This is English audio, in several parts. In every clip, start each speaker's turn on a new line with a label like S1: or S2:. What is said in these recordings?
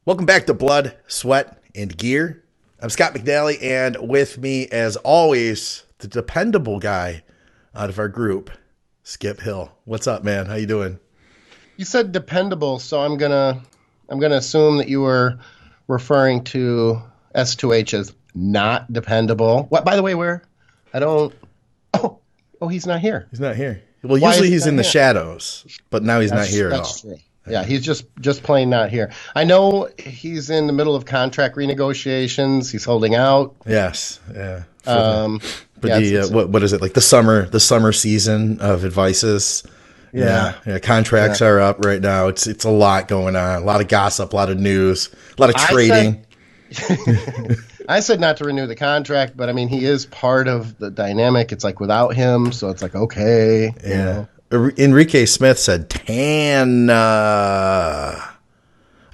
S1: Welcome back to Blood, Sweat, and Gear. I'm Scott McNally, and with me, as always, the dependable guy out of our group, Skip Hill. What's up, man? How you doing?
S2: You said dependable, so I'm gonna assume that you were referring to S2H as not dependable. What? By the way, where? I don't. Oh, he's not here.
S1: He's not here. Well, usually he's in the shadows, but now he's not here at all.
S2: That's true. Yeah, he's just plain not here. I know he's in the middle of contract renegotiations. He's holding out.
S1: Yes, yeah. What is it, like the summer season of advices? Yeah. Contracts are up right now. It's a lot going on. A lot of gossip, a lot of news, a lot of trading.
S2: I said not to renew the contract, but I mean he is part of the dynamic. It's like without him, so it's like okay.
S1: Yeah.
S2: You know?
S1: Enrique Smith said tan. I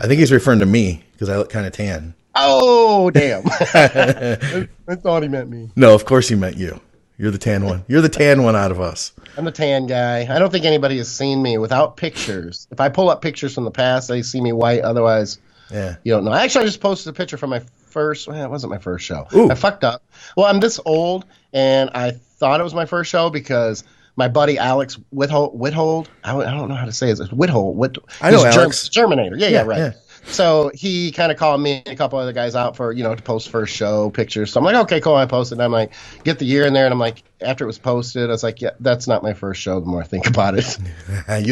S1: think he's referring to me because I look kind of tan.
S2: Oh, damn. I thought he meant me.
S1: No, of course he meant you. You're the tan one. You're the tan one out of us.
S2: I'm the tan guy. I don't think anybody has seen me without pictures. If I pull up pictures from the past, they see me white. Otherwise, you don't know. Actually, I just posted a picture from my first. Well, it wasn't my first show.
S1: Ooh.
S2: I fucked up. Well, I'm this old, and I thought it was my first show because my buddy Alex Whithold, I don't know how to say it. It's Whithold.
S1: I know Alex.
S2: Terminator. Yeah, right.
S1: Yeah.
S2: So he kind of called me and a couple other guys out for, to post first show pictures. So I'm like, okay, cool. I posted. And I'm like, get the year in there. And I'm like, after it was posted, I was like, yeah, that's not my first show. The more I think about it. And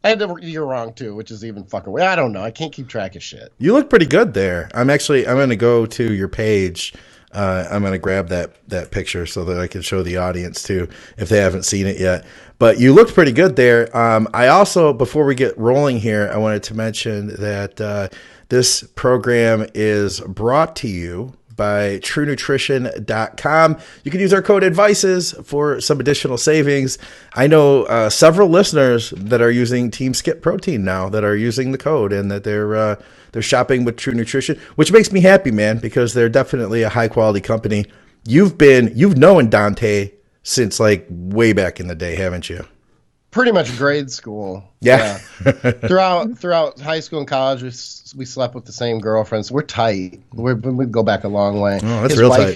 S2: I had the year wrong too, which is even fucking weird. I don't know. I can't keep track of shit.
S1: You look pretty good there. I'm going to go to your page. I'm going to grab that picture so that I can show the audience too, if they haven't seen it yet. But you looked pretty good there. I also, before we get rolling here, I wanted to mention that this program is brought to you by TrueNutrition.com. You can use our code ADVICES for some additional savings. I know several listeners that are using Team Skip Protein now that are using the code and that they're shopping with True Nutrition, which makes me happy, man, because they're definitely a high quality company. You've known Dante since like way back in the day, haven't you?
S2: Pretty much grade school.
S1: Yeah.
S2: Throughout high school and college, we slept with the same girlfriends. We're tight. We go back a long way.
S1: Oh, that's real tight.
S2: His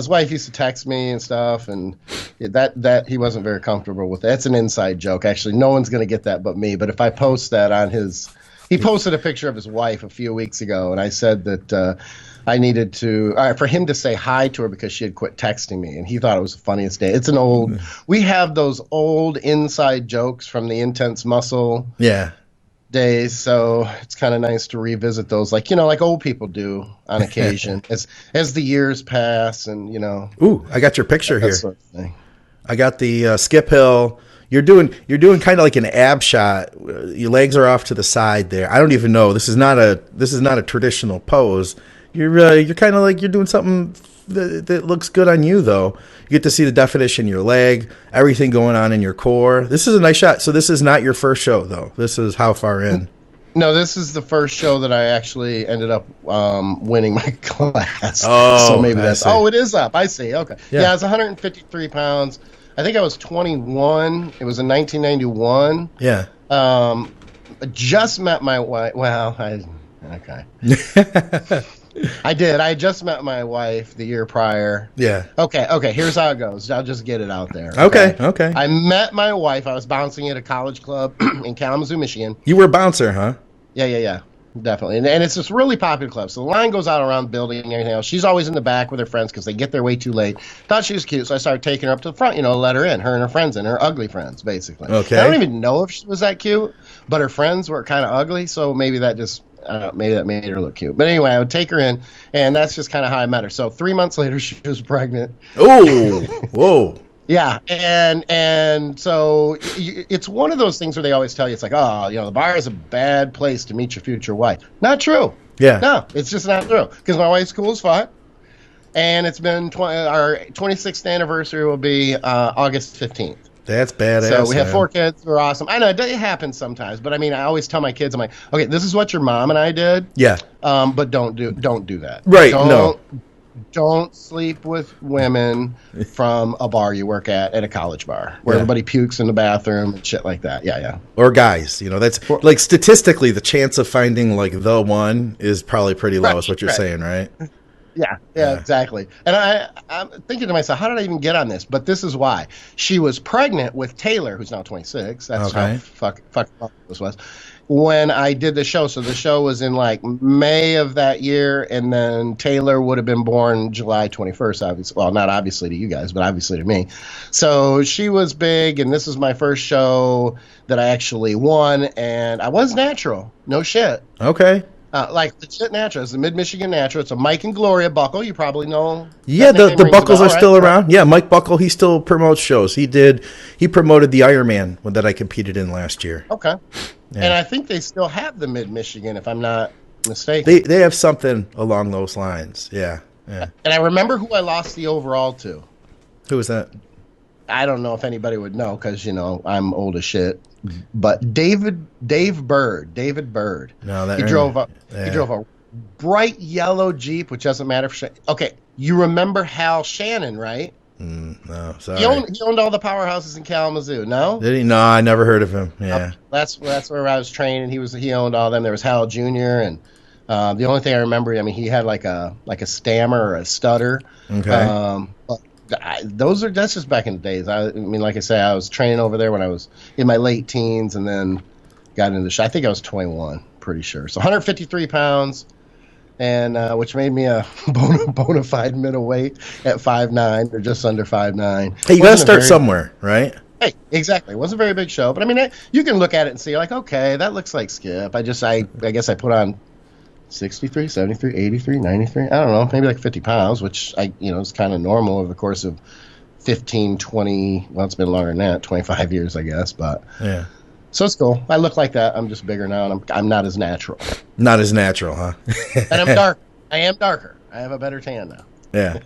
S2: wife used to text me and stuff, and that he wasn't very comfortable with. That's an inside joke. Actually, no one's gonna get that but me. But if I post that on he posted a picture of his wife a few weeks ago, and I said that I needed for him to say hi to her because she had quit texting me, and he thought it was the funniest day. It's we have those old inside jokes from the Intense Muscle days, so it's kind of nice to revisit those, like old people do on occasion as the years pass, and
S1: Ooh, I got your picture here.
S2: Sort of thing.
S1: I got the Skip Hill. You're doing kind of like an ab shot. Your legs are off to the side there. I don't even know. This is not a traditional pose. You're kind of like you're doing something that looks good on you, though. You get to see the definition in your leg, everything going on in your core. This is a nice shot. So this is not your first show, though. This is how far in?
S2: No, this is the first show that I actually ended up winning my class.
S1: Oh,
S2: so maybe that's. Oh, it is up. I see. Okay. Yeah, it's 153 pounds. I think I was 21. It was in 1991.
S1: Yeah.
S2: Just met my wife. Well, okay. I did. I just met my wife the year prior.
S1: Yeah.
S2: Okay. Here's how it goes. I'll just get it out there.
S1: Okay.
S2: I met my wife. I was bouncing at a college club in Kalamazoo, Michigan.
S1: You were a bouncer, huh?
S2: Yeah. Definitely. And it's this really popular club. So the line goes out around the building and everything else. She's always in the back with her friends because they get there way too late. Thought she was cute, so I started taking her up to the front, let her in. Her and her friends in, her ugly friends, basically.
S1: Okay.
S2: I don't even know if she was that cute, but her friends were kind of ugly, so maybe that just... maybe that made her look cute. But anyway, I would take her in, and that's just kind of how I met her. So 3 months later, she was pregnant.
S1: Oh, whoa.
S2: Yeah, and so it's one of those things where they always tell you, it's like, the bar is a bad place to meet your future wife. Not true.
S1: Yeah.
S2: No, it's just not true. Because my wife's cool as fuck, and it's been our 26th anniversary will be August 15th.
S1: That's badass.
S2: So we have 4 kids. We're awesome. I know it happens sometimes, but I mean, I always tell my kids, I'm like, okay, this is what your mom and I did.
S1: Yeah.
S2: But don't do that.
S1: Right.
S2: don't sleep with women from a bar you work at a college bar where everybody pukes in the bathroom and shit like that. Yeah.
S1: Or guys, that's like statistically the chance of finding like the one is probably pretty low, is what you're saying, right?
S2: Yeah, exactly. And I'm thinking to myself, how did I even get on this? But this is why. She was pregnant with Taylor, who's now 26. That's how fuck this was. When I did the show. So the show was in like May of that year, and then Taylor would have been born July 21st, obviously. Well, not obviously to you guys, but obviously to me. So she was big, and this was my first show that I actually won, and I was natural. No shit.
S1: Okay.
S2: Like legit natural. It's a Mid-Michigan natural. It's a Mike and Gloria buckle. You probably know.
S1: Yeah, the Buckles are still around. Yeah, Mike Buckle, he still promotes shows. He promoted the Ironman that I competed in last year.
S2: Okay. Yeah. And I think they still have the Mid-Michigan, if I'm not mistaken.
S1: They have something along those lines. Yeah.
S2: And I remember who I lost the overall to.
S1: Who was that?
S2: I don't know if anybody would know because, I'm old as shit. But Dave Bird. No, he drove a bright yellow Jeep, which doesn't matter for okay. You remember Hal Shannon, right?
S1: No, sorry.
S2: He owned all the powerhouses in Kalamazoo. No,
S1: did he? No, I never heard of him. Yeah,
S2: that's where I was training. He owned all them. There was Hal Jr. and the only thing I remember, he had like a stammer or a stutter.
S1: Okay.
S2: But that's just back in the days. I mean, like I say, I was training over there when I was in my late teens, and then got into the show. I think I was 21, pretty sure. So 153 pounds, and which made me a bona fide middleweight at 5'9", or just under 5'9".
S1: Hey, you got to start somewhere, right?
S2: Hey, exactly. It wasn't a very big show, but I mean, you can look at it and see, like, okay, that looks like Skip. I guess I put on 63, 73, 83, 93, I don't know, maybe like 50 pounds, which is kind of normal over the course of 15, 20, well, it's been longer than that, 25 years, I guess, but
S1: yeah.
S2: So it's cool. I look like that. I'm just bigger now, and I'm not as natural.
S1: Not as natural, huh?
S2: And I'm dark. I am darker. I have a better tan now.
S1: Yeah.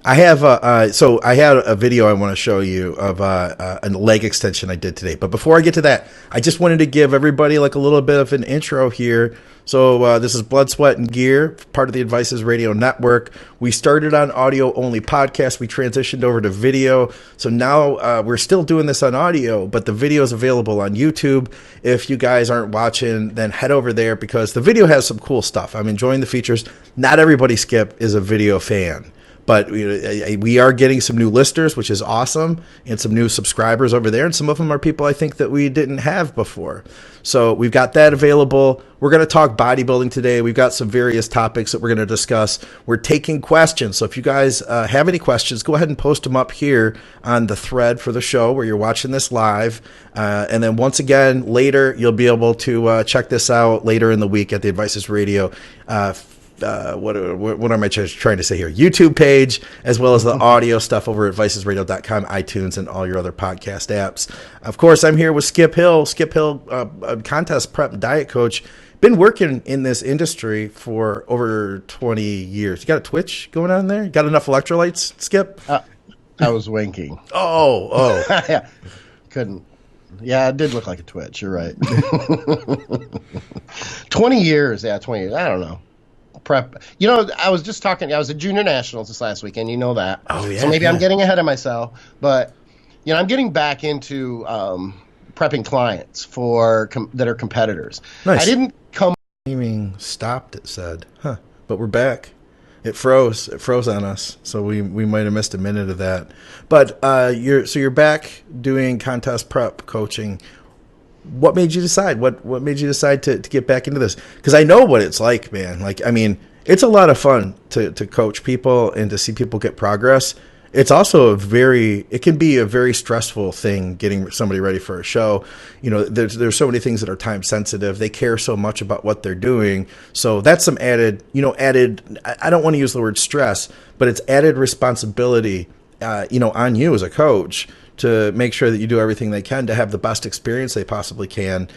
S1: I have so I had a video I want to show you of a leg extension I did today. But before I get to that, I just wanted to give everybody like a little bit of an intro here. So this is Blood, Sweat, and Gear, part of the Advices Radio Network. We started on audio-only podcast. We transitioned over to video. So now we're still doing this on audio, but the video is available on YouTube. If you guys aren't watching, then head over there because the video has some cool stuff. I'm enjoying the features. Not everybody, Skip, is a video fan. But we are getting some new listeners, which is awesome, and some new subscribers over there. And some of them are people I think that we didn't have before. So we've got that available. We're going to talk bodybuilding today. We've got some various topics that we're going to discuss. We're taking questions. So if you guys have any questions, go ahead and post them up here on the thread for the show where you're watching this live. And then once again, later, you'll be able to check this out later in the week at the Advices Radio what am I trying to say here? YouTube page, as well as the audio stuff over at vicesradio.com, iTunes, and all your other podcast apps. Of course, I'm here with Skip Hill. Skip Hill, a contest prep diet coach. Been working in this industry for over 20 years. You got a twitch going on there? Got enough electrolytes, Skip?
S2: I was winking.
S1: Oh.
S2: Yeah. Couldn't. Yeah, it did look like a twitch. You're right. 20 years. Yeah, 20 years. I don't know. Prep. I was just talking. I was at Junior Nationals this last weekend. You know that.
S1: Oh yeah.
S2: So maybe I'm getting ahead of myself, but I'm getting back into prepping clients that are competitors.
S1: Nice.
S2: I didn't come.
S1: Streaming stopped. It said, huh? But we're back. It froze. It froze on us. So we might have missed a minute of that. But you're back doing contest prep coaching. What made you decide? What made you decide to get back into this? Because I know what it's like, man. Like, I mean, it's a lot of fun to coach people and to see people get progress. It's also it can be a very stressful thing getting somebody ready for a show. There's so many things that are time sensitive. They care so much about what they're doing. So that's some added, I don't want to use the word stress, but it's added responsibility, on you as a coach to make sure that you do everything they can to have the best experience they possibly can.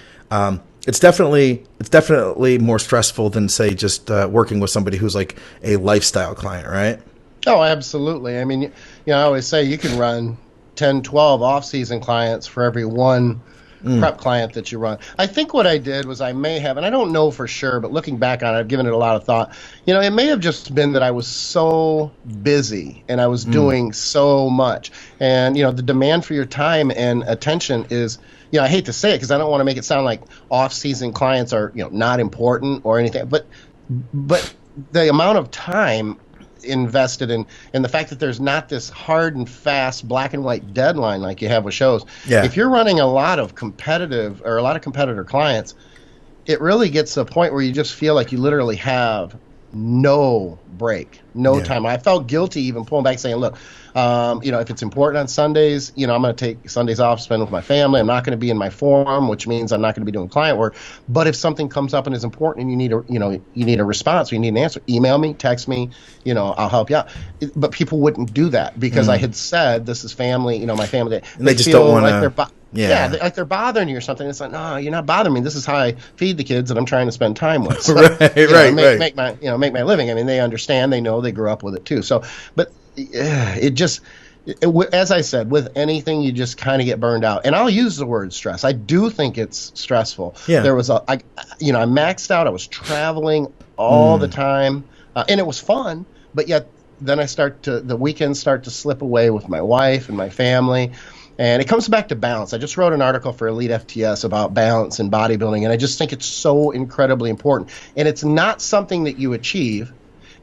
S1: It's definitely more stressful than, say, just working with somebody who's like a lifestyle client, right?
S2: Oh, absolutely. I mean, I always say you can run 10, 12 off-season clients for every one prep client that you run. I think what I did was I may have, and I don't know for sure, but looking back on it, I've given it a lot of thought. It may have just been that I was so busy and I was doing so much. And, the demand for your time and attention is, I hate to say it because I don't want to make it sound like off-season clients are, not important or anything, but the amount of time invested in the fact that there's not this hard and fast black and white deadline like you have with shows.
S1: Yeah.
S2: If you're running a lot of competitor clients, it really gets to a point where you just feel like you literally have no break, no time. I felt guilty even pulling back saying, look, if it's important on Sundays, I'm going to take Sundays off, spend with my family. I'm not going to be in my forum, which means I'm not going to be doing client work. But if something comes up and is important and you need a response, or you need an answer, email me, text me, I'll help you out. But people wouldn't do that because I had said, this is family, my family.
S1: And they just don't want to.
S2: Like they're bothering you or something. It's like, no, you're not bothering me. This is how I feed the kids that I'm trying to spend time with. So, make my living. I mean, they understand, they know, they grew up with it too. So, but as I said, with anything, you just kind of get burned out. And I'll use the word stress. I do think it's stressful.
S1: Yeah.
S2: There was I maxed out. I was traveling all the time, and it was fun. But yet, then the weekends start to slip away with my wife and my family. And it comes back to balance. I just wrote an article for Elite FTS about balance in bodybuilding, and I just think it's so incredibly important. And it's not something that you achieve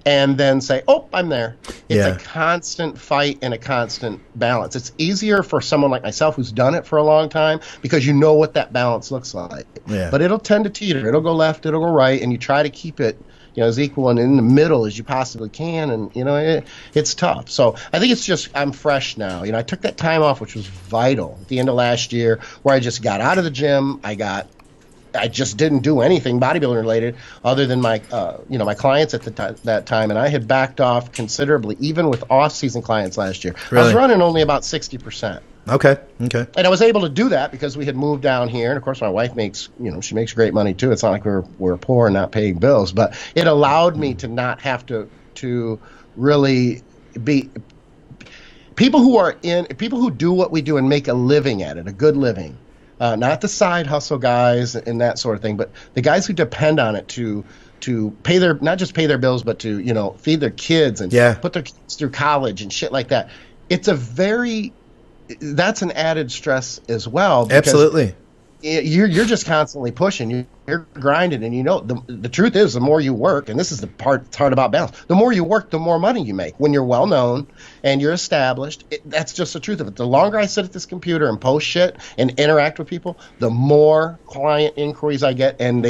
S2: and then say, oh, I'm there. It's a constant fight and a constant balance. It's easier for someone like myself who's done it for a long time because you know what that balance looks like. Yeah. But it'll tend to teeter. It'll go left, it'll go right, and you try to keep it as equal and in the middle as you possibly can. And, it's tough. So I think it's just I'm fresh now. I took that time off, which was vital at the end of last year, where I just got out of the gym. I just didn't do anything bodybuilding related other than my clients at that time. And I had backed off considerably, even with off-season clients last year. Really? I was running only about 60%.
S1: Okay.
S2: And I was able to do that because we had moved down here. And of course, my wife makes, she makes great money too. It's not like we're poor and not paying bills, but it allowed me to not have to really be people who do what we do and make a living at it, a good living. Not the side hustle guys and that sort of thing, but the guys who depend on it to pay not just pay their bills, but to, feed their kids and put their kids through college and shit like that. That's an added stress as well.
S1: Absolutely.
S2: You're just constantly pushing. You're grinding, and the truth is, the more you work, and this is the part that's hard about balance. The more you work, the more money you make. When you're well known and you're established, that's just the truth of it. The longer I sit at this computer and post shit and interact with people, the more client inquiries I get, and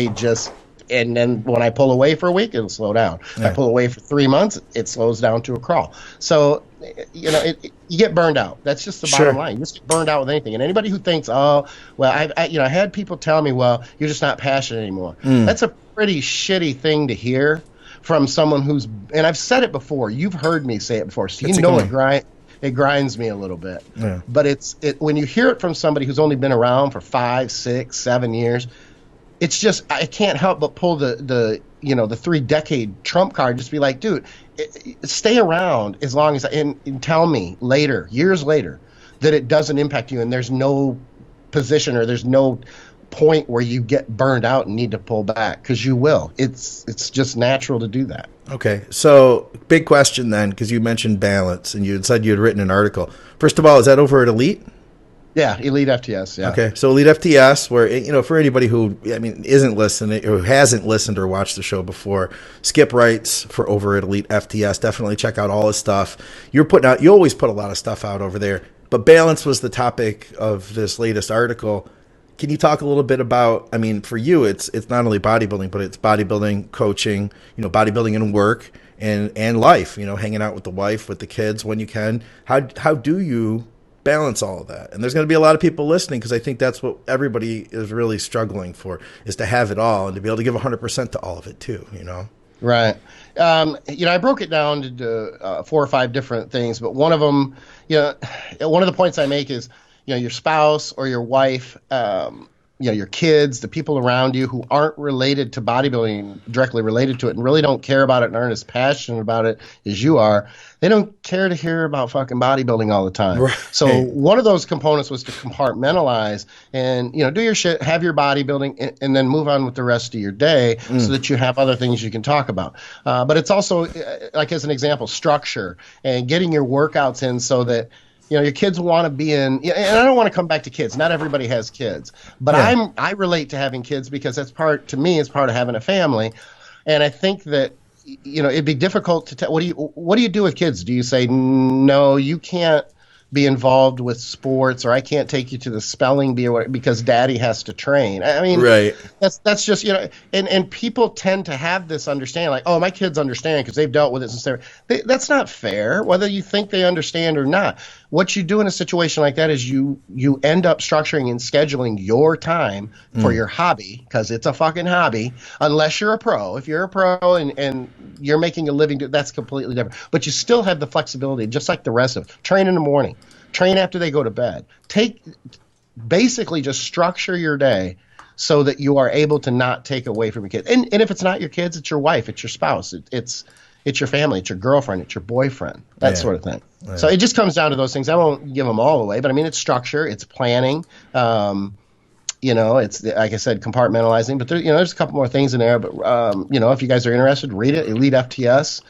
S2: then when I pull away for a week, it'll slow down. If I pull away for 3 months, it slows down to a crawl. So, you get burned out. That's just the bottom line. You just get burned out with anything. And anybody who thinks, oh, well, I had people tell me, well, you're just not passionate anymore. That's a pretty shitty thing to hear from someone and I've said it before. You've heard me say it before. So it grinds me a little bit. Yeah. But when you hear it from somebody who's only been around for 5, 6, 7 years, it's just I can't help but pull the 3-decade trump card. Just be like, dude, stay around as long as and tell me years later, that it doesn't impact you and there's no position or there's no point where you get burned out and need to pull back, because you will. It's just natural to do that.
S1: Okay, so big question then, because you mentioned balance and you had said you had written an article. First of all, is that over at Elite?
S2: Yeah, Elite FTS, yeah.
S1: Okay, so Elite FTS, where, for anybody who, isn't listening or hasn't listened or watched the show before, Skip writes for over at Elite FTS. Definitely check out all his stuff. You always put a lot of stuff out over there, but balance was the topic of this latest article. Can you talk a little bit about, for you, it's not only bodybuilding, but it's bodybuilding, coaching, bodybuilding and work and life, hanging out with the wife, with the kids when you can. How do you balance all of that? And there's going to be a lot of people listening, because I think that's what everybody is really struggling for, is to have it all and to be able to give 100% to all of it too,
S2: Right. I broke it down into 4 or 5 different things, but one of them, one of the points I make is, your spouse or your wife, your kids, the people around you who aren't related to bodybuilding, directly related to it, and really don't care about it and aren't as passionate about it as you are, they don't care to hear about fucking bodybuilding all the time.
S1: Right.
S2: So one of those components was to compartmentalize and, do your shit, have your bodybuilding, and then move on with the rest of your day so that you have other things you can talk about. But it's also, like as an example, structure and getting your workouts in so that, your kids want to be in, and I don't want to come back to kids. Not everybody has kids, but I relate to having kids because that's part of having a family. And I think that, it'd be difficult to tell. What do you do with kids? Do you say, no, you can't be involved with sports, or I can't take you to the spelling bee or whatever, because daddy has to train? I mean,
S1: right.
S2: That's just, and people tend to have this understanding like, oh, my kids understand because they've dealt with it since that's not fair, whether you think they understand or not. What you do in a situation like that is you end up structuring and scheduling your time for your hobby, because it's a fucking hobby, unless you're a pro. If you're a pro and you're making a living, that's completely different. But you still have the flexibility, just like the rest of it. Train in the morning. Train after they go to bed. Basically just structure your day so that you are able to not take away from your kids. And if it's not your kids, it's your wife, it's your spouse, it's your family, it's your girlfriend, it's your boyfriend, that sort of thing. Yeah. So it just comes down to those things. I won't give them all away, but I mean, it's structure, it's planning. It's, like I said, compartmentalizing. But there's a couple more things in there. But if you guys are interested, read it. Elite FTS,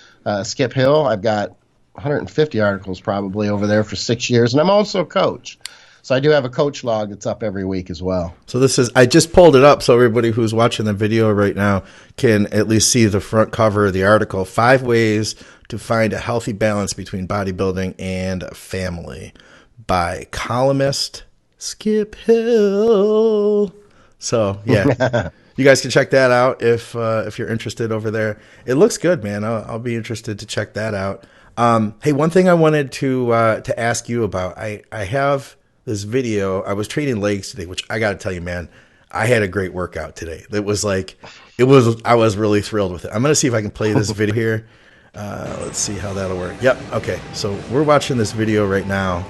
S2: Skip Hill. I've got 150 articles probably over there for 6 years, and I'm also a coach. So I do have a coach log that's up every week as well.
S1: So I just pulled it up so everybody who's watching the video right now can at least see the front cover of the article. 5 ways to find a healthy balance between bodybuilding and family, by columnist Skip Hill. So yeah, you guys can check that out if you're interested over there. It looks good, man. I'll be interested to check that out. Hey, one thing I wanted to ask you about, I have this video. I was training legs today, which I got to tell you, man, I had a great workout today. I was really thrilled with it. I'm going to see if I can play this video here. Let's see how that'll work. Yep. Okay. So we're watching this video right now.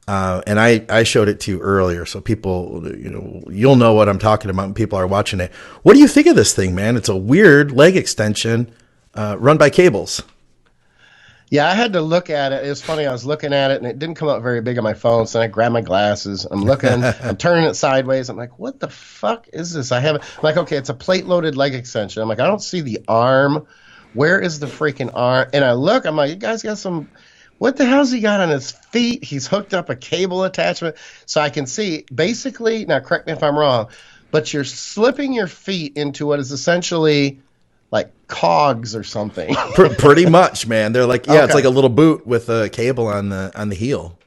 S1: And I showed it to you earlier, so people, you'll know what I'm talking about when people are watching it. What do you think of this thing, man? It's a weird leg extension, run by cables.
S2: Yeah, I had to look at it. It was funny. I was looking at it, and it didn't come up very big on my phone, so I grabbed my glasses. I'm looking. I'm turning it sideways. I'm like, what the fuck is this? I'm like, okay, it's a plate-loaded leg extension. I'm like, I don't see the arm. Where is the freaking arm? And I look. I'm like, you guys got some... What the hell's he got on his feet? He's hooked up a cable attachment. So I can see, basically, now correct me if I'm wrong, but you're slipping your feet into what is essentially like cogs or something.
S1: Pretty much, man. They're like, It's like a little boot with a cable on the heel.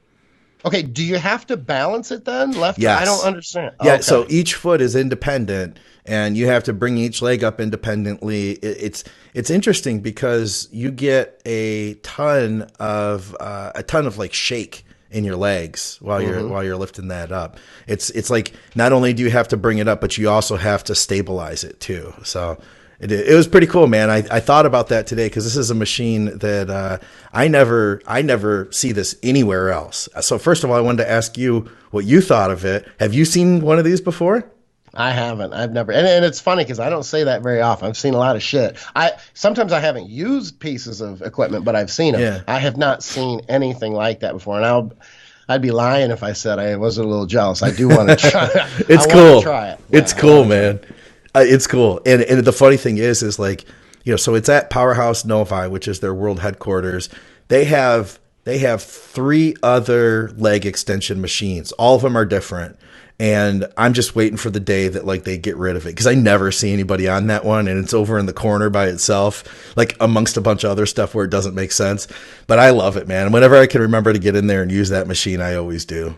S2: Okay, do you have to balance it then? Left?
S1: Yes.
S2: I don't understand.
S1: Yeah,
S2: okay.
S1: So each foot is independent, and you have to bring each leg up independently. It's interesting because you get a ton of like shake in your legs while you're lifting that up. It's like not only do you have to bring it up, but you also have to stabilize it too. So it was pretty cool, man. I thought about that today because this is a machine that I never see this anywhere else. So first of all, I wanted to ask you what you thought of it. Have you seen one of these before?
S2: I haven't. I've never. And it's funny because I don't say that very often. I've seen a lot of shit. Sometimes I haven't used pieces of equipment, but I've seen them. Yeah. I have not seen anything like that before. And I'd be lying if I said I wasn't a little jealous. I do want to try it.
S1: It's cool.
S2: Try it.
S1: It's cool, man. It's cool. And the funny thing is like, so it's at Powerhouse Novi, which is their world headquarters. They have 3 other leg extension machines. All of them are different. And I'm just waiting for the day that like they get rid of it, because I never see anybody on that one, and it's over in the corner by itself, like amongst a bunch of other stuff where it doesn't make sense. But I love it, man. Whenever I can remember to get in there and use that machine, I always do.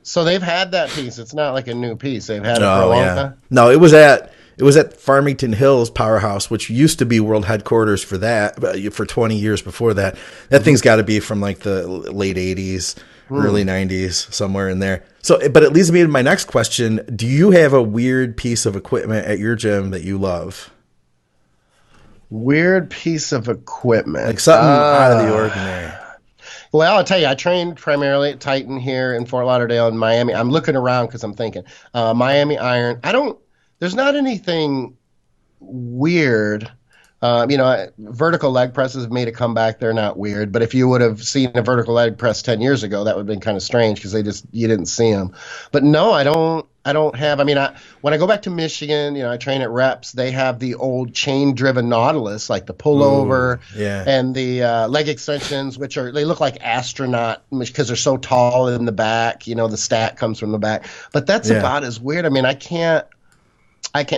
S2: So they've had that piece. It's not like a new piece. They've had it for a long time.
S1: No, it was at Farmington Hills Powerhouse, which used to be world headquarters for that for 20 years before that. That thing's got to be from like the late 80s, early 90s, somewhere in there. So, but it leads me to my next question. Do you have a weird piece of equipment at your gym that you love?
S2: Weird piece of equipment.
S1: Like something out of the ordinary.
S2: Well, I'll tell you, I trained primarily at Titan here in Fort Lauderdale and Miami. I'm looking around because I'm thinking Miami Iron. There's not anything weird. Vertical leg presses have made a comeback. They're not weird. But if you would have seen a vertical leg press 10 years ago, that would have been kind of strange because you didn't see them. But no, I don't have, when I go back to Michigan, I train at Reps, they have the old chain driven Nautilus, like the pullover and the leg extensions, they look like astronaut because they're so tall in the back, the stack comes from the back, but that's about as weird. I can't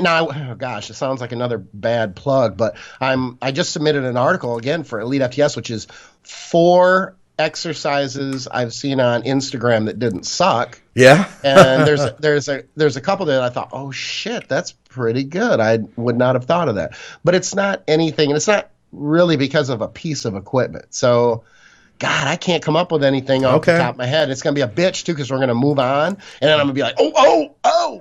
S2: now. Oh gosh, it sounds like another bad plug, but I just submitted an article again for Elite FTS, which is 4 exercises I've seen on Instagram that didn't suck.
S1: Yeah.
S2: And there's a couple that I thought, oh shit, that's pretty good. I would not have thought of that. But it's not anything, and it's not really because of a piece of equipment. So God, I can't come up with anything off the top of my head. It's going to be a bitch, too, because we're going to move on. And then I'm going to be like,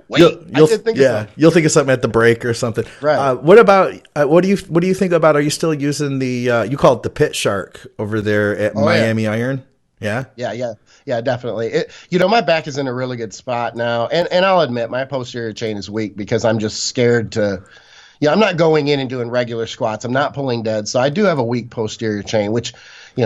S2: wait, I did think of something.
S1: You'll think of something at the break or something.
S2: Right.
S1: What do you think about, are you still using the, you call it the Pit Shark over there at Miami Iron? Yeah? Yeah, definitely. My back is in a really good spot now. And I'll admit, my posterior chain is weak because I'm just scared to, I'm not going in and doing regular squats. I'm not pulling dead. So I do have a weak posterior chain, which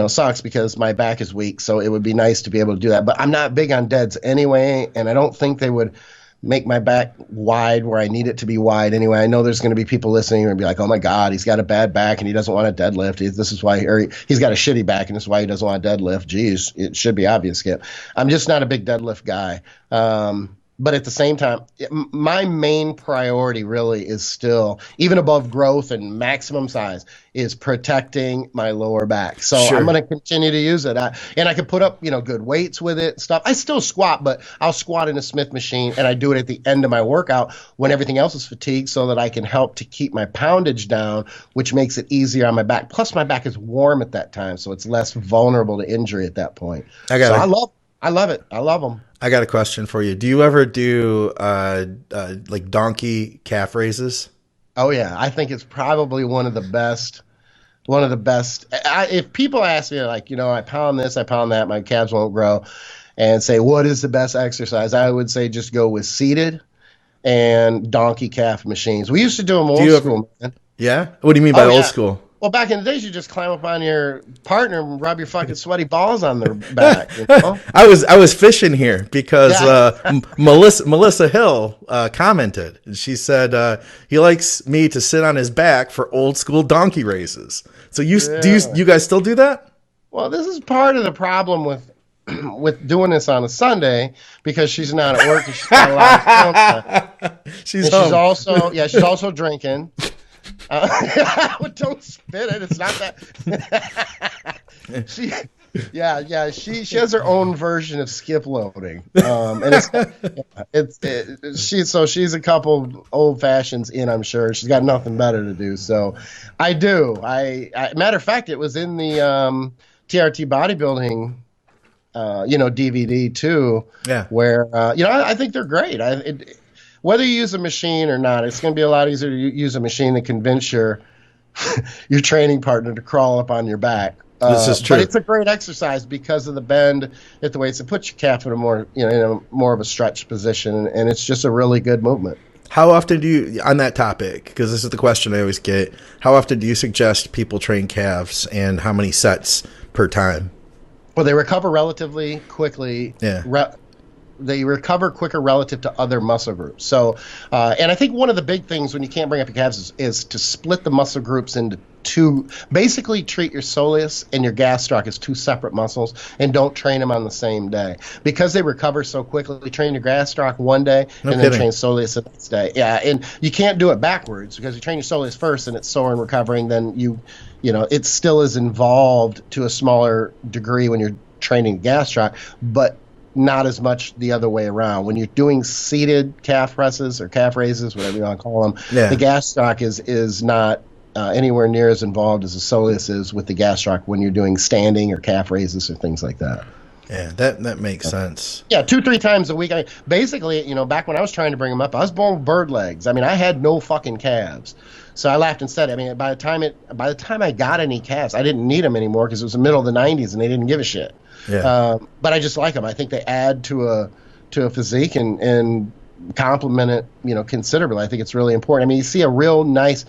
S1: sucks because my back is weak, so it would be nice to be able to do that. But I'm not big on deads anyway, and I don't think they would make my back wide where I need it to be wide anyway. I know there's going to be people listening and be like, oh my God, he's got a bad back and he doesn't want to deadlift. This is why, or he's got a shitty back and this is why he doesn't want to deadlift. Geez, it should be obvious, Skip. I'm just not a big deadlift guy. But at the same time, my main priority really is still, even above growth and maximum size, is protecting my lower back. So I'm going to continue to use it. And I can put up, good weights with it and stuff. I still squat, but I'll squat in a Smith machine, and I do it at the end of my workout when everything else is fatigued so that I can help to keep my poundage down, which makes it easier on my back. Plus, my back is warm at that time, so it's less vulnerable to injury at that point. I love it. I love them. I got a question for you. Do you ever do like donkey calf raises?
S2: Oh yeah, I think it's probably one of the best. If people ask me like, I pound this, I pound that, my calves won't grow, and say what is the best exercise, I would say just go with seated and donkey calf machines. We used to do them old school, man.
S1: Yeah. What do you mean by old school?
S2: Well, back in the days, you just climb up on your partner and rub your fucking sweaty balls on their back.
S1: I was fishing here because Melissa Hill commented. She said he likes me to sit on his back for old school donkey races. So you guys still do that?
S2: Well, this is part of the problem with doing this on a Sunday because she's not at work and she's got a lot of time. She's also drinking. Don't spit it. It's not that. She has her own version of skip loading, and she's a couple old fashions in. I'm sure she's got nothing better to do. So, I do. Matter of fact, it was in the TRT bodybuilding, DVD too. Yeah. Where I think they're great. Whether you use a machine or not, it's going to be a lot easier to use a machine to convince your training partner to crawl up on your back.
S1: This is true.
S2: But it's a great exercise because of the bend at the weights. It puts your calf in a more of a stretched position, and it's just a really good movement.
S1: How often do you, on that topic, because this is the question I always get, how often do you suggest people train calves and how many sets per time?
S2: Well, they recover relatively quickly.
S1: Yeah.
S2: They recover quicker relative to other muscle groups. So, and I think one of the big things when you can't bring up your calves is to split the muscle groups into two. Basically, treat your soleus and your gastroc as two separate muscles, and don't train them on the same day because they recover so quickly. Train your gastroc one day and then train soleus the next day. Yeah, and you can't do it backwards because you train your soleus first and it's sore and recovering. Then it still is involved to a smaller degree when you're training gastroc, but not as much the other way around. When you're doing seated calf presses or calf raises, whatever you want to call them, the gastroc is not anywhere near as involved as the soleus is with the gastroc when you're doing standing or calf raises or things like that.
S1: Yeah, that makes sense.
S2: Yeah, 2-3 times a week. I mean, basically, back when I was trying to bring them up, I was born with bird legs. I mean, I had no fucking calves. So I laughed and said, I mean, by the time I got any calves, I didn't need them anymore because it was the middle of the 90s and they didn't give a shit.
S1: Yeah.
S2: But I just like them. I think they add to a physique and complement it, considerably. I think it's really important. I mean, you see a real nice,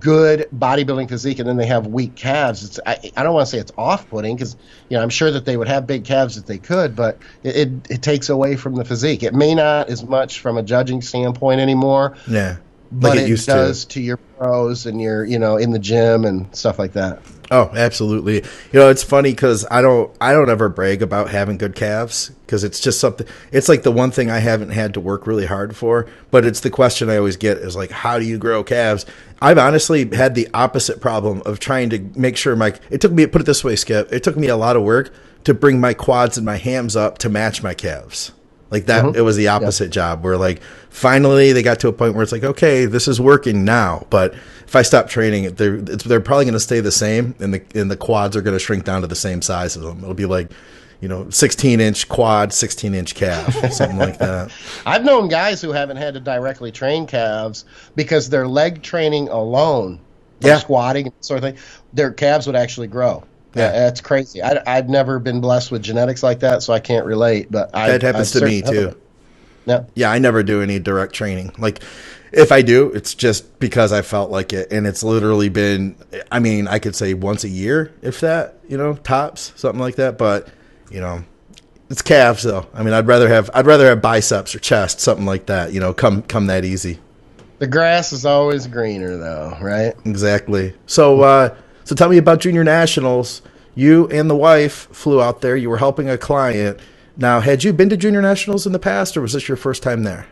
S2: good bodybuilding physique, and then they have weak calves. I don't want to say it's off-putting because I'm sure that they would have big calves if they could, but it takes away from the physique. It may not as much from a judging standpoint anymore.
S1: Yeah.
S2: But
S1: like
S2: it does to your pros and your, in the gym and stuff like that.
S1: Oh, absolutely. It's funny because I don't ever brag about having good calves because it's just something. It's like the one thing I haven't had to work really hard for. But it's the question I always get is like, how do you grow calves? I've honestly had the opposite problem of trying to make sure it took me, put it this way, Skip, it took me a lot of work to bring my quads and my hams up to match my calves. Like that, It was the opposite job where like finally they got to a point where it's like, okay, this is working now. But if I stop training, they're probably going to stay the same, and the quads are going to shrink down to the same size as them. It'll be like, 16-inch quad, 16-inch calf, something like that.
S2: I've known guys who haven't had to directly train calves because their leg training alone, squatting and sort of thing, their calves would actually grow. Yeah, that's crazy. I've never been blessed with genetics like that, so I can't relate. But
S1: that happens to me too.
S2: Yeah,
S1: I never do any direct training. Like, if I do, it's just because I felt like it, and it's literally been. I mean, I could say once a year, if that, tops, something like that. But it's calves though. I mean, I'd rather have biceps or chest, something like that. Come that easy.
S2: The grass is always greener, though, right?
S1: Exactly. So tell me about Junior Nationals. You and the wife flew out there. You were helping a client. Now, had you been to Junior Nationals in the past, or was this your first time there?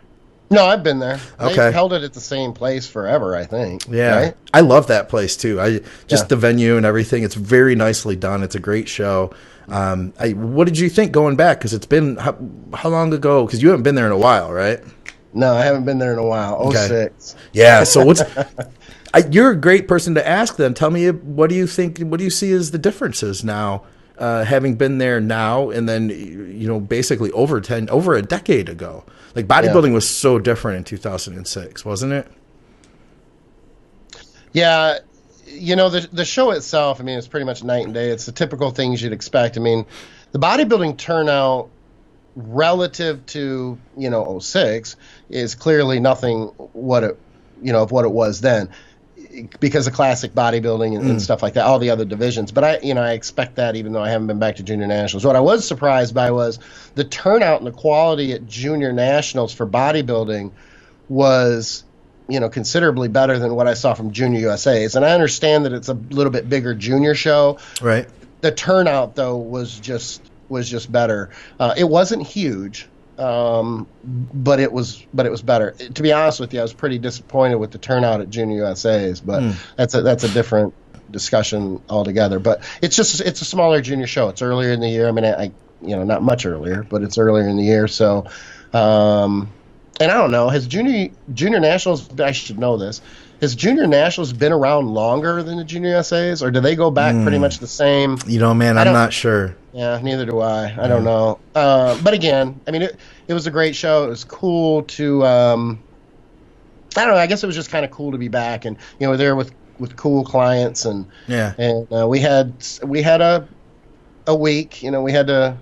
S2: No, I've been there.
S1: Okay.
S2: They've held it at the same place forever, I think.
S1: Yeah. Right? I love that place, too. The venue and everything. It's very nicely done. It's a great show. What did you think going back? Because it's been, how long ago? Because you haven't been there in a while, right?
S2: No, I haven't been there in a while.
S1: Okay.
S2: 06.
S1: Yeah, so you're a great person to ask them. Tell me, what do you see as the differences now, having been there now and then, basically over a decade ago? Like bodybuilding was so different in 2006, wasn't it?
S2: Yeah. The show itself, I mean, it's pretty much night and day. It's the typical things you'd expect. I mean, the bodybuilding turnout relative to, 06 is clearly nothing of what it was then, because of classic bodybuilding and stuff like that, all the other divisions. But I expect that, even though I haven't been back to Junior Nationals. What I was surprised by was the turnout and the quality at Junior Nationals for bodybuilding was, considerably better than what I saw from Junior USA's. And I understand that it's a little bit bigger junior show.
S1: Right.
S2: The turnout, though, was just better. It wasn't huge. But it was better. To be honest with you, I was pretty disappointed with the turnout at Junior USA's, but that's a different discussion altogether. But it's a smaller junior show. It's earlier in the year. I mean, not much earlier, but it's earlier in the year. So, and I don't know, has Junior Nationals, I should know this, has Junior Nationals been around longer than the Junior USA's, or do they go back pretty much the same?
S1: Man, I'm not sure.
S2: Yeah, neither do I. I don't know. But again, I mean, it was a great show. It was cool to, I don't know, I guess it was just kind of cool to be back and, there with cool clients and we had a week, we had to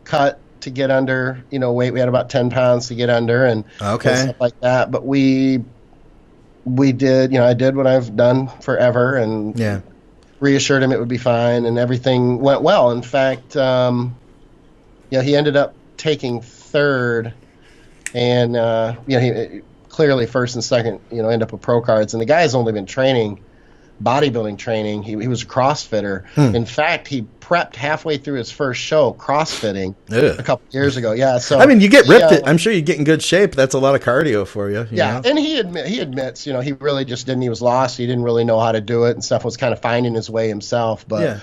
S2: cut to get under, weight. We had about 10 pounds to get under and stuff like that. But we did, I did what I've done forever and reassured him it would be fine, and everything went well. In fact, he ended up taking third, and he clearly first and second, end up with pro cards. And the guy's only been training bodybuilding training. He was a CrossFitter. In fact, he prepped halfway through his first show CrossFitting a couple years ago. Yeah, so
S1: I mean, you get ripped. I'm sure you get in good shape. That's a lot of cardio for you. You know?
S2: And he admits, he really just didn't. He was lost. He didn't really know how to do it and stuff. Was kind of finding his way himself. But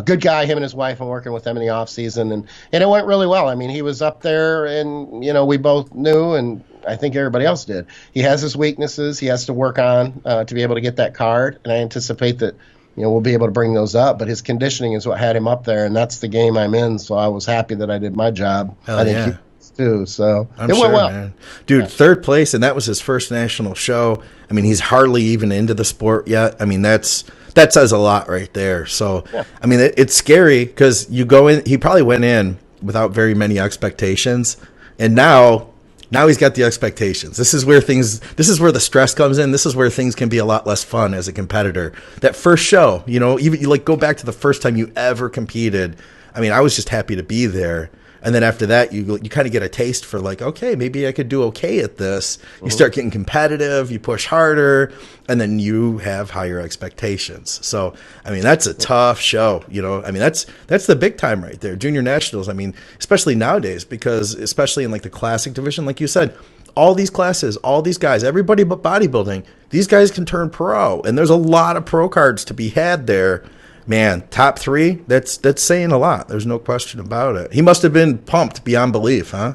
S2: good guy. Him and his wife. I'm working with them in the off season, and it went really well. I mean, he was up there, and we both knew, and I think everybody else did. He has his weaknesses. He has to work on to be able to get that card, and I anticipate that we'll be able to bring those up. But his conditioning is what had him up there, and that's the game I'm in. So I was happy that I did my job.
S1: Hell
S2: I think
S1: yeah.
S2: he was too. So
S1: I'm
S2: it
S1: sure,
S2: went well.
S1: man. Dude, third place, and that was his first national show. I mean, he's hardly even into the sport yet. I mean, that says a lot right there. So,
S2: Yeah.
S1: I mean, it's scary because you go in. He probably went in without very many expectations, and now he's got the expectations. This is where the stress comes in. This is where things can be a lot less fun as a competitor. That first show, even you like go back to the first time you ever competed. I mean, I was just happy to be there. And then after that, you kind of get a taste for like, okay, maybe I could do okay at this. You start getting competitive, you push harder, and then you have higher expectations. So, I mean, that's a tough show, I mean, that's the big time right there. Junior nationals, I mean, especially nowadays, because especially in like the classic division, like you said, all these classes, all these guys, everybody but bodybuilding, these guys can turn pro. And there's a lot of pro cards to be had there. Man, top 3, that's saying a lot. There's no question about it. He must have been pumped beyond belief, huh?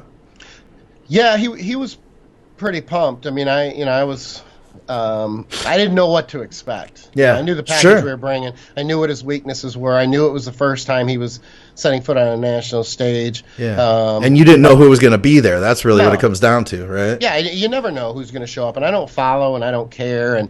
S2: Yeah, he was pretty pumped. I mean, I was I didn't know what to expect.
S1: Yeah,
S2: I knew the package
S1: sure.
S2: we were bringing. I knew what his weaknesses were. I knew it was the first time he was setting foot on a national stage.
S1: Yeah, and you didn't know who was going to be there. That's really what it comes down to, right?
S2: Yeah, you never know who's going to show up, and I don't follow, and I don't care, and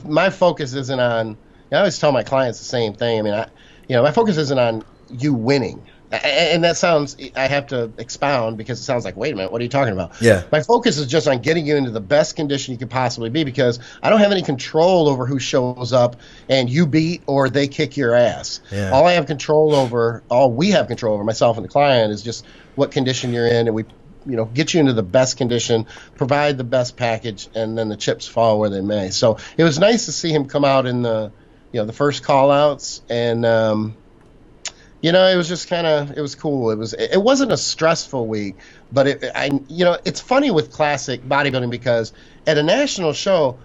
S2: my focus isn't on. I always tell my clients the same thing. I mean, my focus isn't on you winning. And that sounds, I have to expound because it sounds like, wait a minute, what are you talking about?
S1: Yeah.
S2: My focus is just on getting you into the best condition you could possibly be, because I don't have any control over who shows up and you beat or they kick your ass.
S1: Yeah.
S2: All we have control over, myself and the client, is just what condition you're in, and we get you into the best condition, provide the best package, and then the chips fall where they may. So it was nice to see him come out in the first call outs, and it was just it was cool. It wasn't a stressful week, but it's funny with classic bodybuilding, because at a national show,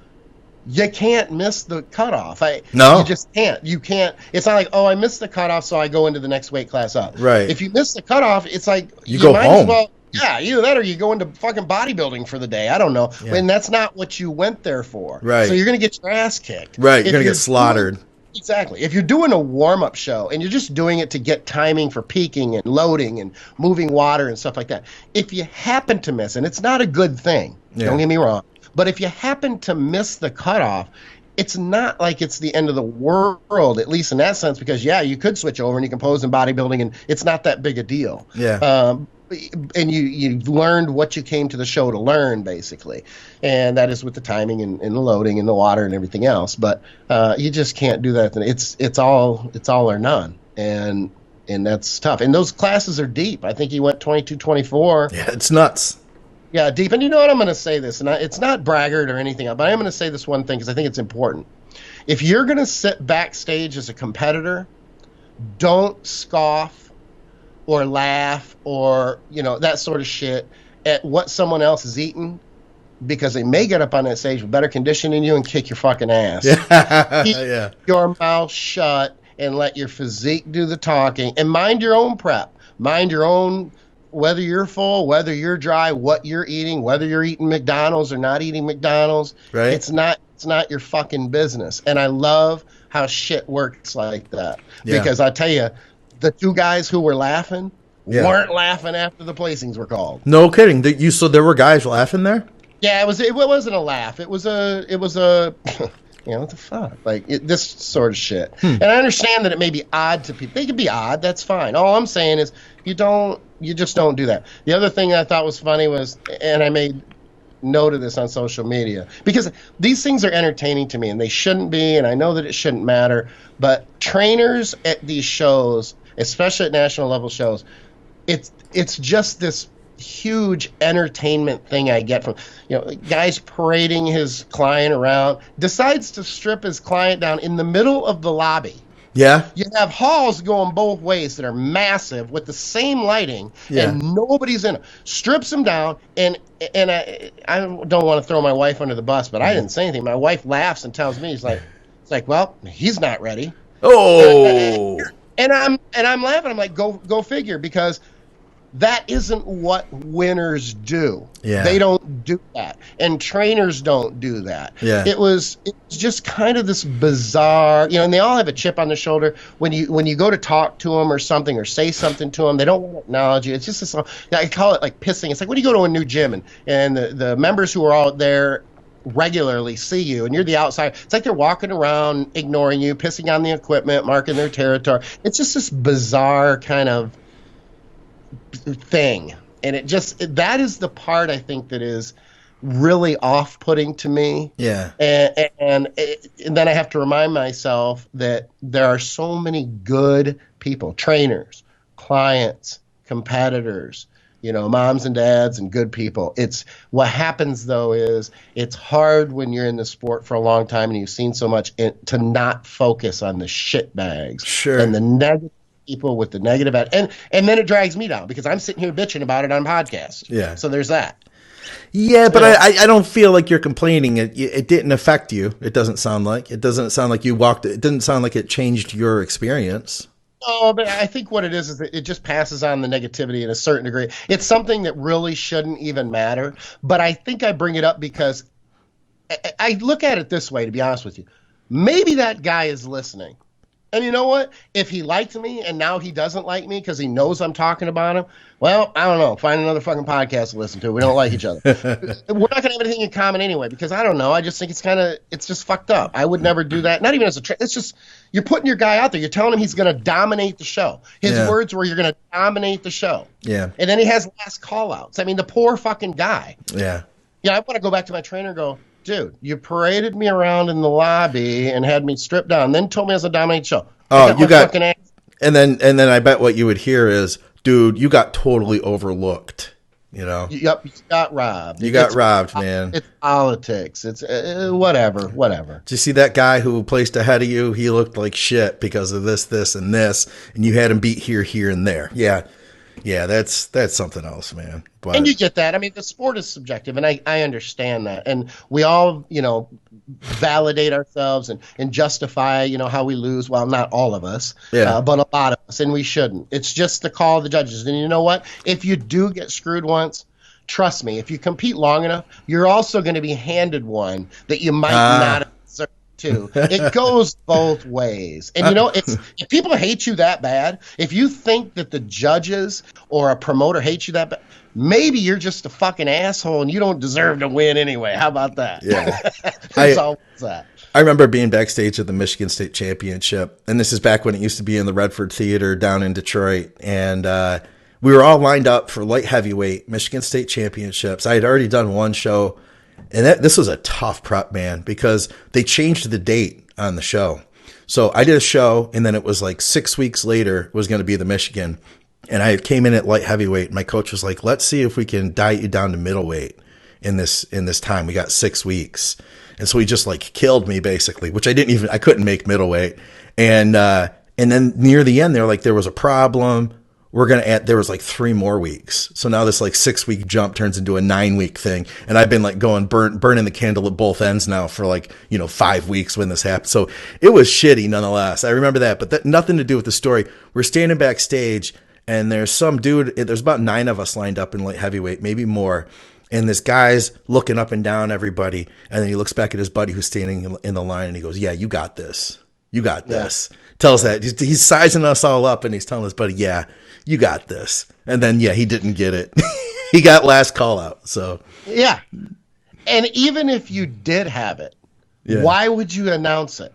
S2: you can't miss the cutoff.
S1: No.
S2: You just can't. You can't. It's not like, oh, I missed the cutoff, so I go into the next weight class up.
S1: Right.
S2: If you miss the cutoff, it's like
S1: you go
S2: might
S1: home.
S2: As well, yeah, either that or you go into fucking bodybuilding for the day. I don't know.
S1: Yeah.
S2: And that's not what you went there for.
S1: Right.
S2: So you're going to get your ass kicked.
S1: Right. You're going to get slaughtered.
S2: Exactly. If you're doing a warm-up show and you're just doing it to get timing for peaking and loading and moving water and stuff like that, if you happen to miss, and it's not a good thing, don't get me wrong, but if you happen to miss the cutoff, it's not like it's the end of the world, at least in that sense, because, you could switch over and you can pose in bodybuilding, and it's not that big a deal.
S1: Yeah.
S2: And you've learned what you came to the show to learn, basically, and that is with the timing and the loading and the water and everything else. But you just can't do that. It's all or none, and that's tough. And those classes are deep. I think he went 22, 24.
S1: Yeah, it's nuts.
S2: Yeah, deep. And you know what? I'm going to say this, and it's not braggart or anything, but I'm going to say this one thing because I think it's important. If you're going to sit backstage as a competitor, don't scoff or laugh or that sort of shit at what someone else is eating, because they may get up on that stage with better condition than you and kick your fucking ass. Keep your mouth shut and let your physique do the talking, and mind your own prep. Mind your own, whether you're full, whether you're dry, what you're eating, whether you're eating McDonald's or not eating McDonald's. Right. It's not your fucking business. And I love how shit works like that. Yeah. Because I tell you, the two guys who were laughing weren't laughing after the placings were called.
S1: No kidding. So there were guys laughing there?
S2: Yeah, it wasn't a laugh. It was a what the fuck? Like this sort of shit. And I understand that it may be odd to people. They can be odd. That's fine. All I'm saying is you just don't do that. The other thing I thought was funny was, and I made note of this on social media, because these things are entertaining to me and they shouldn't be, and I know that it shouldn't matter, but trainers at these shows, especially at national level shows, it's just this huge entertainment thing I get from guys parading his client around, decides to strip his client down in the middle of the lobby.
S1: Yeah.
S2: You have halls going both ways that are massive with the same lighting, and nobody's in them. Strips him down, and I don't want to throw my wife under the bus, but I didn't say anything. My wife laughs and tells me, it's like, well, he's not ready.
S1: Oh.
S2: And I'm laughing. I'm like, go figure, because That isn't what winners do.
S1: Yeah.
S2: They don't do that. And trainers don't do that.
S1: Yeah.
S2: It was just kind of this bizarre, and they all have a chip on their shoulder. When you go to talk to them or something or say something to them, they don't want to acknowledge you. It's just this, I call it like pissing. It's like when you go to a new gym and the members who are out there regularly see you and you're the outside. It's like they're walking around ignoring you, pissing on the equipment, marking their territory. It's just this bizarre kind of thing, and that is the part I think that is really off-putting to me.
S1: Yeah.
S2: And then I have to remind myself that there are so many good people, trainers, clients, competitors, moms and dads and good people. It's what happens though is it's hard when you're in the sport for a long time and you've seen so much to not focus on the shit bags.
S1: Sure.
S2: And the negative people with the negative and then it drags me down because I'm sitting here bitching about it on podcast.
S1: Yeah.
S2: So there's that.
S1: Yeah, but I don't feel like you're complaining. It didn't affect you. It doesn't sound like. It doesn't sound like you walked. It didn't sound like it changed your experience.
S2: Oh, but I think what it is that it just passes on the negativity in a certain degree. It's something that really shouldn't even matter. But I think I bring it up because I look at it this way, to be honest with you. Maybe that guy is listening. And you know what? If he liked me and now he doesn't like me because he knows I'm talking about him, well, I don't know. Find another fucking podcast to listen to. We don't like each other. We're not going to have anything in common anyway because I don't know. I just think it's just fucked up. I would never do that. Not even as it's just, you're putting your guy out there. You're telling him he's going to dominate the show. His words were, you're going to dominate the show.
S1: Yeah.
S2: And then he has last call outs. I mean, the poor fucking guy.
S1: Yeah.
S2: Yeah, I want to go back to my trainer and go, dude, you paraded me around in the lobby and had me stripped down, then told me I was a dominate show.
S1: Oh, you got, and then I bet what you would hear is, dude, you got totally overlooked. Yep, you
S2: got robbed.
S1: You got robbed, man.
S2: It's politics. It's whatever.
S1: Did you see that guy who placed ahead of you? He looked like shit because of this, and this, and you had him beat here, and there. Yeah, that's something else, man. But,
S2: and you get that. I mean, the sport is subjective, and I understand that. And we all, validate ourselves and justify, how we lose. Well, not all of us, but a lot of us, and we shouldn't. It's just the call of the judges. And you know what? If you do get screwed once, trust me, if you compete long enough, you're also going to be handed one that you might not have deserved to. It goes both ways. And if people hate you that bad, if you think that the judges or a promoter hates you that bad, maybe you're just a fucking asshole and you don't deserve to win anyway. How about that?
S1: Yeah.
S2: That's all that.
S1: I remember being backstage at the Michigan State Championship, and this is back when it used to be in the Redford Theater down in Detroit, and we were all lined up for light heavyweight Michigan State Championships. I had already done one show, and this was a tough prep, man, because they changed the date on the show. So I did a show, and then it was like 6 weeks later was going to be the Michigan. And I came in at light heavyweight. My coach was like, let's see if we can diet you down to middleweight in this time. We got 6 weeks. And so he just like killed me basically, which I couldn't make middleweight. And then near the end, they're like, there was a problem. We're going to add, there was like 3 more weeks. So now this like 6 week jump turns into a 9 week thing. And I've been like going burning the candle at both ends now for like, 5 weeks when this happened. So it was shitty nonetheless. I remember that, but that nothing to do with the story. We're standing backstage, and there's some dude, there's about 9 of us lined up in light heavyweight, maybe more. And this guy's looking up and down everybody. And then he looks back at his buddy who's standing in the line and he goes, yeah, you got this. You got this. Tells that. He's sizing us all up and he's telling his buddy, yeah, you got this. And then, he didn't get it. He got last call out. So,
S2: yeah. And even if you did have it, why would you announce it?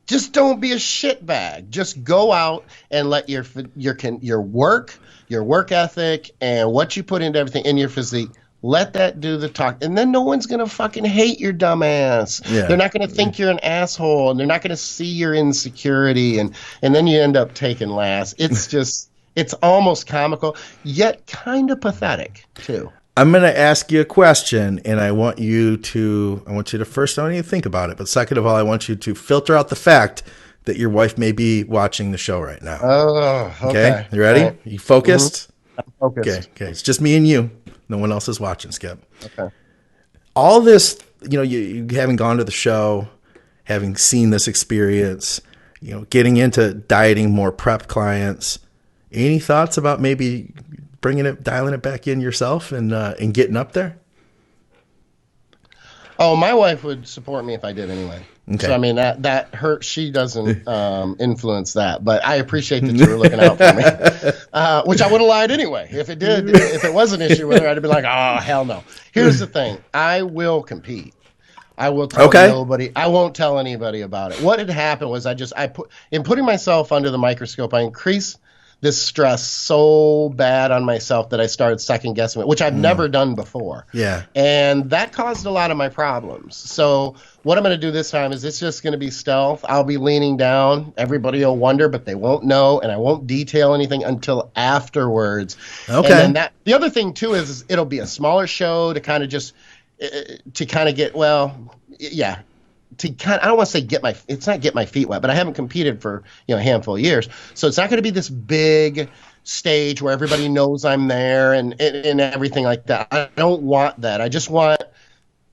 S2: Just don't be a shitbag. Just go out and let your work, your work ethic, and what you put into everything in your physique, let that do the talk. And then no one's going to fucking hate your dumb ass. Yeah. They're not going to think you're an asshole, and they're not going to see your insecurity, and then you end up taking last. It's just, it's almost comical, yet kind of pathetic, too.
S1: I'm going to ask you a question, and I want you to first, I want you to think about it. But second of all, I want you to filter out the fact that your wife may be watching the show right now.
S2: Oh, okay.
S1: You ready? Right. You focused?
S2: Mm-hmm. I'm focused.
S1: Okay. It's just me and you. No one else is watching, Skip.
S2: Okay.
S1: All this, you having gone to the show, having seen this experience, getting into dieting more prep clients, any thoughts about maybe dialing it back in yourself and getting up there?
S2: Oh, my wife would support me if I did anyway.
S1: Okay.
S2: So I mean that hurt. She doesn't influence that, but I appreciate that you were looking out for me, which I would have lied anyway. If it was an issue with her, I'd be like, oh hell no. Here's the thing: I will compete. I will tell nobody. I won't tell anybody about it. What had happened was in putting myself under the microscope, I increased this stress so bad on myself that I started second guessing it, which I've never done before.
S1: Yeah.
S2: And that caused a lot of my problems. So what I'm going to do this time is it's just going to be stealth. I'll be leaning down. Everybody will wonder, but they won't know. And I won't detail anything until afterwards.
S1: Okay.
S2: And then the other thing too is it'll be a smaller show to kind of get, I don't want to say get my feet wet, but I haven't competed for a handful of years, so it's not going to be this big stage where everybody knows I'm there and everything like that. I don't want that. I just want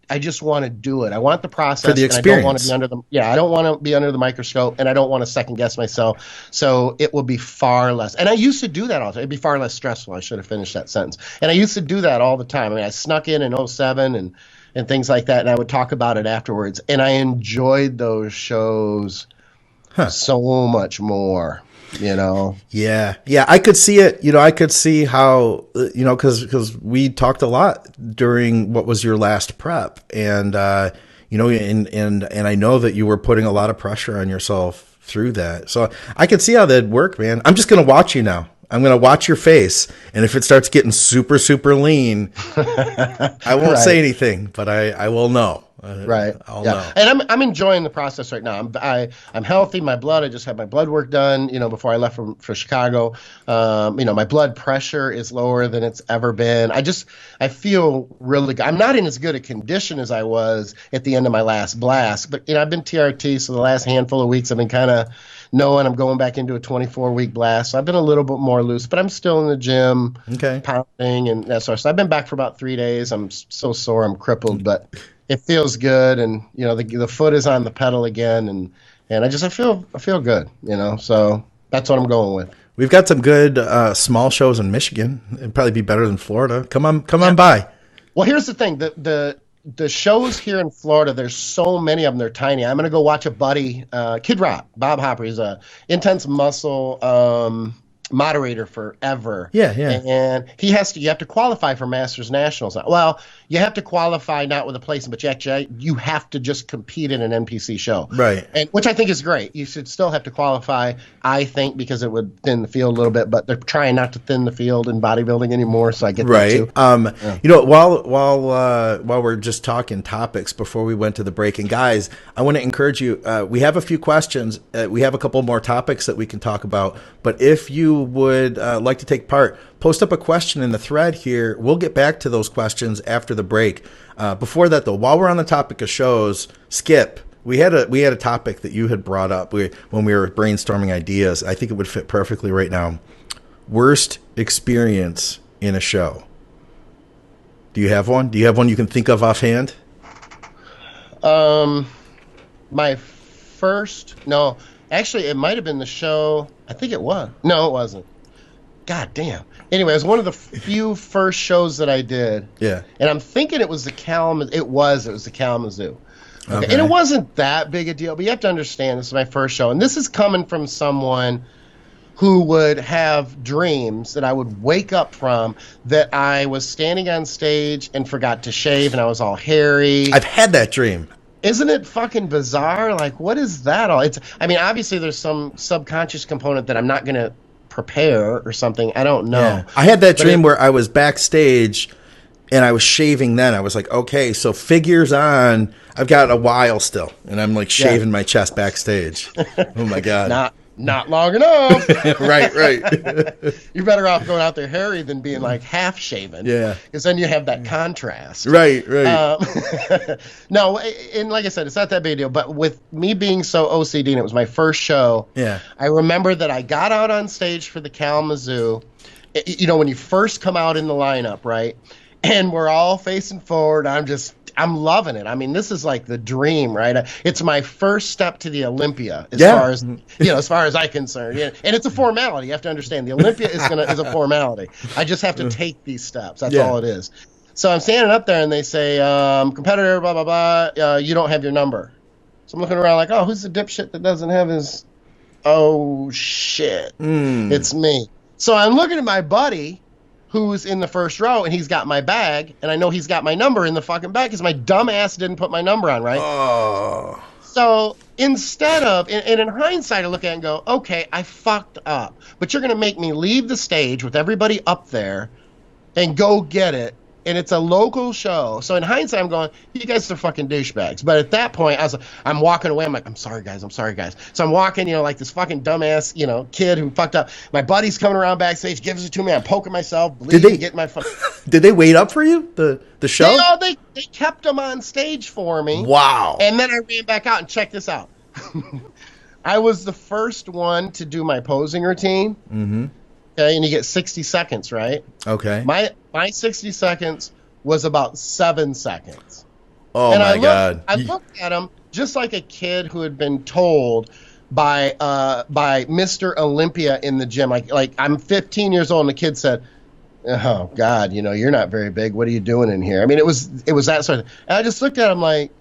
S2: to do it. I want the process
S1: for the experience.
S2: And I don't want to be under the microscope, and I don't want to second guess myself. So it will be far less. And I used to do that all the time. It'd be far less stressful. I should have finished that sentence. And I used to do that all the time. I mean, I snuck in 2007 and things like that, and I would talk about it afterwards. And I enjoyed those shows so much more,
S1: Yeah, I could see it. I could see how, because we talked a lot during what was your last prep, and and I know that you were putting a lot of pressure on yourself through that. So I could see how that'd work, man. I'm just gonna watch you now. I'm going to watch your face, and if it starts getting super, super lean, I won't say anything, but I will know.
S2: Right.
S1: I'll know.
S2: And I'm enjoying the process right now. I'm healthy. My blood, I just had my blood work done, before I left for Chicago. My blood pressure is lower than it's ever been. I feel really good. I'm not in as good a condition as I was at the end of my last blast, but I've been TRT, so the last handful of weeks I've been kind of knowing I'm going back into a 24-week blast. So I've been a little bit more loose, but I'm still in the gym, pounding and that sort of stuff. I've been back for about 3 days. I'm so sore, I'm crippled, but it feels good. And the foot is on the pedal again, and I feel good. So that's what I'm going with.
S1: We've got some good small shows in Michigan. It'd probably be better than Florida. Come on by.
S2: Well, here's the thing: the shows here in Florida, there's so many of them, they're tiny. I'm going to go watch a buddy, Kid Rock, Bob Hopper. He's a intense muscle moderator forever.
S1: Yeah.
S2: And you have to qualify for Masters Nationals. Well, you have to qualify not with a placement, but you have to just compete in an NPC show.
S1: Right.
S2: And which I think is great. You should still have to qualify, I think, because it would thin the field a little bit, but they're trying not to thin the field in bodybuilding anymore, so I get that too.
S1: While we're just talking topics before we went to the break, and guys, I want to encourage you, we have a few questions. We have a couple more topics that we can talk about, but if you would like to take part, post up a question in the thread here. We'll get back to those questions after the break. Before that, though, while we're on the topic of shows, Skip, we had a topic that you had brought up when we were brainstorming ideas. I think it would fit perfectly right now. Worst experience in a show. Do you have one? Do you have one you can think of offhand?
S2: Actually, it might have been the show. I think it was. No, it wasn't. God damn. Anyway, it was one of the few first shows that I did.
S1: Yeah.
S2: And I'm thinking it was the Kalamazoo. It was the Kalamazoo. Okay. And it wasn't that big a deal, but you have to understand, this is my first show. And this is coming from someone who would have dreams that I would wake up from, that I was standing on stage and forgot to shave and I was all hairy.
S1: I've had that dream.
S2: Isn't it fucking bizarre? Like, what is that all? Obviously there's some subconscious component that I'm not going to prepare or something. I don't know.
S1: Yeah. I had that dream where I was backstage and I was shaving then. I was like, okay, so figures on. I've got a while still. And I'm like shaving my chest backstage. Oh my God.
S2: Not long enough.
S1: Right.
S2: You're better off going out there hairy than being like half shaven.
S1: Yeah.
S2: Because then you have that contrast.
S1: Right.
S2: No, and like I said, it's not that big a deal. But with me being so OCD, and it was my first show, I remember that I got out on stage for the Kalamazoo. When you first come out in the lineup, right? And we're all facing forward. I'm just I'm loving it. I mean, this is like the dream, right? It's my first step to the Olympia, as far as I'm concerned. Yeah. And it's a formality. You have to understand the Olympia is a formality. I just have to take these steps. That's all it is. So I'm standing up there and they say, competitor, blah, blah, blah, you don't have your number. So I'm looking around like, oh, who's the dipshit that doesn't have his, oh shit, it's me. So I'm looking at my buddy who's in the first row, and he's got my bag, and I know he's got my number in the fucking bag because my dumb ass didn't put my number on, right?
S1: Oh.
S2: So instead of, and in hindsight, I look at it and go, okay, I fucked up, but you're going to make me leave the stage with everybody up there and go get it, and it's a local show. So in hindsight, I'm going, you guys are fucking douchebags. But at that point, I'm walking away. I'm like, I'm sorry, guys. So I'm walking, like this fucking dumbass, kid who fucked up. My buddy's coming around backstage, gives it to me. I'm poking myself, bleeding, getting my fucking...
S1: Did they wait up for you, the show?
S2: They kept them on stage for me.
S1: Wow.
S2: And then I ran back out, and check this out. I was the first one to do my posing routine. Mm-hmm. Okay, and you get 60 seconds, right?
S1: Okay.
S2: My 60 seconds was about 7 seconds.
S1: Oh, and God.
S2: I looked at him just like a kid who had been told by Mr. Olympia in the gym. Like I'm 15 years old, and the kid said, oh, God, you're not very big. What are you doing in here? I mean, it was that sort of thing. And I just looked at him like,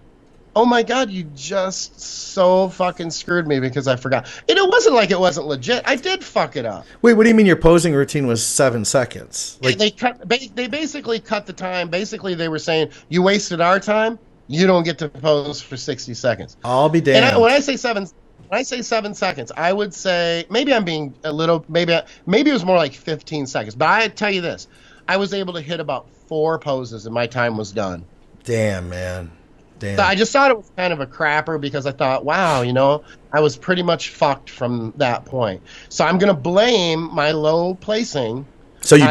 S2: oh my God, you just so fucking screwed me because I forgot. And it wasn't like it wasn't legit. I did fuck it up.
S1: Wait, what do you mean your posing routine was 7 seconds? Like
S2: they basically cut the time. Basically, they were saying, you wasted our time. You don't get to pose for 60 seconds.
S1: I'll be damned.
S2: And when I say 7 seconds, I would say maybe I'm being a little maybe it was more like 15 seconds. But I tell you this, I was able to hit about 4 poses and my time was done.
S1: Damn, man. Damn.
S2: So I just thought it was kind of a crapper because I thought, wow, I was pretty much fucked from that point. So I'm going to blame my low placing.
S1: So you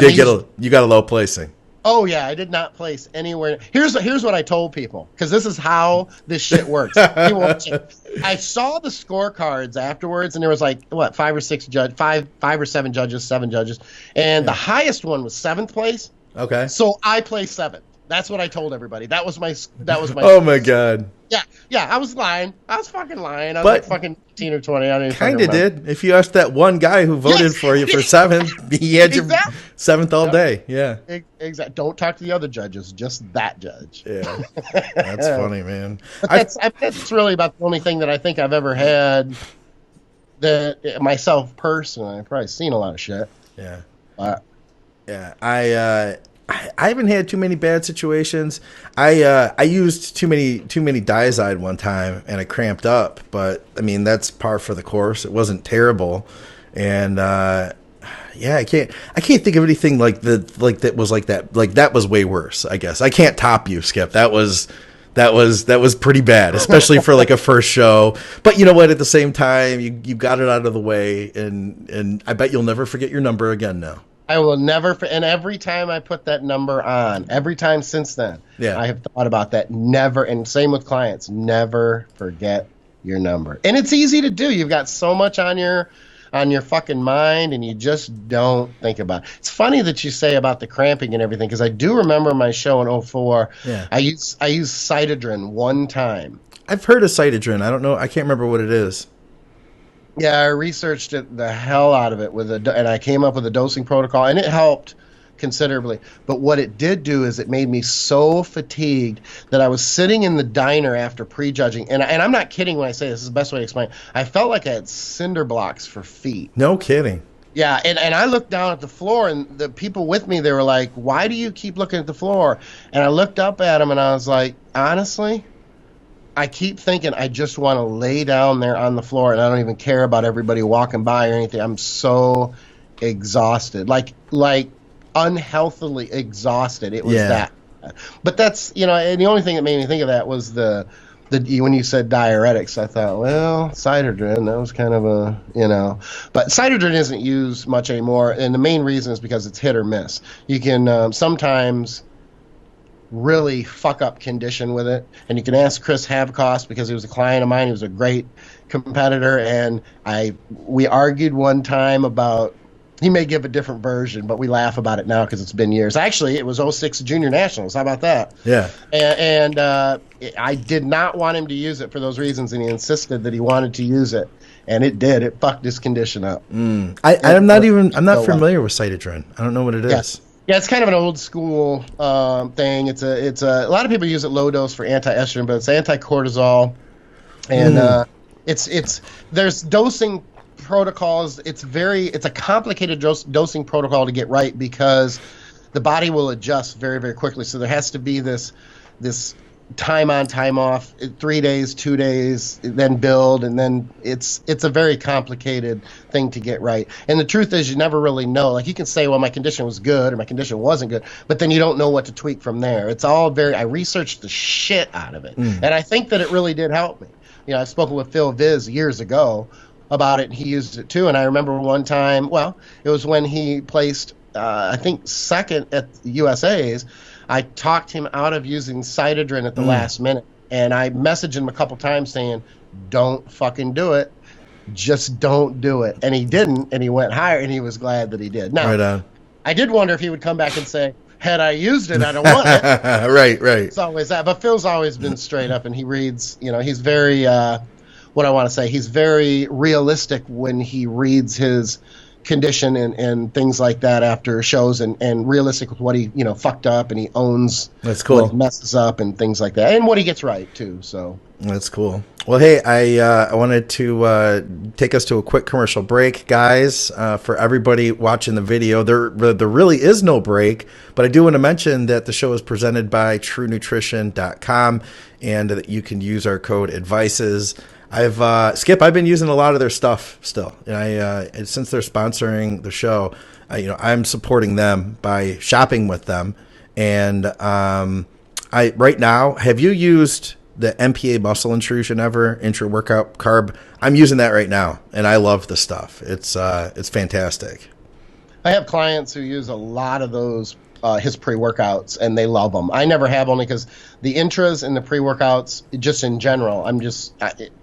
S1: you got a low placing.
S2: Oh yeah, I did not place anywhere. Here's what I told people, because this is how this shit works. I saw the scorecards afterwards, and there was like 5 or 7 judges, and the highest one was 7th place.
S1: Okay.
S2: So I placed 7th. That's what I told everybody. That was my.
S1: Oh my God.
S2: Yeah. I was lying. I was fucking lying. I was like fucking 18 or 20. I didn't
S1: kind of did. If you asked that one guy who voted for you for 7th, he had your 7th all day. Yeah.
S2: Exactly. Don't talk to the other judges. Just that judge.
S1: Yeah. That's funny, man.
S2: But that's really about the only thing that I think I've ever had that myself personally. I've probably seen a lot of shit.
S1: Yeah.
S2: Yeah.
S1: I haven't had too many bad situations. I used too many Diazide one time and I cramped up, but I mean that's par for the course. It wasn't terrible, and I can't think of anything like that was like that. Like that was way worse. I guess I can't top you, Skip. That was pretty bad, especially for like a first show. But you know what? At the same time, you got it out of the way, and I bet you'll never forget your number again now.
S2: I will never, and every time I put that number on, every time since then, I have thought about that. Never, and same with clients, never forget your number. And it's easy to do. You've got so much on your fucking mind, and you just don't think about it. It's funny that you say about the cramping and everything, because I do remember my show in 2004. Yeah. I used Cytodrin one time.
S1: I've heard of Cytodrin. I don't know. I can't remember what it is.
S2: Yeah, I researched it the hell out of it and I came up with a dosing protocol, and it helped considerably. But what it did do is it made me so fatigued that I was sitting in the diner after prejudging, and I'm not kidding when I say this is the best way to explain it. I felt like I had cinder blocks for feet.
S1: No kidding.
S2: Yeah, and I looked down at the floor, and the people with me, they were like, why do you keep looking at the floor? And I looked up at them, and I was like, honestly, I keep thinking I just want to lay down there on the floor, and I don't even care about everybody walking by or anything. I'm so exhausted, like unhealthily exhausted. It was that. But that's, and the only thing that made me think of that was the when you said diuretics. I thought, well, Cytodrin, that was kind of a, But Cytodrin isn't used much anymore, and the main reason is because it's hit or miss. You can sometimes really fuck up condition with it, and you can ask Chris Havcost, because he was a client of mine. He was a great competitor, and we argued one time about He may give a different version, but we laugh about it now because it's been years. Actually, it was '06 Junior Nationals. How about that?
S1: Yeah.
S2: And I did not want him to use it for those reasons, and he insisted that he wanted to use it, and it did. It fucked his condition up.
S1: I'm not familiar with Cytodrin. I don't know what it is.
S2: Yeah, it's kind of an old school thing. It's a lot of people use it low dose for anti-estrogen, but it's anti-cortisol, and there's dosing protocols. It's a complicated dosing protocol to get right because the body will adjust very, very quickly. So there has to be this time on, time off, 3 days, 2 days, then build, and then it's a very complicated thing to get right. And the truth is, you never really know. Like, you can say, well, my condition was good or my condition wasn't good, but then you don't know what to tweak from there. It's all I researched the shit out of it, and I think that it really did help me. I've spoken with Phil Viz years ago about it, and he used it too. And I remember one time, it was when he placed, I think, second at the USA's. I talked him out of using Cytodrin at the last minute, and I messaged him a couple times saying, don't fucking do it. Just don't do it. And he didn't, and he went higher, and he was glad that he did. Now, right on. I did wonder if he would come back and say, had I used it, I don't want it.
S1: Right.
S2: It's always that. But Phil's always been straight up, and he reads, he's very... what I want to say, he's very realistic when he reads his condition and things like that after shows, and realistic with what he fucked up, and he owns
S1: that's cool.
S2: What he messes up and things like that, and what he gets right too. So
S1: that's cool. Well, hey, I wanted to take us to a quick commercial break, guys. For everybody watching the video, there really is no break, but I do want to mention that the show is presented by TrueNutrition.com, and that you can use our code ADVICES. I've been using a lot of their stuff still, and since they're sponsoring the show, I'm supporting them by shopping with them. And right now, have you used the MPA muscle intrusion ever, intra workout carb? I'm using that right now, and I love the stuff. It's fantastic.
S2: I have clients who use a lot of those his pre-workouts, and they love them. I never have, only because the intras and the pre-workouts, just in general,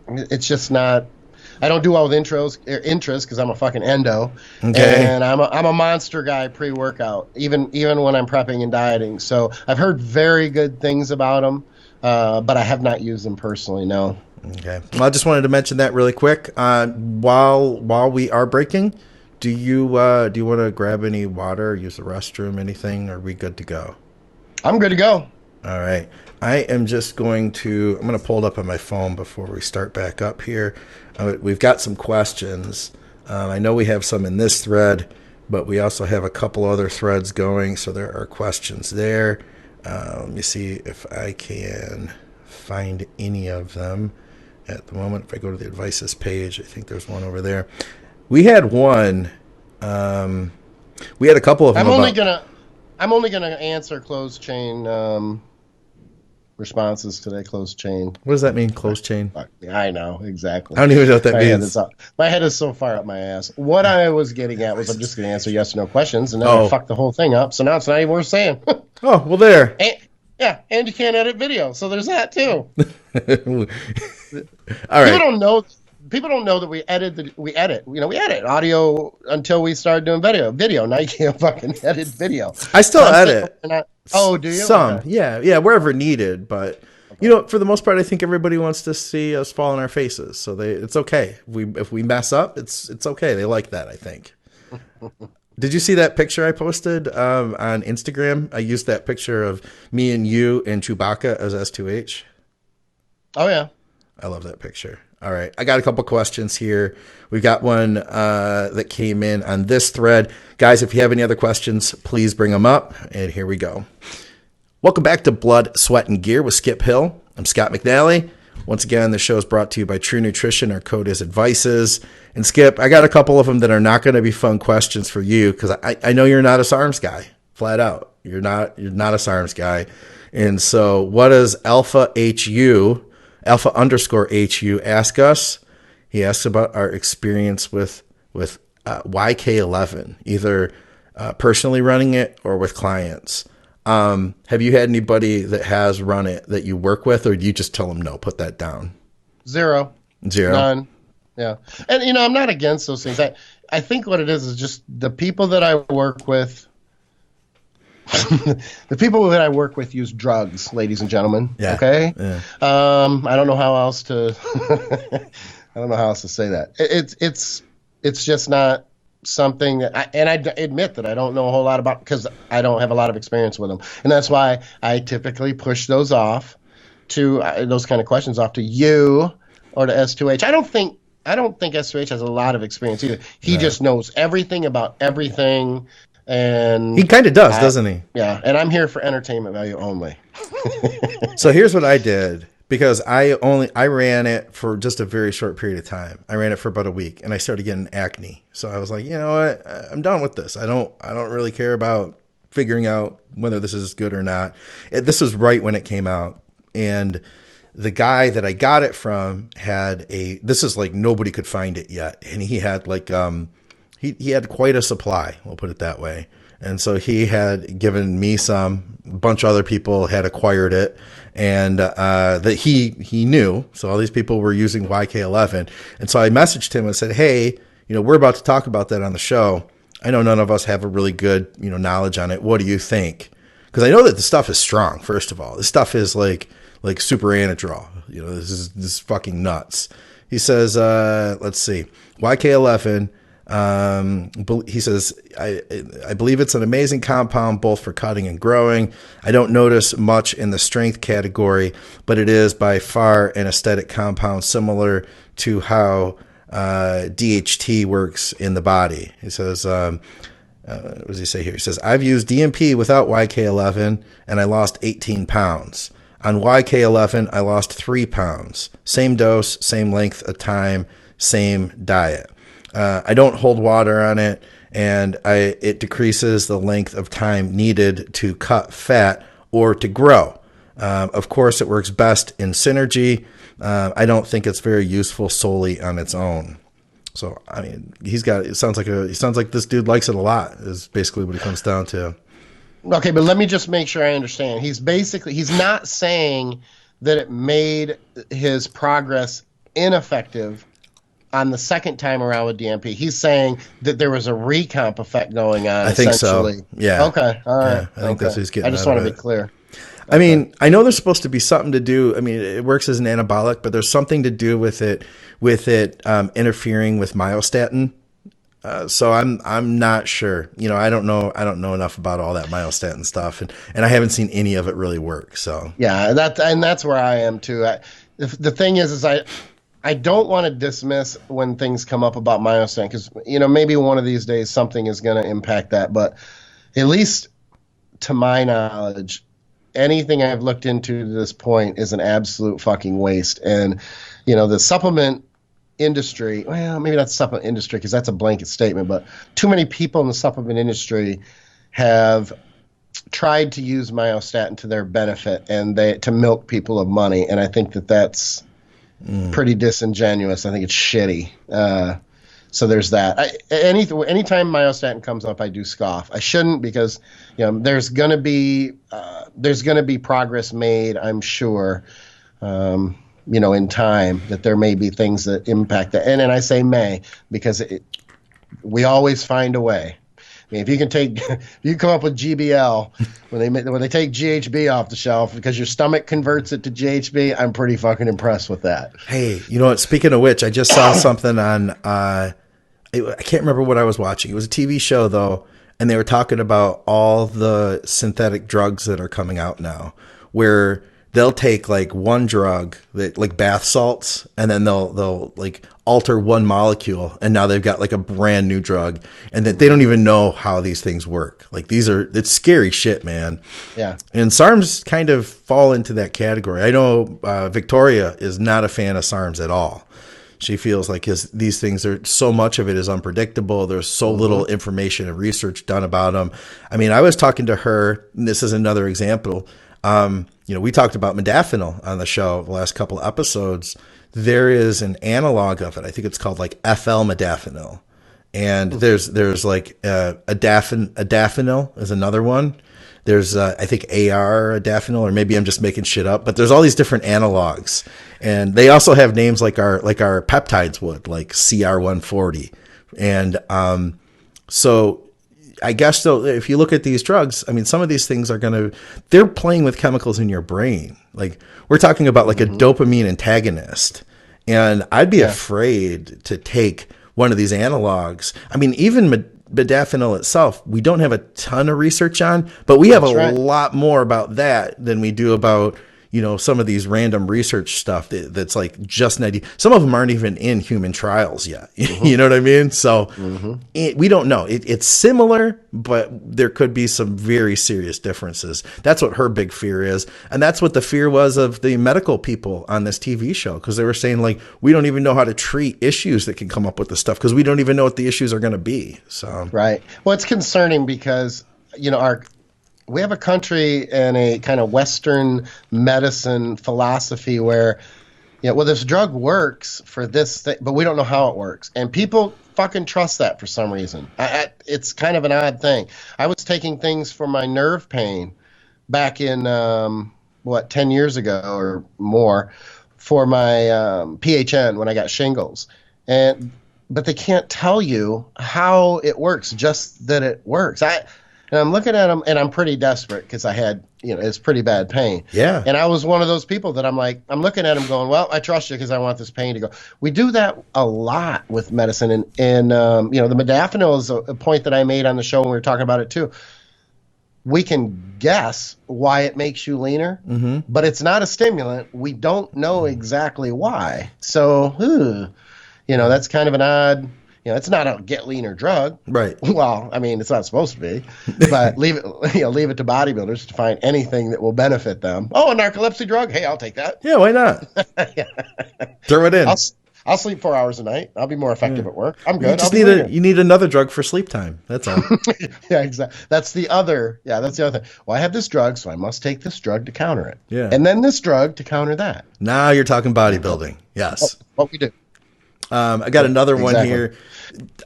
S2: it's just not. I don't do well with intras because I'm a fucking endo, and I'm a monster guy pre-workout, even when I'm prepping and dieting. So I've heard very good things about them, but I have not used them personally. No.
S1: Okay. Well, I just wanted to mention that really quick. While we are breaking, do you want to grab any water, use the restroom, anything? Are we good to go?
S2: I'm good to go.
S1: All right. I'm going to pull it up on my phone before we start back up here. We've got some questions. I know we have some in this thread, but we also have a couple other threads going, so there are questions there. Let me see if I can find any of them at the moment. If I go to the advices page, I think there's one over there. We had one. We had a couple of them.
S2: I'm only gonna answer closed chain responses today. Closed chain.
S1: What does that mean? Closed chain.
S2: I know exactly.
S1: I don't even know what that means.
S2: My head is so far up my ass. What I was getting at was I'm just gonna answer yes or no questions, and then I fucked the whole thing up. So now it's not even worth saying.
S1: Oh well, there.
S2: And you can't edit video, so there's that too.
S1: All right.
S2: People don't know that we edit. We edit audio until we started doing video. Now you can't fucking edit video.
S1: I still edit.
S2: Do you?
S1: Some,
S2: okay.
S1: yeah, wherever needed. But for the most part, I think everybody wants to see us fall on our faces. So it's okay if we mess up. It's okay. They like that, I think. Did you see that picture I posted on Instagram? I used that picture of me and you and Chewbacca as S2H.
S2: Oh yeah,
S1: I love that picture. All right. I got a couple questions here. We've got one that came in on this thread. Guys, if you have any other questions, please bring them up. And here we go. Welcome back to Blood, Sweat, and Gear with Skip Hill. I'm Scott McNally. Once again, the show is brought to you by True Nutrition. Our code is ADVICES. And Skip, I got a couple of them that are not going to be fun questions for you because I know you're not a SARMs guy, flat out. You're not a SARMs guy. And so what does Alpha_HU ask us? He asks about our experience with YK11, either personally running it or with clients. Have you had anybody that has run it that you work with, or do you just tell them no, put that down?
S2: Zero.
S1: None.
S2: Yeah. And I'm not against those things. I think what it is just the people that I work with. The people that I work with use drugs, ladies and gentlemen.
S1: Yeah.
S2: Okay.
S1: Yeah.
S2: I don't know how else to. I don't know how else to say that. It's just not something that I admit that I don't know a whole lot about because I don't have a lot of experience with them, and that's why I typically push those off to those kind of questions off to you or to S2H. I don't think S2H has a lot of experience either. He just knows everything about everything. And
S1: he kind of does, doesn't he?
S2: Yeah, and I'm here for entertainment value only.
S1: So here's what I did, because I ran it for just a very short period of time. I ran it for about a week, and I started getting acne. So I was like, you know what? I'm done with this. I don't really care about figuring out whether this is good or not. This was right when it came out, and the guy that I got it from this is like nobody could find it yet, and he had like He had quite a supply, we'll put it that way. And so he had given me some, a bunch of other people had acquired it, and that he knew. So all these people were using YK11. And so I messaged him and said, hey, we're about to talk about that on the show. I know none of us have a really good, knowledge on it. What do you think? Because I know that the stuff is strong, first of all. This stuff is like super anadrol. This is fucking nuts. He says, let's see, YK11. He says, I believe it's an amazing compound both for cutting and growing. I don't notice much in the strength category, but it is by far an aesthetic compound similar to how DHT works in the body. He says, what does he say here? He says, I've used DMP without YK11 and I lost 18 pounds. On YK11, I lost 3 pounds. Same dose, same length of time, same diet. I don't hold water on it, and it decreases the length of time needed to cut fat or to grow. Of course, it works best in synergy. I don't think it's very useful solely on its own. So, I mean, it sounds like this dude likes it a lot, is basically what it comes down to.
S2: Okay, but let me just make sure I understand. He's not saying that it made his progress ineffective on the second time around with DMP. He's saying that there was a recomp effect going on.
S1: I think so. Yeah.
S2: Okay. All right.
S1: Yeah, I think that's what he's getting.
S2: I just want to be clear.
S1: I mean, I know there's supposed to be something to do. I mean, it works as an anabolic, but there's something to do with it interfering with myostatin. So I'm not sure. I don't know enough about all that myostatin stuff, and I haven't seen any of it really work. So
S2: yeah, that's where I am too. The thing is I don't want to dismiss when things come up about myostatin because maybe one of these days something is going to impact that. But at least to my knowledge, anything I've looked into to this point is an absolute fucking waste. And the supplement industry, well, maybe not supplement industry because that's a blanket statement, but too many people in the supplement industry have tried to use myostatin to their benefit and to milk people of money. And I think that's pretty disingenuous. I think it's shitty. So there's that. Anytime myostatin comes up, I do scoff. I shouldn't because there's gonna be progress made. I'm sure. In time that there may be things that impact that, and I say may because we always find a way. I mean, if you come up with GBL when they take GHB off the shelf because your stomach converts it to GHB, I'm pretty fucking impressed with that.
S1: Hey, you know what? Speaking of which, I just saw something on. I can't remember what I was watching. It was a TV show though, and they were talking about all the synthetic drugs that are coming out now, where they'll take like one drug that like bath salts, and then they'll like alter one molecule, and now they've got like a brand new drug, and that they don't even know how these things work. Like it's scary shit, man.
S2: Yeah. And
S1: SARMs kind of fall into that category. I know Victoria is not a fan of SARMs at all. She feels like these things are so much of it is unpredictable. There's so little information and research done about them. I mean, I was talking to her, and this is another example. We talked about modafinil on the show the last couple of episodes. There is an analog of it. I think it's called like FL modafinil. And there's like modafinil is another one. There's I think AR modafinil, or maybe I'm just making shit up, but there's all these different analogs. And they also have names like our peptides would, like CR140, And so I guess though, if you look at these drugs, I mean, some of these things they're playing with chemicals in your brain. Like we're talking about like a dopamine antagonist. And I'd be afraid to take one of these analogs. I mean, even modafinil itself, we don't have a ton of research on, but we have a lot more about that than we do about, some of these random research stuff that's like just an idea. Some of them aren't even in human trials yet. You know what I mean? So we don't know. It's similar, but there could be some very serious differences. That's what her big fear is. And that's what the fear was of the medical people on this TV show. Because they were saying like, we don't even know how to treat issues that can come up with this stuff because we don't even know what the issues are going to be. So
S2: right. Well, it's concerning because, we have a country and a kind of Western medicine philosophy where, this drug works for this thing, but we don't know how it works. And people fucking trust that for some reason. It's kind of an odd thing. I was taking things for my nerve pain back in, 10 years ago or more for my PHN when I got shingles. But they can't tell you how it works, just that it works. And I'm looking at them, and I'm pretty desperate because I had, it's pretty bad pain.
S1: Yeah.
S2: And I was one of those people that I'm looking at them going, well, I trust you because I want this pain to go. We do that a lot with medicine. And the modafinil is a point that I made on the show when we were talking about it too. We can guess why it makes you leaner, but it's not a stimulant. We don't know exactly why. So, that's kind of an odd... it's not a get leaner drug.
S1: Right.
S2: Well, I mean, it's not supposed to be, but leave it to bodybuilders to find anything that will benefit them. Oh, a narcolepsy drug? Hey, I'll take that.
S1: Yeah, why not? Throw it in.
S2: I'll sleep 4 hours a night. I'll be more effective at work. I'm good.
S1: You need another drug for sleep time. That's all.
S2: Yeah, exactly. That's the other thing. Well, I have this drug, so I must take this drug to counter it.
S1: Yeah.
S2: And then this drug to counter that.
S1: Now you're talking bodybuilding. Yes.
S2: What we do.
S1: I got another one here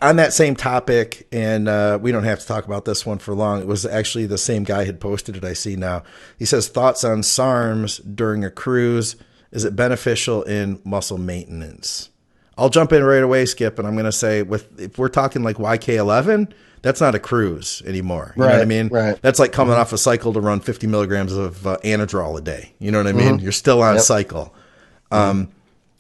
S1: on that same topic, and we don't have to talk about this one for long. It was actually the same guy had posted it. I see now. He says, thoughts on SARMs during a cruise. Is it beneficial in muscle maintenance? I'll jump in right away, Skip, and I'm going to say if we're talking like YK11, that's not a cruise anymore. You know what I mean?
S2: Right.
S1: That's like coming off a cycle to run 50 milligrams of Anadrol a day. You know what I mean? You're still on cycle.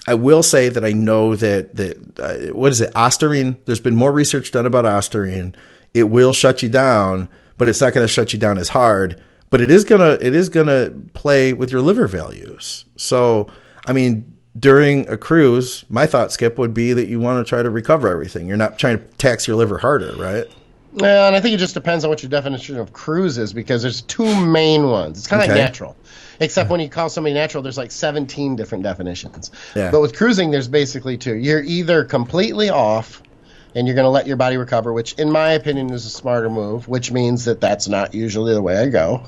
S1: I will say that I know that what is it, Ostarine? There's been more research done about Ostarine. It will shut you down, but it's not going to shut you down as hard. But it is gonna play with your liver values. So, I mean, during a cruise, my thought, Skip, would be that you want to try to recover everything. You're not trying to tax your liver harder, right?
S2: Well, and I think it just depends on what your definition of cruise is, because there's two main ones. It's kind of like natural. Except when you call somebody natural, there's like 17 different definitions. Yeah. But with cruising, there's basically two. You're either completely off and you're going to let your body recover, which in my opinion is a smarter move, which means that that's not usually the way I go.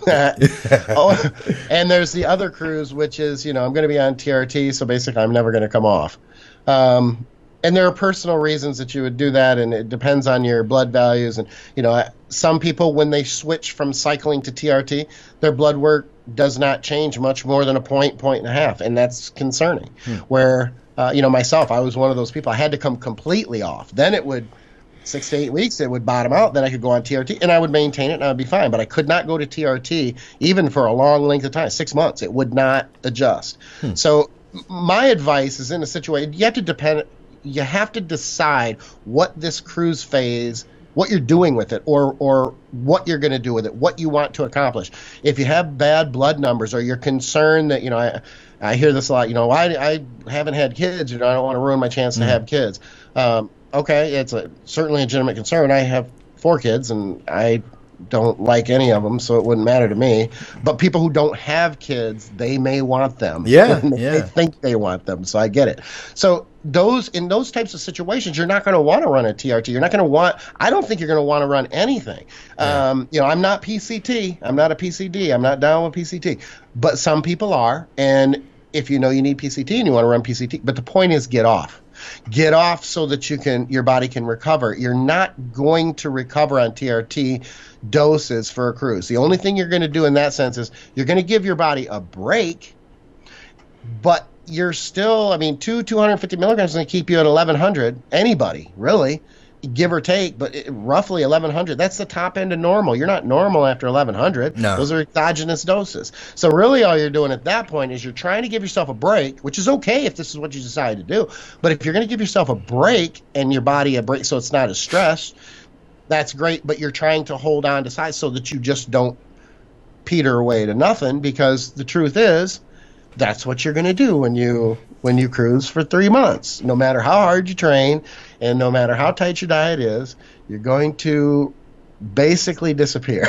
S2: And there's the other cruise, which is, I'm going to be on TRT, so basically I'm never going to come off. And there are personal reasons that you would do that, and it depends on your blood values. And, some people, when they switch from cycling to TRT, their blood work does not change much more than a point and a half, and that's concerning. Where, myself, I was one of those people. I had to come completely off. Then it would, 6 to 8 weeks, it would bottom out. Then I could go on TRT, and I would maintain it, and I would be fine. But I could not go to TRT even for a long length of time, 6 months. It would not adjust. So my advice is, in a situation, you have to decide what this cruise phase, what you're doing with it, or what you're going to do with it, what you want to accomplish. If you have bad blood numbers, or you're concerned that, I hear this a lot, I haven't had kids, I don't want to ruin my chance to have kids. Okay, it's certainly a legitimate concern. I have 4 kids, and I don't like any of them, so it wouldn't matter to me. But people who don't have kids, they may want them. They think they want them, so I get it. So in those types of situations, you're not going to want to run a TRT. You're not going to want. I don't think you're going to want to run anything. I'm not PCT. I'm not a PCD. I'm not down with PCT. But some people are, and if you need PCT and you want to run PCT, but the point is get off. Get off so that your body can recover. You're not going to recover on TRT doses for a cruise. The only thing you're going to do in that sense is you're going to give your body a break, but you're still, 250 milligrams is going to keep you at 1100. Anybody, really. give or take, but roughly 1100. That's the top end of normal. You're not normal after 1100.
S1: No.
S2: Those are exogenous doses. So really all you're doing at that point is you're trying to give yourself a break, which is okay if this is what you decide to do. But if you're going to give yourself a break and your body a break so it's not as stressed, that's great. But you're trying to hold on to size so that you just don't peter away to nothing, because the truth is that's what you're going to do when you cruise for 3 months. No matter how hard you train and no matter how tight your diet is, you're going to basically disappear.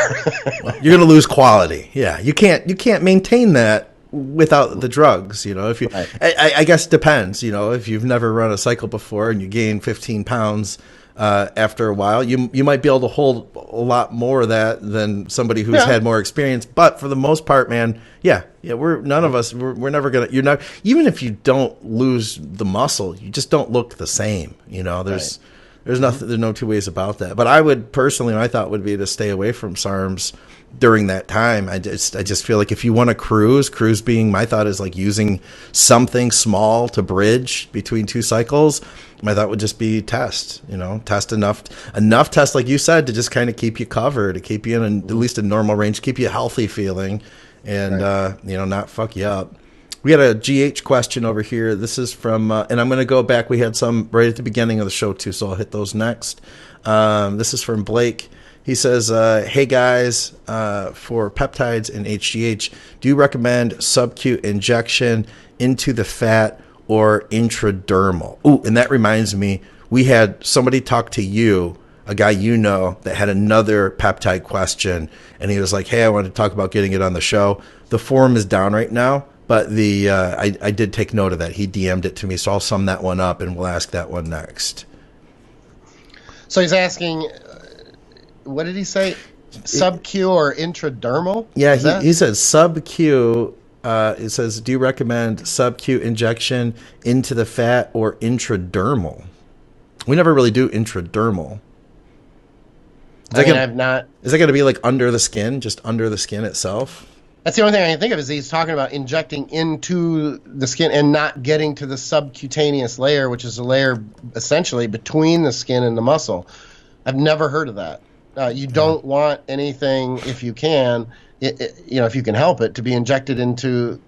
S1: You're going to lose quality. Yeah, you can't maintain that without the drugs. If you, right. I guess it depends. If you've never run a cycle before and you gain 15 pounds after a while, you might be able to hold a lot more of that than somebody who's had more experience. But for the most part, man, we're never gonna. You're not, even if you don't lose the muscle, you just don't look the same. There's nothing. There's no two ways about that. But I would personally, my thought would be to stay away from SARMs during that time. I just feel like if you want to cruise being, my thought is like using something small to bridge between two cycles. My thought would just be test enough test, like you said, to just kind of keep you covered, to keep you in at least a normal range, keep you healthy feeling, and not fuck you up. We got a GH question over here. This is from, and I'm going to go back. We had some right at the beginning of the show too, so I'll hit those next. This is from Blake. He says, hey guys, for peptides and HGH, do you recommend SubQ injection into the fat or intradermal? Ooh, and that reminds me, we had somebody talk to you, a guy that had another peptide question, and he was like, hey, I wanted to talk about getting it on the show. The forum is down right now, but I did take note of that. He DM'd it to me, so I'll sum that one up, and we'll ask that one next.
S2: So he's asking, what did he say? SubQ or intradermal?
S1: Yeah, he says SubQ. It says, do you recommend SubQ injection into the fat or intradermal? We never really do intradermal.
S2: I've not.
S1: Is that going to be like under the skin, just under the skin itself?
S2: That's the only thing I can think of is he's talking about injecting into the skin and not getting to the subcutaneous layer, which is a layer essentially between the skin and the muscle. I've never heard of that. You don't want anything, if you can, if you can help it, to be injected into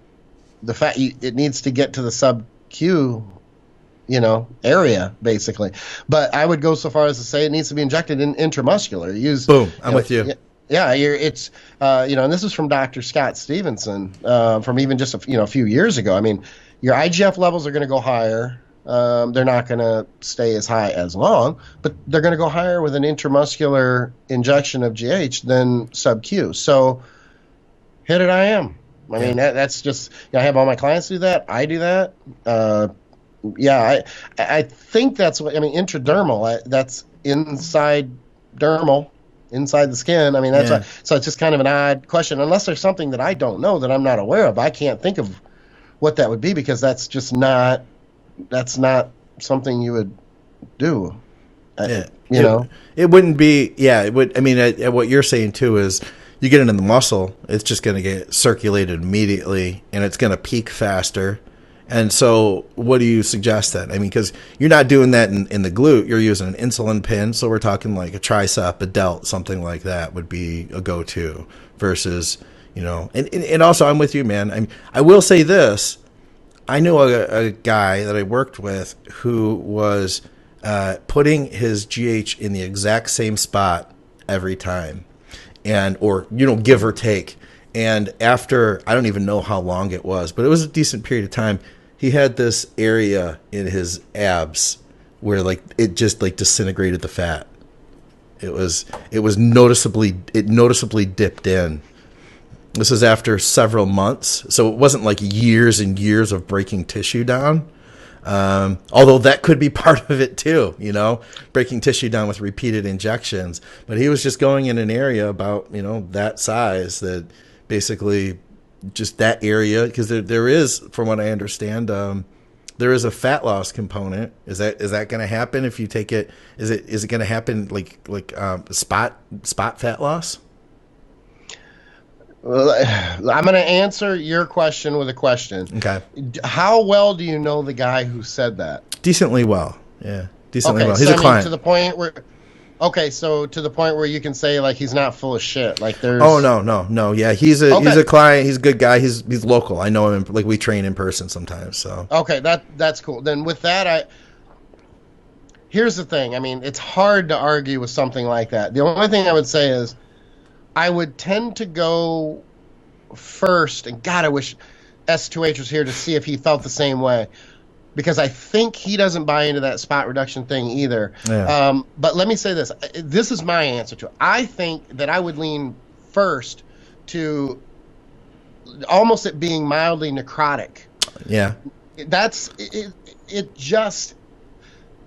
S2: the fat. It needs to get to the SubQ, area basically. But I would go so far as to say it needs to be injected in intramuscular.
S1: Boom, I'm with you.
S2: Yeah, it's and this is from Dr. Scott Stevenson from even just a few years ago. I mean, your IGF levels are going to go higher. They're not going to stay as high as long, but they're going to go higher with an intramuscular injection of GH than SubQ. So hit it, I am. I mean, that's just, I have all my clients do that. I do that. I think that's what, intradermal, that's inside dermal, inside the skin. I mean, so it's just kind of an odd question, unless there's something that I don't know that I'm not aware of. I can't think of what that would be, because that's not something you would do. It
S1: wouldn't be. Yeah, it would. I mean, what you're saying too is you get it in the muscle, it's just going to get circulated immediately, and it's going to peak faster. And so, what do you suggest then? I mean, because you're not doing that in the glute. You're using an insulin pen, so we're talking like a tricep, a delt, something like that would be a go-to. Versus, and also I'm with you, man. I will say this. I knew a guy that I worked with who was putting his GH in the exact same spot every time, or give or take. And after, I don't even know how long it was, but it was a decent period of time, he had this area in his abs where it just disintegrated the fat. It noticeably dipped in. This is after several months, so it wasn't like years and years of breaking tissue down. Although that could be part of it too, breaking tissue down with repeated injections. But he was just going in an area about, that size, that basically just that area, because there is, from what I understand, there is a fat loss component. Is that going to happen if you take it? Is it going to happen like spot fat loss?
S2: Well, I'm going to answer your question with a question.
S1: Okay.
S2: How well do you know the guy who said that?
S1: Decently well. Yeah. decently
S2: Okay,
S1: well. He's
S2: so
S1: a client.
S2: to the point where, okay, so to the point where you can say like he's not full of shit. Like there's.
S1: Oh no. Yeah, he's a client. He's a good guy. He's local. I know him. Like we train in person sometimes. So
S2: Okay, that's cool. Then with that, here's the thing. I mean, it's hard to argue with something like that. The only thing I would say is, I would tend to go first, and God, I wish S2H was here to see if he felt the same way, because I think he doesn't buy into that spot reduction thing either.
S1: Yeah.
S2: But let me say this. This is my answer to it. I think that I would lean first to almost it being mildly necrotic.
S1: Yeah.
S2: That's it. It just,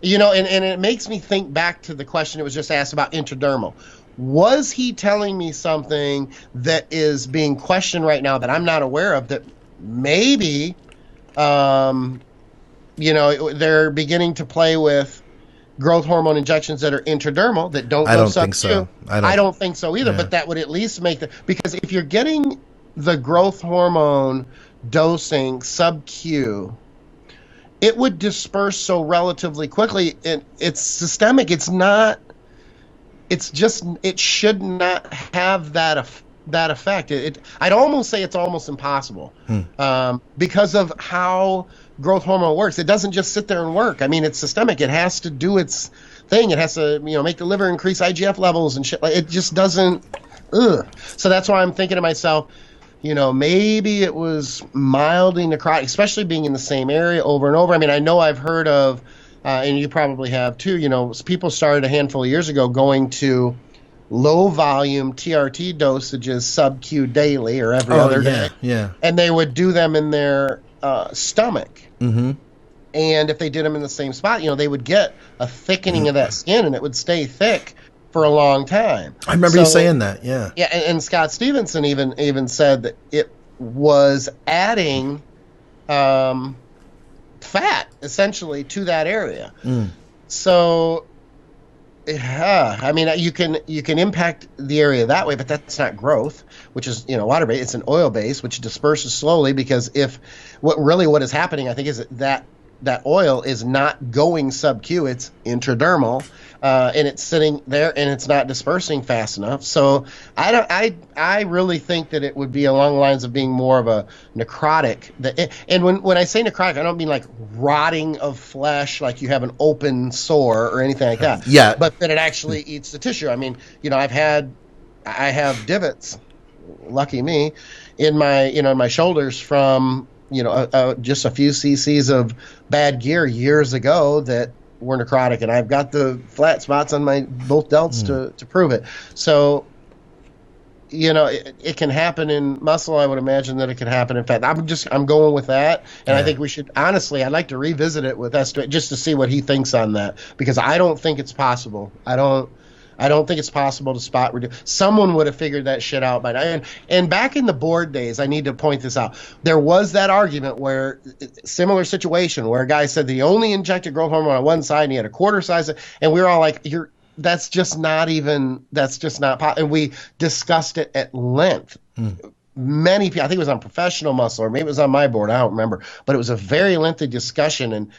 S2: and it makes me think back to the question that was just asked about intradermal. Was he telling me something that is being questioned right now that I'm not aware of, that maybe, they're beginning to play with growth hormone injections that are intradermal that don't go SubQ?
S1: I don't think so.
S2: I don't think so either, but that would at least make because if you're getting the growth hormone dosing SubQ, it would disperse so relatively quickly. It's systemic. It's not. It's just. It should not have that effect. I'd almost say it's almost impossible because of how growth hormone works. It doesn't just sit there and work. I mean, it's systemic. It has to do its thing. It has to make the liver increase IGF levels and shit. Like it just doesn't. So that's why I'm thinking to myself, maybe it was mildly necrotic, especially being in the same area over and over. I mean, I know I've heard of, and you probably have too, people started a handful of years ago going to low volume TRT dosages SubQ daily or every other day.
S1: Yeah.
S2: And they would do them in their stomach.
S1: Mm-hmm.
S2: And if they did them in the same spot, they would get a thickening of that skin and it would stay thick for a long time.
S1: I remember you saying that, yeah.
S2: Yeah, and Scott Stevenson even said that it was adding fat essentially to that area. So, I mean, you can impact the area that way, but that's not growth, which is water based. It's an oil base which disperses slowly, because what is happening, I think, is that oil is not going SubQ, it's intradermal, and it's sitting there and it's not dispersing fast enough. So I really think that it would be along the lines of being more of a necrotic. And when I say necrotic, I don't mean like rotting of flesh, like you have an open sore or anything like that.
S1: Yeah.
S2: But that it actually eats the tissue. I mean, I have divots, lucky me, in my shoulders from just a few cc's of bad gear years ago that were necrotic, and I've got the flat spots on my both delts to prove it. So, it can happen in muscle. I would imagine that it can happen in fat. I'm going with that, and I think we should, honestly, I'd like to revisit it with Esther just to see what he thinks on that, because I don't think it's possible. I don't think it's possible to spot reduce. Someone would have figured that shit out by now. And back in the board days, I need to point this out. There was that argument where, similar situation, where a guy said that he only injected growth hormone on one side and he had a quarter size, and we were all like, that's just not possible. And we discussed it at length. Many people, I think it was on Professional Muscle, or maybe it was on my board, I don't remember, but it was a very lengthy discussion, and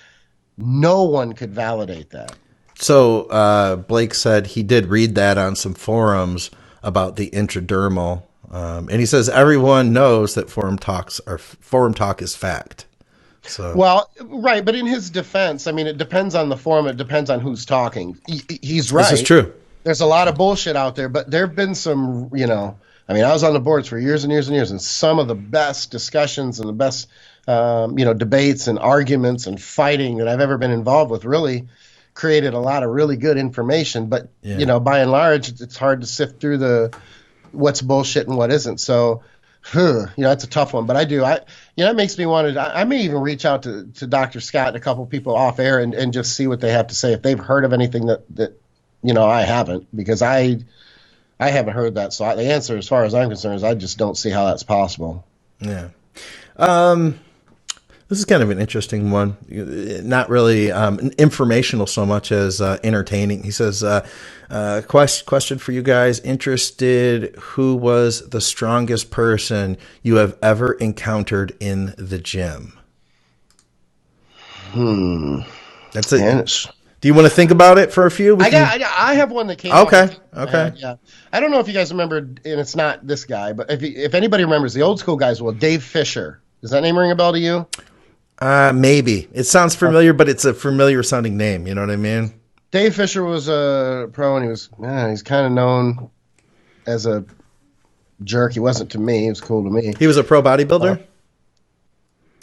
S2: no one could validate that.
S1: So Blake said he did read that on some forums about the intradermal, and he says everyone knows that forum talk is fact. So
S2: well, right, but in his defense, I mean, it depends on the forum. It depends on who's talking. He's right.
S1: This is true.
S2: There's a lot of bullshit out there, but there have been some, I mean, I was on the boards for years and years and years, and some of the best discussions and the best, debates and arguments and fighting that I've ever been involved with really created a lot of really good information, but by and large, it's hard to sift through what's bullshit and what isn't. So, that's a tough one. But it makes me want to. I may even reach out to Dr. Scott and a couple people off air and just see what they have to say, if they've heard of anything that I haven't, because I haven't heard that. So the answer, as far as I'm concerned, is I just don't see how that's possible.
S1: Yeah. This is kind of an interesting one. Not really informational so much as entertaining. He says, question for you guys. Interested, who was the strongest person you have ever encountered in the gym?
S2: That's it.
S1: Do you want to think about it for a few?
S2: I have one that came.
S1: Okay.
S2: Yeah. I don't know if you guys remember, and it's not this guy, but if anybody remembers the old school guys, well, Dave Fisher. Does that name ring a bell to you?
S1: Maybe. It sounds familiar, but it's a familiar sounding name. You know what I mean?
S2: Dave Fisher was a pro, and he's kind of known as a jerk. He wasn't to me. He was cool to me.
S1: He was a pro bodybuilder?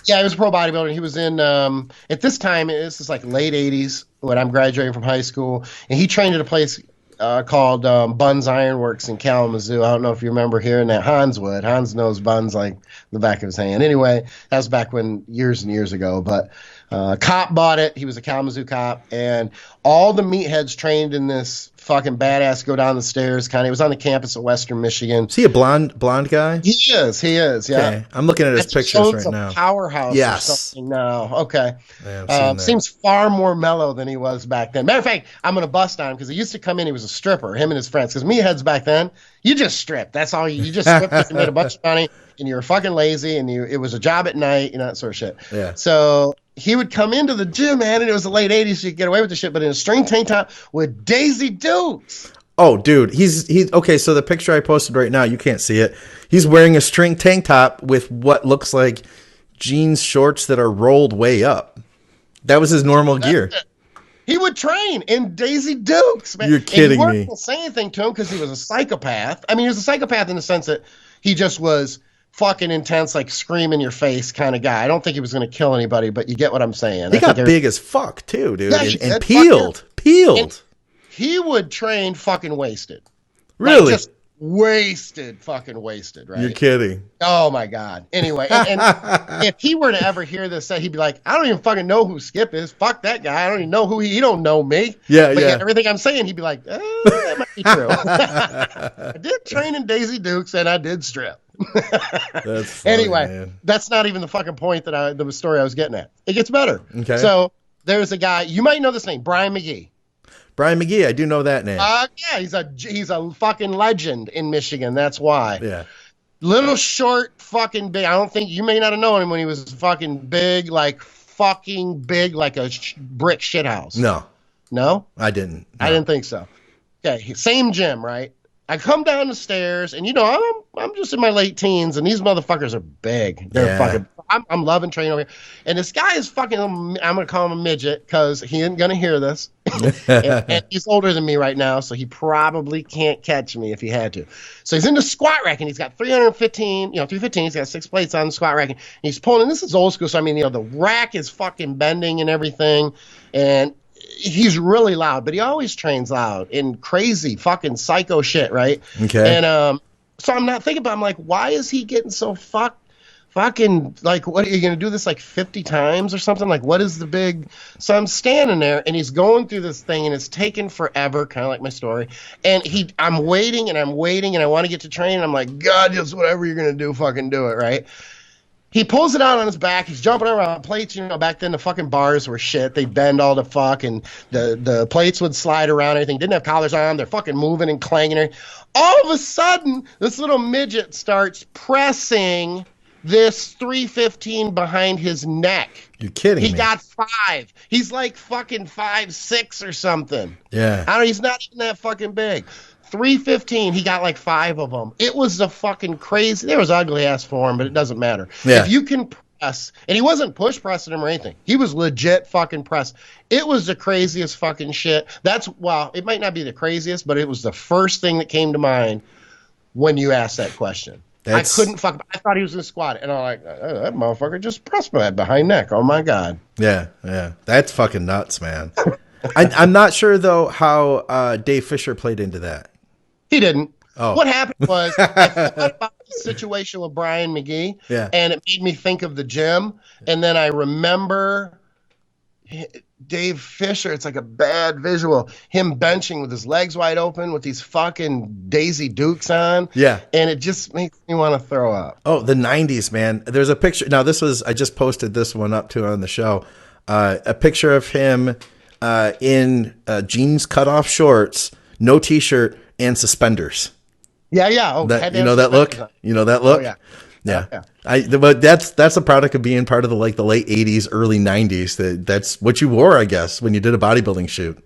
S2: Yeah, he was a pro bodybuilder. He was in, at this time, this is like late 80s when I'm graduating from high school, and he trained at a place called Buns Iron Works in Kalamazoo. I don't know if you remember hearing that. Hans would. Hans knows Buns like the back of his hand. Anyway, that was back when years and years ago. But cop bought it. He was a Kalamazoo cop. And all the meatheads trained in this fucking badass go down the stairs kind of. He was on the campus of Western Michigan.
S1: Is he a blonde guy?
S2: He is, yeah.
S1: Okay. I'm looking at his pictures right now.
S2: Powerhouse or something now. Okay.
S1: Yeah,
S2: seems far more mellow than he was back then. Matter of fact, I'm going to bust on him because he used to come in, he was a stripper, him and his friends. Because meatheads back then, you just stripped. That's all. You just stripped because you made a bunch of money and you were fucking lazy and it was a job at night, that sort of shit.
S1: Yeah.
S2: So he would come into the gym, man, and it was the late 80s, so you could get away with the shit, but in a string tank top with Daisy Dukes.
S1: Oh, dude, he's okay. So the picture I posted right now, you can't see it. He's wearing a string tank top with what looks like jeans shorts that are rolled way up. That was his normal gear.
S2: He would train in Daisy Dukes, man.
S1: You're kidding me.
S2: He wouldn't say anything to him because he was a psychopath. I mean, he was a psychopath in the sense that he just was fucking intense, like scream in your face kind of guy. I don't think he was going to kill anybody, but you get what I'm saying.
S1: He got big as fuck too, dude,
S2: Yeah,
S1: and peeled.
S2: And he would train fucking wasted.
S1: Really?
S2: Like just fucking wasted, right?
S1: You're kidding.
S2: Oh my God. Anyway, and if he were to ever hear this, he'd be like, I don't even fucking know who Skip is. Fuck that guy. I don't even know who he don't know me.
S1: Yeah,
S2: but
S1: yeah.
S2: Yet everything I'm saying, he'd be like, that might be true. I did train in Daisy Dukes and I did strip.
S1: That's funny,
S2: anyway,
S1: man.
S2: That's not even the fucking point the story I was getting at. It gets better.
S1: Okay.
S2: So there's a guy, you might know this name, Brian McGee.
S1: Brian McGee, I do know that name.
S2: Yeah, he's a fucking legend in Michigan. That's why.
S1: Yeah.
S2: Little short, fucking big. I don't think you may not have known him when he was fucking big, like fucking big, like a brick shithouse. No,
S1: I didn't. No.
S2: I didn't think so. Okay, same gym, right? I come down the stairs, and I'm just in my late teens, and these motherfuckers are big. They're fucking. I'm loving training over here, and this guy is fucking. I'm gonna call him a midget because he ain't gonna hear this, and he's older than me right now, so he probably can't catch me if he had to. So he's in the squat rack, and he's got 315. He's got 6 plates on the squat rack, and he's pulling. And this is old school, so I mean, the rack is fucking bending and everything, and he's really loud, but he always trains loud in crazy fucking psycho shit, right?
S1: Okay.
S2: And so I'm not thinking about. I'm like, why is he getting so fucking like? What are you gonna do this like 50 times or something? Like, what is the big? So I'm standing there, and he's going through this thing, and it's taking forever, kind of like my story. And I'm waiting, and I want to get to training. I'm like, God, just whatever you're gonna do, fucking do it, right? He pulls it out on his back. He's jumping around plates. Back then the fucking bars were shit. They bend all the fuck, and the plates would slide around. Everything didn't have collars on. They're fucking moving and clanging. All of a sudden, this little midget starts pressing this 315 behind his neck.
S1: You're kidding me.
S2: He got 5. He's like fucking 5'6" or something.
S1: Yeah.
S2: He's not even that fucking big. 315, he got like 5 of them. It was the fucking crazy. There was ugly ass for him, but it doesn't matter.
S1: Yeah.
S2: If you can press, and he wasn't push pressing him or anything. He was legit fucking press. It was the craziest fucking shit. It might not be the craziest, but it was the first thing that came to mind when you asked that question. I couldn't fuck. I thought he was going to squat it, and I'm like, that motherfucker just pressed my behind neck. Oh my God.
S1: Yeah. That's fucking nuts, man. I'm not sure though how Dave Fisher played into that.
S2: He didn't.
S1: Oh.
S2: What happened was I thought about the situation with Brian McGee, and it made me think of the gym. And then I remember Dave Fisher. It's like a bad visual. Him benching with his legs wide open with these fucking Daisy Dukes on.
S1: Yeah.
S2: And it just makes me want to throw up.
S1: Oh, the 90s, man. There's a picture. Now, I just posted this one up too on the show. A picture of him in jeans cut-off shorts, no T-shirt, and suspenders.
S2: Yeah. Oh,
S1: you know that look? You know that look?
S2: Oh, yeah.
S1: Yeah.
S2: Yeah.
S1: But that's a product of being part of the late 80s, early 90s. That's what you wore, I guess, when you did a bodybuilding shoot.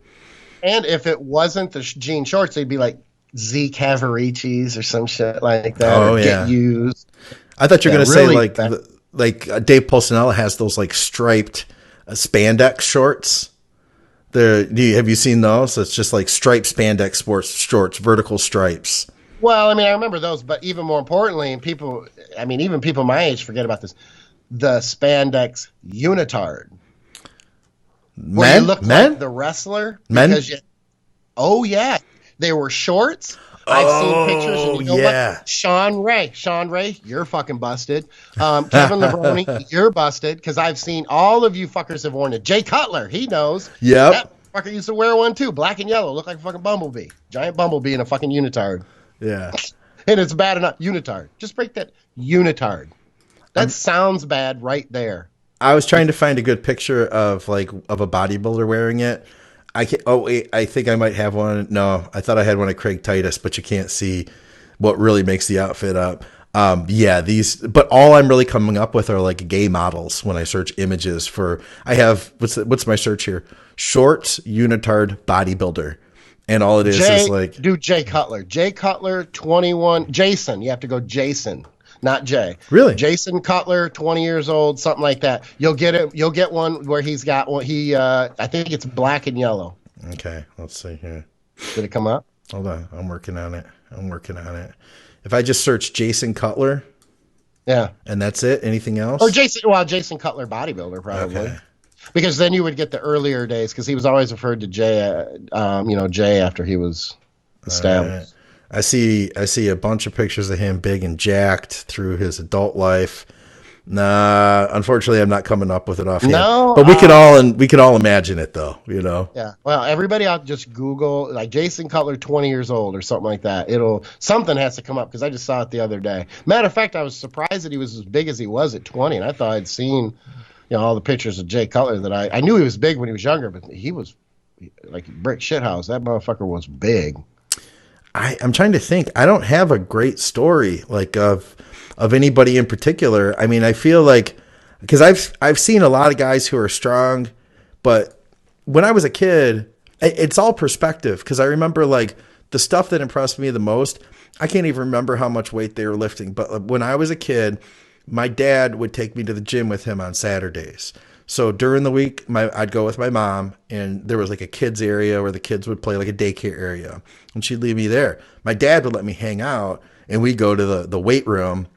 S2: And if it wasn't the jean shorts, they'd be like Z Cavaricis or some shit like that.
S1: Oh,
S2: or
S1: yeah.
S2: Get Used.
S1: I thought you were going to
S2: really
S1: say like Dave Pulcinella has those like striped spandex shorts. Have you seen those? It's just like striped spandex sports shorts, vertical stripes.
S2: Well, I mean, I remember those, but even more importantly, and even people my age forget about this, the spandex unitard. Where you look like the wrestler. Oh, yeah. They were shorts. I've seen pictures. And you know what? Sean Ray, you're fucking busted. Kevin Lebroni, you're busted. Because I've seen all of you fuckers have worn it. Jay Cutler, he knows.
S1: Yep.
S2: That fucker used to wear one too. Black and yellow. Looked like a fucking bumblebee. Giant bumblebee in a fucking unitard.
S1: Yeah.
S2: And it's bad enough. Unitard. Just break that. Unitard. That sounds bad right there.
S1: I was trying to find a good picture of a bodybuilder wearing it. I think I might have one. No, I thought I had one of Craig Titus, but you can't see what really makes the outfit up. But all I'm really coming up with are like gay models when I search images for. I have what's my search here? Shorts unitard bodybuilder, and all it is like
S2: Jay Cutler. Jay Cutler 21. Jason, you have to go Jason. Not Jay.
S1: Really?
S2: Jason Cutler, 20 years old, something like that. You'll get it. You'll get one where he's got one. I think it's black and yellow.
S1: Okay, let's see here.
S2: Did it come up?
S1: Hold on, I'm working on it. If I just search Jason Cutler,
S2: yeah,
S1: and that's it. Anything else?
S2: Or Jason Cutler bodybuilder probably. Okay. Because then you would get the earlier days because he was always referred to Jay. Jay after he was established.
S1: I see a bunch of pictures of him big and jacked through his adult life. Nah, unfortunately, I'm not coming up with it offhand. No, but we could all imagine it though, you know.
S2: Yeah. Well, everybody out just Google like Jason Cutler 20 years old or something like that. Something has to come up because I just saw it the other day. Matter of fact, I was surprised that he was as big as he was at 20, and I thought I'd seen, all the pictures of Jay Cutler that I knew he was big when he was younger, but he was like brick shithouse. That motherfucker was big.
S1: I'm trying to think. I don't have a great story like of anybody in particular. I mean, I feel like because I've seen a lot of guys who are strong, but when I was a kid, it's all perspective. Because I remember like the stuff that impressed me the most. I can't even remember how much weight they were lifting, but when I was a kid, my dad would take me to the gym with him on Saturdays. So during the week, I'd go with my mom, and there was like a kids area where the kids would play, like a daycare area, and she'd leave me there. My dad would let me hang out, and we'd go to the weight room,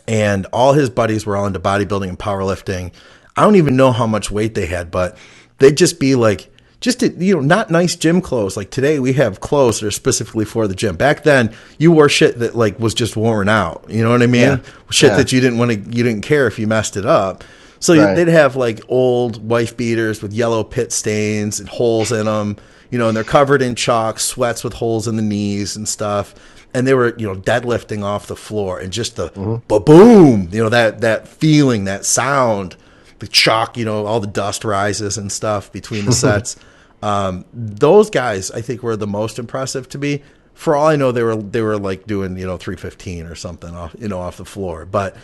S1: and all his buddies were all into bodybuilding and powerlifting. I don't even know how much weight they had, but they'd just be like, not nice gym clothes. Like today we have clothes that are specifically for the gym. Back then you wore shit that like was just worn out. You know what I mean? Yeah. Shit that you didn't care if you messed it up. So they'd have like old wife beaters with yellow pit stains and holes in them, and they're covered in chalk, sweats with holes in the knees and stuff. And they were, deadlifting off the floor and just the boom, that feeling, that sound, the chalk, all the dust rises and stuff between the sets. Those guys, I think, were the most impressive to me. For all I know, they were like doing, 315 or something off the floor. But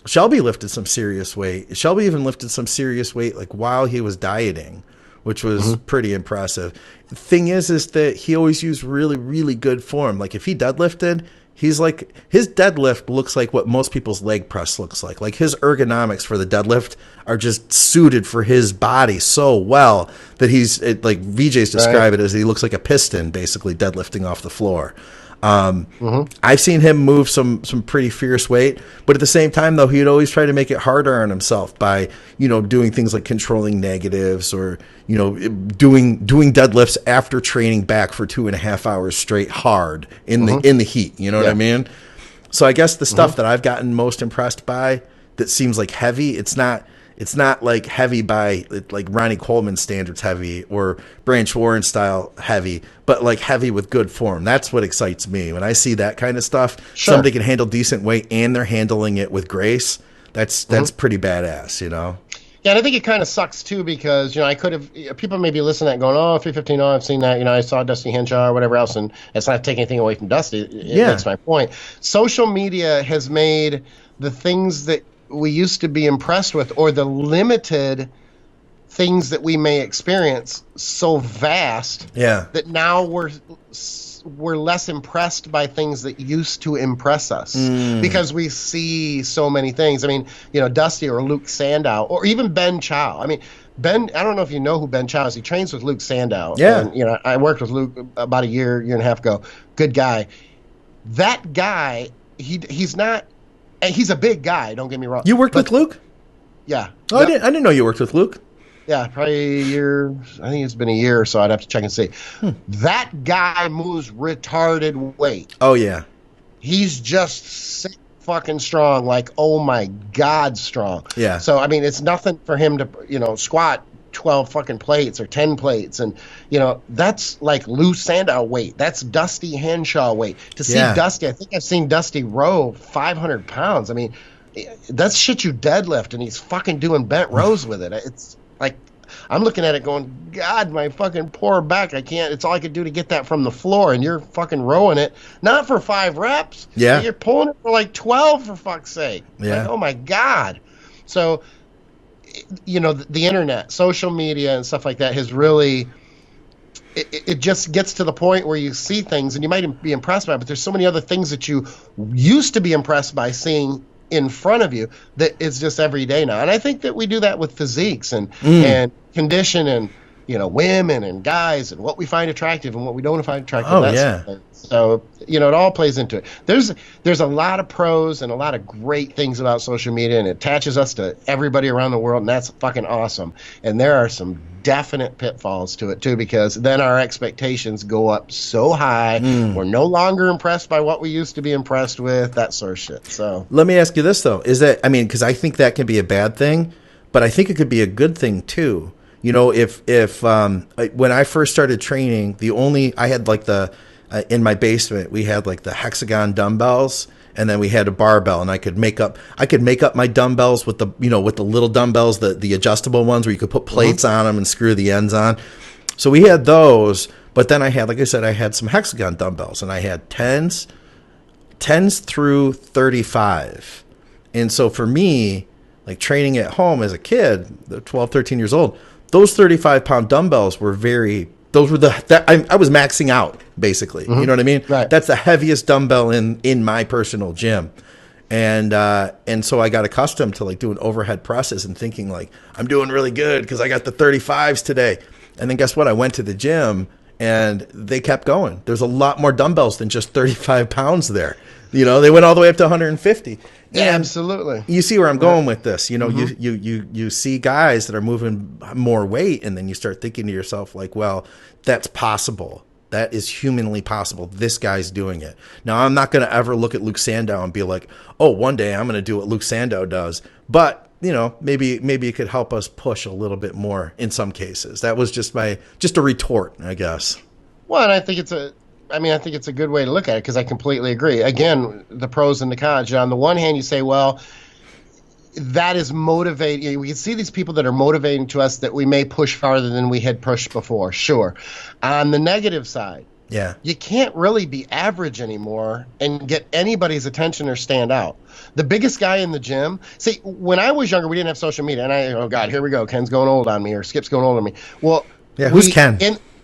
S1: Shelby lifted some serious weight. Shelby even lifted some serious weight like while he was dieting, which was pretty impressive. The thing is that he always used really, really good form. Like if he deadlifted, he's like, his deadlift looks like what most people's leg press looks like. Like his ergonomics for the deadlift are just suited for his body so well that like VJ's describe it as he looks like a piston basically deadlifting off the floor. I've seen him move some pretty fierce weight, but at the same time though, he'd always try to make it harder on himself by, doing things like controlling negatives or, doing deadlifts after training back for 2.5 hours straight hard in the heat. You know what I mean? So I guess the stuff that I've gotten most impressed by that seems like heavy, it's not like heavy by like Ronnie Coleman standards heavy or Branch Warren style heavy, but like heavy with good form. That's what excites me. When I see that kind of stuff, somebody can handle decent weight and they're handling it with grace. That's pretty badass,
S2: Yeah, and I think it kind of sucks too because I could have people may be listening to that going, oh, 315, oh, I've seen that, I saw Dusty Henshaw or whatever else, and it's not taking anything away from Dusty. That's my point. Social media has made the things that we used to be impressed with, or the limited things that we may experience, so vast that now we're less impressed by things that used to impress us because we see so many things. I mean, Dusty or Luke Sandow or even Ben Chow. I mean, Ben, I don't know if you know who Ben Chow is. He trains with Luke Sandow.
S1: Yeah.
S2: And, I worked with Luke about a year and a half ago. Good guy. That guy, he's not, he's a big guy, don't get me wrong.
S1: You worked with Luke?
S2: Yeah.
S1: Oh, yep. I didn't know you worked with Luke.
S2: Yeah, probably a year. I think it's been a year or so. I'd have to check and see. That guy moves retarded weight.
S1: Oh, yeah.
S2: He's just sick fucking strong, like, oh, my God, strong.
S1: Yeah.
S2: So, I mean, it's nothing for him to, squat 12 fucking plates or 10 plates. And, that's like Lou Sandow weight. That's Dusty Henshaw weight. To see Dusty, I think I've seen Dusty row 500 pounds. I mean, that's shit you deadlift, and he's fucking doing bent rows with it. It's like, I'm looking at it going, God, my fucking poor back. I can't. It's all I could do to get that from the floor, and you're fucking rowing it, not for 5 reps.
S1: Yeah.
S2: You're pulling it for like 12, for fuck's sake.
S1: Yeah.
S2: Like, oh, my God. So, the internet, social media, and stuff like that has really, it just gets to the point where you see things, and you might be impressed by it, but there's so many other things that you used to be impressed by seeing in front of you that it's just every day now. And I think that we do that with physiques and condition and women and guys and what we find attractive and what we don't find attractive.
S1: Oh, yeah.
S2: Sort of so it all plays into it. There's a lot of pros and a lot of great things about social media, and it attaches us to everybody around the world, and that's fucking awesome. And there are some definite pitfalls to it too, because then our expectations go up so high. We're no longer impressed by what we used to be impressed with, that sort of shit. So
S1: let me ask you this though: because I think that can be a bad thing, but I think it could be a good thing too. If when I first started training, I had like in my basement we had like the hexagon dumbbells, and then we had a barbell, and I could make up my dumbbells with the little dumbbells, the adjustable ones where you could put plates on them and screw the ends on. So we had those, but then I had some hexagon dumbbells, and I had 10s through 35. And so for me, like training at home as a kid, 12, 13 years old, those 35-pound dumbbells were I was maxing out, basically. You know what I mean?
S2: Right.
S1: That's the heaviest dumbbell in my personal gym. And so I got accustomed to like doing overhead presses and thinking like, I'm doing really good because I got the 35s today. And then guess what? I went to the gym and they kept going. There's a lot more dumbbells than just 35 pounds there. They went all the way up to 150.
S2: Yeah, absolutely.
S1: You see where I'm going with this. You see guys that are moving more weight, and then you start thinking to yourself like, well, that's possible. That is humanly possible. This guy's doing it. Now, I'm not going to ever look at Luke Sandow and be like, oh, one day I'm going to do what Luke Sandow does. But, maybe it could help us push a little bit more in some cases. That was just a retort, I guess.
S2: Well, and I think it's a good way to look at it, because I completely agree. Again, the pros and the cons. On the one hand, you say, well, that is motivating. We can see these people that are motivating to us that we may push farther than we had pushed before. Sure. On the negative side, you can't really be average anymore and get anybody's attention or stand out. The biggest guy in the gym. See, when I was younger, we didn't have social media, and oh God, here we go. Ken's going old on me, or Skip's going old on me. Well,
S1: yeah, who's Ken?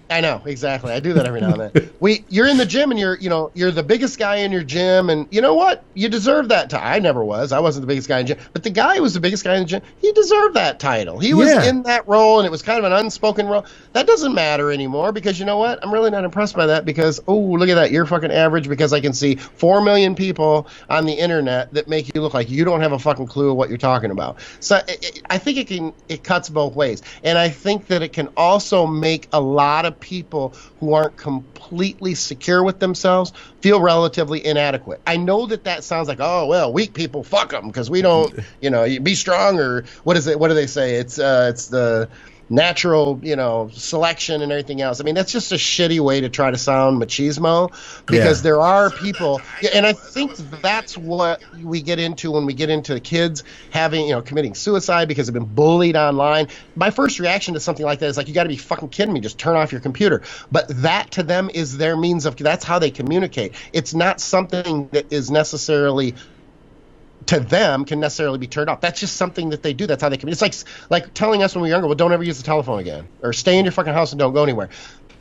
S2: I know, exactly. I do that every now and then. You're in the gym, and you're the biggest guy in your gym, and you know what? You deserve that title. I never was. I wasn't the biggest guy in the gym, but the guy who was the biggest guy in the gym, he deserved that title. He was in that role, and it was kind of an unspoken role. That doesn't matter anymore, because you know what? I'm really not impressed by that, because, oh, look at that. You're fucking average, because I can see 4 million people on the internet that make you look like you don't have a fucking clue of what you're talking about. So I think it cuts both ways. And I think that it can also make a lot of people who aren't completely secure with themselves feel relatively inadequate. I know that sounds like, oh, well, weak people, fuck them, because we don't, be strong, or what is it? What do they say? It's the natural, selection and everything else. I mean, that's just a shitty way to try to sound machismo, because there are people, and I think that's what we get into when we get into the kids having, committing suicide because they've been bullied online. My first reaction to something like that is like, you got to be fucking kidding me. Just turn off your computer. But that to them is their means of, that's how they communicate. It's not something that is necessarily to them can necessarily be turned off. That's just something that they do. That's how they communicate. It's like telling us when we were younger, well, don't ever use the telephone again, or stay in your fucking house and don't go anywhere.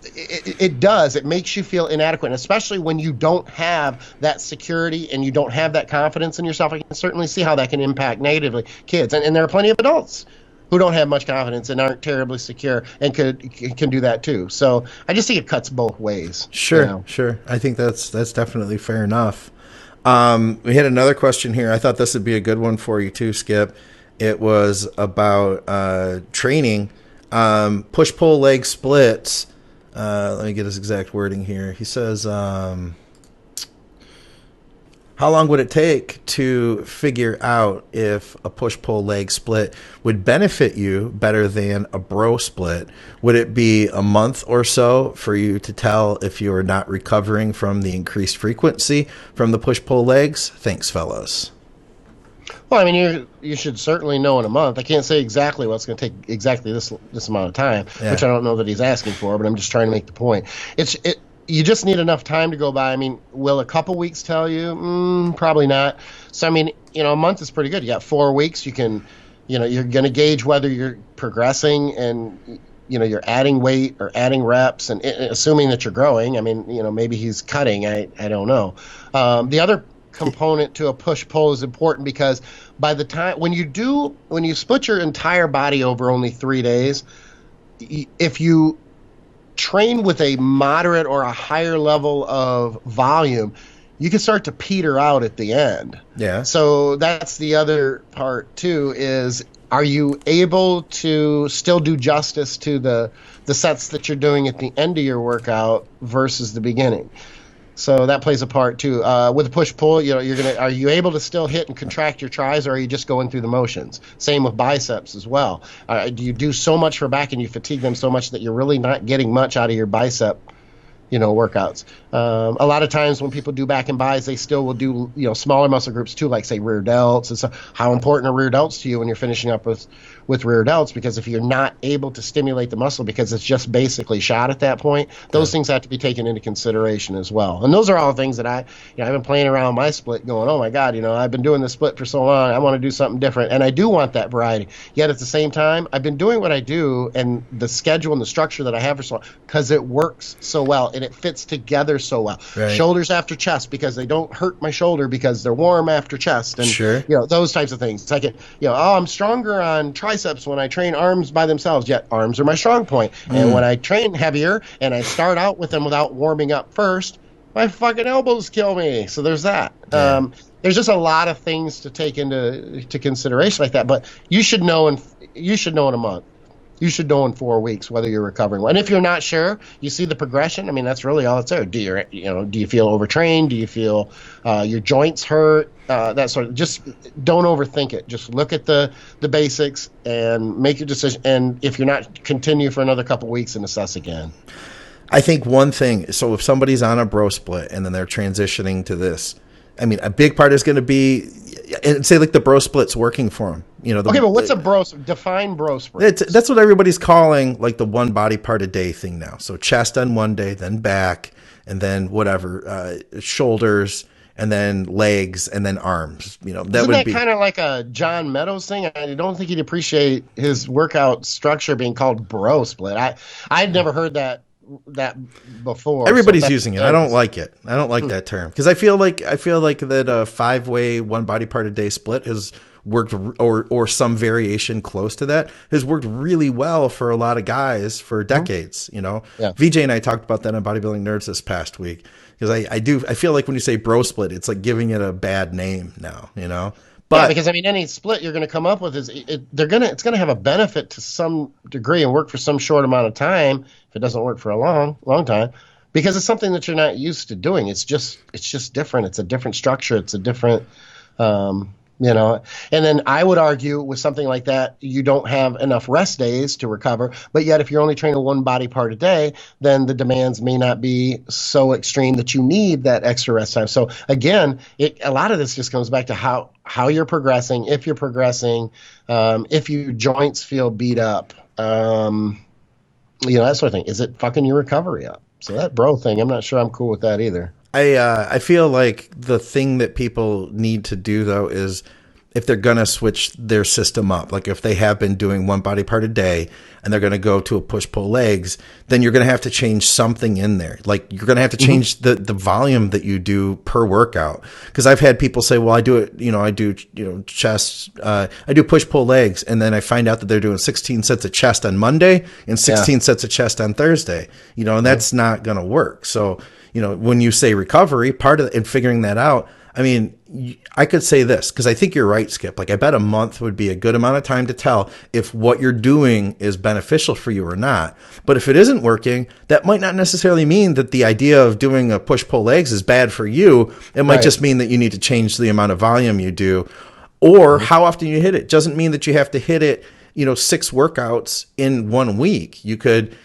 S2: It does. It makes you feel inadequate, and especially when you don't have that security and you don't have that confidence in yourself. I can certainly see how that can impact negatively kids. And there are plenty of adults who don't have much confidence and aren't terribly secure and can do that too. So I just think it cuts both ways.
S1: Sure. I think that's definitely fair enough. We had another question here. I thought this would be a good one for you too, Skip. It was about training, push-pull leg splits. Let me get his exact wording here. He says, how long would it take to figure out if a push-pull leg split would benefit you better than a bro split? Would it be a month or so for you to tell if you are not recovering from the increased frequency from the push-pull legs? Thanks, fellas.
S2: Well, I mean, you should certainly know in a month. I can't say exactly what's going to take exactly this amount of time, which I don't know that he's asking for, but I'm just trying to make the point. You just need enough time to go by. I mean, will a couple weeks tell you? Probably not. So, I mean, a month is pretty good. You got 4 weeks. You can, you're going to gauge whether you're progressing and, you're adding weight or adding reps, and assuming that you're growing. I mean, maybe he's cutting. I don't know. The other component to a push-pull is important, because by the time when you split your entire body over only 3 days, if you train with a moderate or a higher level of volume, you can start to peter out at the end. Yeah. So that's the other part too, is are you able to still do justice to the sets that you're doing at the end of your workout versus the beginning? So that plays a part too. With a push-pull, are you able to still hit and contract your tries, or are you just going through the motions? Same with biceps as well. Do you do so much for back and you fatigue them so much that you're really not getting much out of your bicep, workouts? A lot of times when people do back and bis, they still will do, smaller muscle groups too, like say rear delts. And so how important are rear delts to you when you're finishing up with rear delts? Because if you're not able to stimulate the muscle because it's just basically shot at that point, those things have to be taken into consideration as well. And those are all things that I've been playing around my split going, oh my God, I've been doing this split for so long. I want to do something different. And I do want that variety. Yet at the same time, I've been doing what I do and the schedule and the structure that I have for so long because it works so well and it fits together so well. Right. Shoulders after chest because they don't hurt my shoulder because they're warm after chest, and those types of things. It's like I'm stronger on triceps when I train arms by themselves, yet arms are my strong point. And when I train heavier and I start out with them without warming up first, my fucking elbows kill me. So there's that. There's just a lot of things to take into consideration like that, but you should know in a month. You should know in 4 weeks whether you're recovering. And if you're not sure, you see the progression. I mean, that's really all it's there. Do you feel overtrained? Do you feel your joints hurt? That sort of. Just don't overthink it. Just look at the basics and make your decision. And if you're not, continue for another couple weeks and assess again.
S1: I think one thing. So if somebody's on a bro split and then they're transitioning to this, I mean, a big part is going to be, and say like the bro split's working for them.
S2: Okay, but what's a bro? Define bro split.
S1: That's what everybody's calling like the one body part a day thing now. So chest on one day, then back, and then whatever, shoulders, and then legs, and then arms. Isn't
S2: that kind of like a John Meadows thing? I don't think he'd appreciate his workout structure being called bro split. I'd never heard that before.
S1: Everybody's using it. I don't like it. I don't like that term because I feel like that a 5-way one body part a day split has worked, or some variation close to that has worked really well for a lot of guys for decades. VJ and I talked about that on Bodybuilding Nerds this past week because I feel like when you say bro split, it's like giving it a bad name now. But
S2: because any split you're going to come up with it's going to have a benefit to some degree and work for some short amount of time. If it doesn't work for a long time, because it's something that you're not used to doing. It's just different. It's a different structure. It's a different You know, and then I would argue with something like that, you don't have enough rest days to recover. But yet, if you're only training one body part a day, then the demands may not be so extreme that you need that extra rest time. So again, a lot of this just comes back to how you're progressing, if you're progressing, if your joints feel beat up, that sort of thing. Is it fucking your recovery up? So that bro thing, I'm not sure I'm cool with that either.
S1: I feel like the thing that people need to do, though, is if they're going to switch their system up, like if they have been doing one body part a day and they're going to go to a push-pull legs, then you're going to have to change something in there. Like you're going to have to change the volume that you do per workout. Because I've had people say, well, I do chest, I do push-pull legs. And then I find out that they're doing 16 sets of chest on Monday and 16 sets of chest on Thursday, and that's not going to work. So, when you say recovery, part of in figuring that out, I mean, I could say this because I think you're right, Skip. Like I bet a month would be a good amount of time to tell if what you're doing is beneficial for you or not. But if it isn't working, that might not necessarily mean that the idea of doing a push-pull legs is bad for you. It might just mean that you need to change the amount of volume you do or how often you hit it. Doesn't mean that you have to hit it 6 workouts in 1 week. You could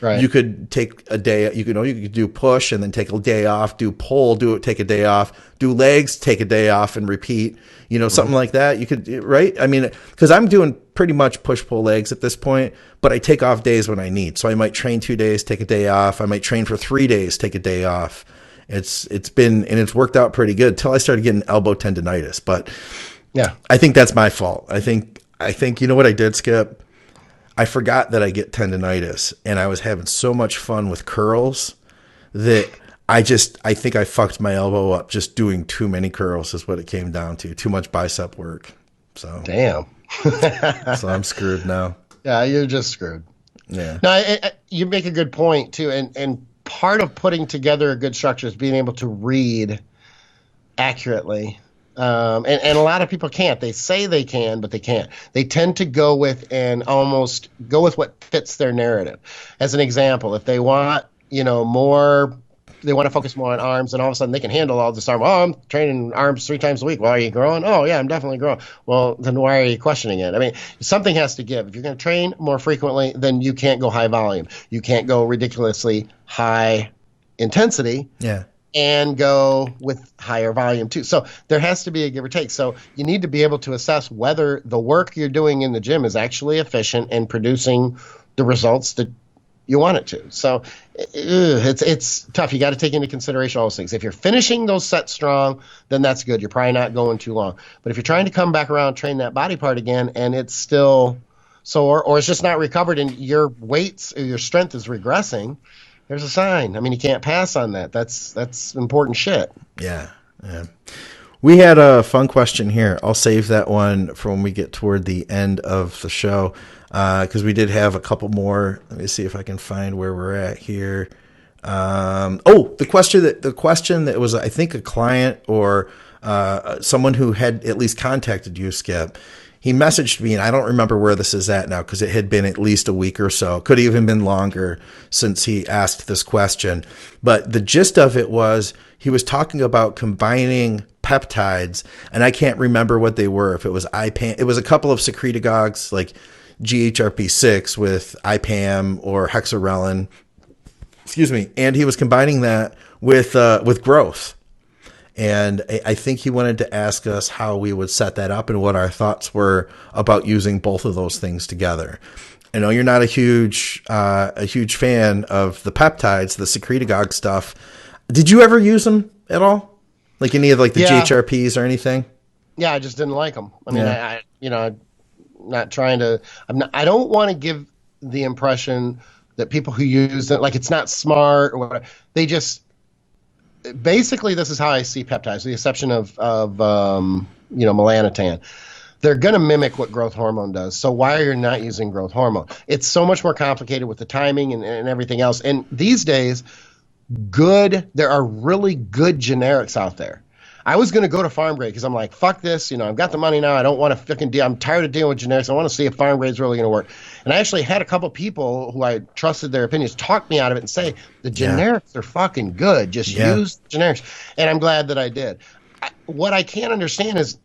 S1: take a day, you could do push and then take a day off, do pull, take a day off, do legs, take a day off and repeat, something like that. You could, right? I mean, cause I'm doing pretty much push pull legs at this point, but I take off days when I need. So I might train 2 days, take a day off. I might train for 3 days, take a day off. It's worked out pretty good till I started getting elbow tendonitis, but yeah, I think that's my fault. I think, you know what I did, Skip? I forgot that I get tendonitis and I was having so much fun with curls that I think I fucked my elbow up just doing too many curls is what it came down to. Too much bicep work. So
S2: damn.
S1: So I'm screwed now.
S2: Yeah, you're just screwed.
S1: Yeah.
S2: No, you make a good point too. And part of putting together a good structure is being able to read accurately. And a lot of people can't. They say they can, but they can't. They tend to go with what fits their narrative. As an example, if they want, more, they want to focus more on arms, and all of a sudden they can handle all this arm. Oh, I'm training arms 3 times a week. Well, are you growing? Oh, yeah, I'm definitely growing. Well, then why are you questioning it? I mean, something has to give. If you're going to train more frequently, then you can't go high volume. You can't go ridiculously high intensity.
S1: Yeah.
S2: And go with higher volume too. So there has to be a give or take. So you need to be able to assess whether the work you're doing in the gym is actually efficient and producing the results that you want it to. So it's tough. You got to take into consideration all those things. If you're finishing those sets strong, then that's good. You're probably not going too long. But if you're trying to come back around, train that body part again, and it's still sore or it's just not recovered and your weights or your strength is regressing, there's a sign. I mean, you can't pass on that. That's important shit.
S1: Yeah. We had a fun question here. I'll save that one for when we get toward the end of the show because we did have a couple more. Let me see if I can find where we're at here. The question that was, I think, a client or someone who had at least contacted you, Skip. He messaged me, and I don't remember where this is at now because it had been at least a week or so. Could have even been longer since he asked this question. But the gist of it was he was talking about combining peptides, and I can't remember what they were. If it was IPAM, it was a couple of secretagogues like GHRP6 with IPAM or hexarelin. Excuse me. And he was combining that with growth. And I think he wanted to ask us how we would set that up and what our thoughts were about using both of those things together. I know you're not a huge fan of the peptides, the secretagogue stuff. Did you ever use them at all? Like any of the GHRPs or anything?
S2: Yeah, I just didn't like them. I mean, I'm not trying to. I don't want to give the impression that people who use it, like it's not smart or whatever. They just. Basically, this is how I see peptides, with the exception of melanotan. They're going to mimic what growth hormone does. So why are you not using growth hormone? It's so much more complicated with the timing and everything else. And these days, there are really good generics out there. I was going to go to farm grade because I'm like, fuck this. I've got the money now. I don't want to fucking deal. I'm tired of dealing with generics. I want to see if farm grade is really going to work. And I actually had a couple people who I trusted their opinions talk me out of it and say, the generics are fucking good. Just use generics. And I'm glad that I did. What I can't understand is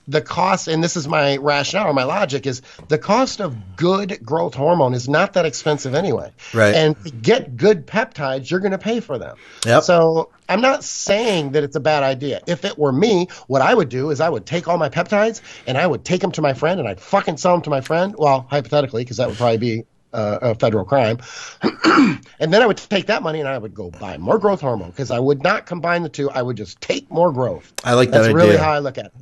S2: the cost, and this is my rationale or my logic, is the cost of good growth hormone is not that expensive anyway.
S1: Right.
S2: And to get good peptides, you're going to pay for them.
S1: Yep.
S2: So I'm not saying that it's a bad idea. If it were me, what I would do is I would take all my peptides and I would take them to my friend and I'd fucking sell them to my friend. Well, hypothetically, because that would probably be a federal crime. And then I would take that money and I would go buy more growth hormone, because I would not combine the two. I would just take more growth.
S1: I like that idea.
S2: That's really how I look at it.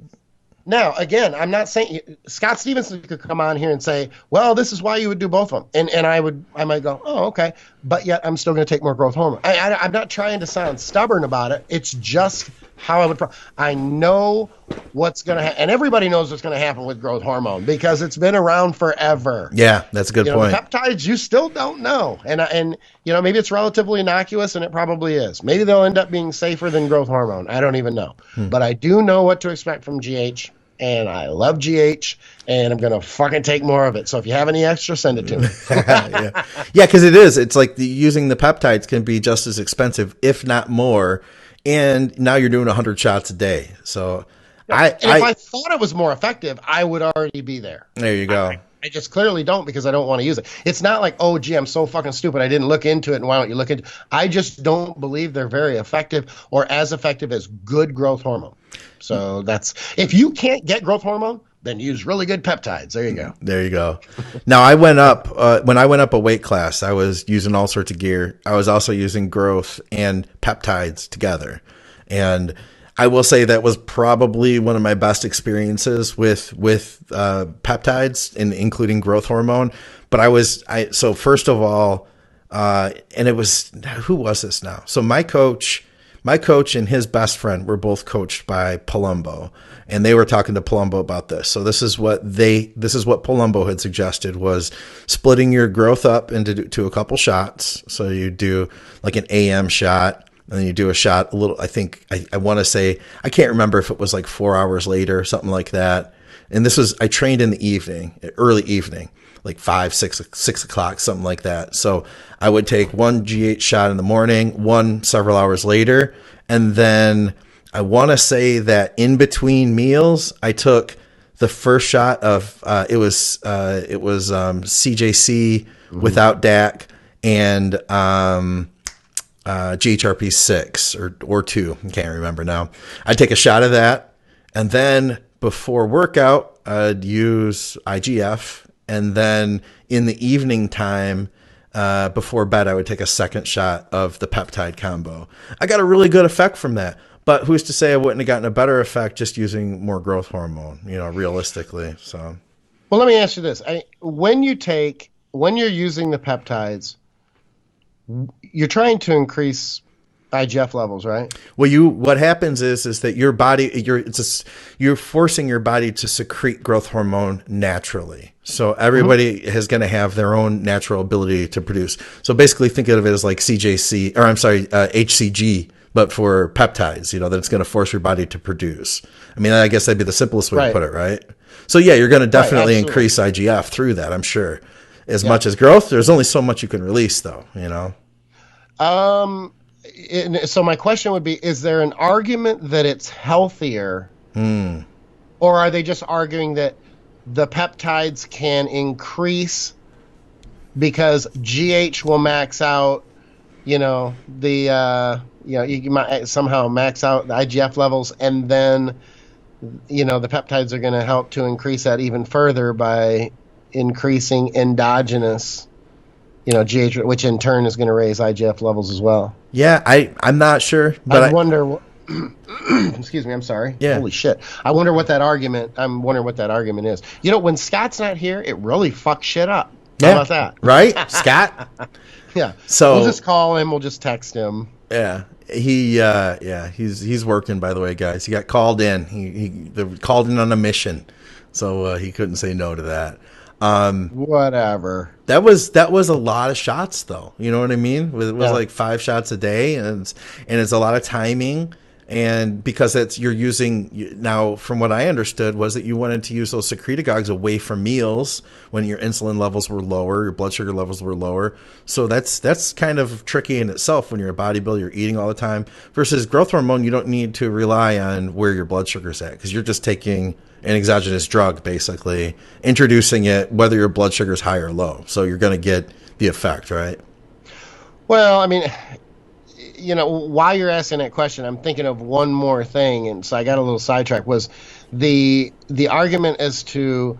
S2: Now, again, I'm not saying Scott Stevenson could come on here and say, well, this is why you would do both of them. And I might go, oh, okay. But yet I'm still going to take more growth hormone. I'm not trying to sound stubborn about it. It's just how I would. I know what's going to happen. And everybody knows what's going to happen with growth hormone because it's been around forever.
S1: Yeah, that's a good point.
S2: The peptides, you still don't know. And maybe it's relatively innocuous, and it probably is. Maybe they'll end up being safer than growth hormone. I don't even know. But I do know what to expect from GH. And I love GH, and I'm going to fucking take more of it. So if you have any extra, send it to me.
S1: Yeah, because it is. It's like using the peptides can be just as expensive, if not more. And now you're doing 100 shots a day. So
S2: if I thought it was more effective, I would already be there.
S1: There you go.
S2: I just clearly don't, because I don't want to use it. It's not like, oh, gee, I'm so fucking stupid, I didn't look into it, and why don't you look into it? I just don't believe they're very effective or as effective as good growth hormone. So that's, if you can't get growth hormone, then use really good peptides. There you go.
S1: There you go. Now, I went up, when I went up a weight class, I was using all sorts of gear. I was also using growth and peptides together. And I will say that was probably one of my best experiences with peptides, and including growth hormone. But so first of all, and it was, who was this now? So my coach and his best friend were both coached by Palumbo, and they were talking to Palumbo about this. So this is what Palumbo had suggested, was splitting your growth up into a couple shots. So you do like an AM shot, and then you do a shot a little, I want to say, I can't remember if it was like 4 hours later or something like that. And I trained in the evening, early evening, like 6 o'clock, something like that. So I would take one GH shot in the morning, one several hours later. And then I want to say that in between meals, I took the first shot of, it was CJC without DAC and, GHRP 6 or 2. I can't remember now. I'd take a shot of that. And then before workout, I'd use IGF. And then in the evening time, before bed, I would take a second shot of the peptide combo. I got a really good effect from that. But who's to say I wouldn't have gotten a better effect just using more growth hormone, realistically. So,
S2: well, let me ask you this. When you're using the peptides, you're trying to increase IGF levels, right?
S1: Well, what happens is that your body, you're forcing your body to secrete growth hormone naturally. So everybody is going to have their own natural ability to produce. So basically think of it as like HCG, but for peptides, that it's going to force your body to produce. I mean, I guess that'd be the simplest way to put it, right? So yeah, you're going to definitely increase IGF through that, I'm sure. As much as growth, there's only so much you can release, though,
S2: So my question would be, is there an argument that it's healthier, or are they just arguing that the peptides can increase because GH will max out, you might somehow max out the IGF levels, and then, the peptides are going to help to increase that even further by increasing endogenous, GH, which in turn is going to raise IGF levels as well.
S1: Yeah, I'm not sure, but
S2: I wonder. Excuse me, I'm sorry.
S1: Yeah.
S2: Holy shit. I'm wondering what that argument is. When Scott's not here, it really fucks shit up. How about that?
S1: Right, Scott?
S2: Yeah.
S1: So
S2: we'll just call him. We'll just text him.
S1: Yeah. He's working, by the way, guys. He got called in. He called in on a mission, so he couldn't say no to that.
S2: Whatever.
S1: That was a lot of shots, though. You know what I mean? It was like 5 shots a day, and it's a lot of timing. And because you're using now, from what I understood, was that you wanted to use those secretagogues away from meals when your insulin levels were lower, your blood sugar levels were lower. So that's kind of tricky in itself when you're a bodybuilder, you're eating all the time. Versus growth hormone, you don't need to rely on where your blood sugar's at because you're just taking an exogenous drug, basically introducing it whether your blood sugar is high or low. So you're going to get the effect, right?
S2: Well, I mean, while you're asking that question, I'm thinking of one more thing, and so I got a little sidetracked, was the argument as to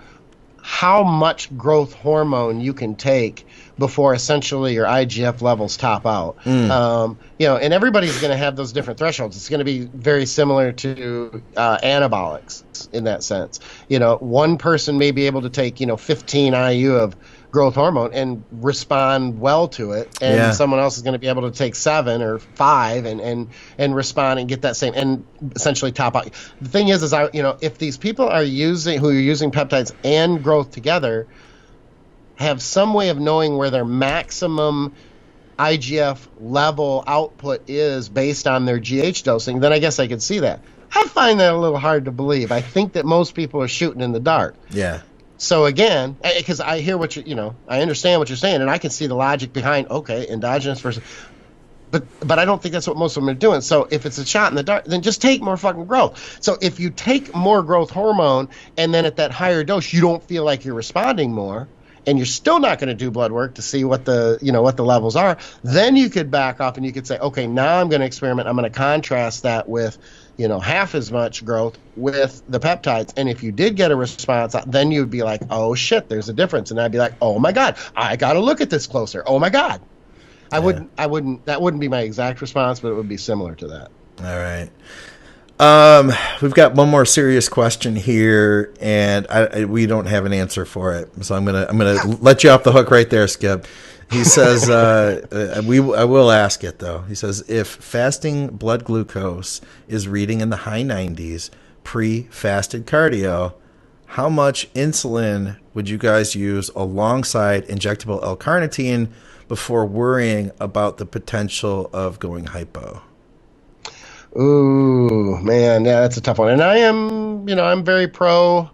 S2: how much growth hormone you can take before essentially your IGF levels top out. And everybody's going to have those different thresholds. It's going to be very similar to anabolics in that sense. One person may be able to take 15 IU of growth hormone and respond well to it, and someone else is going to be able to take 7 or 5 and respond and get that same and essentially top out. The thing is if these people who are using peptides and growth together have some way of knowing where their maximum IGF level output is based on their GH dosing, then I guess I could see that. I find that a little hard to believe. I think that most people are shooting in the dark.
S1: Yeah.
S2: So again, because I hear what I understand what you're saying, and I can see the logic behind, okay, endogenous versus, but I don't think that's what most of them are doing. So if it's a shot in the dark, then just take more fucking growth. So if you take more growth hormone and then at that higher dose you don't feel like you're responding more, and you're still not going to do blood work to see what the levels are, then you could back off and you could say, okay, now I'm going to experiment. I'm going to contrast that with half as much growth with the peptides. And if you did get a response, then you'd be like, oh shit, there's a difference. And I'd be like, oh my God, I got to look at this closer. Oh my God. That wouldn't be my exact response, but it would be similar to that.
S1: All right. We've got one more serious question here, and we don't have an answer for it. So I'm gonna let you off the hook right there, Skip. He says, I will ask it though. He says, if fasting blood glucose is reading in the high 90s pre-fasted cardio, how much insulin would you guys use alongside injectable L-carnitine before worrying about the potential of going hypo?
S2: Ooh, man, yeah, that's a tough one. And I am, I'm very pro a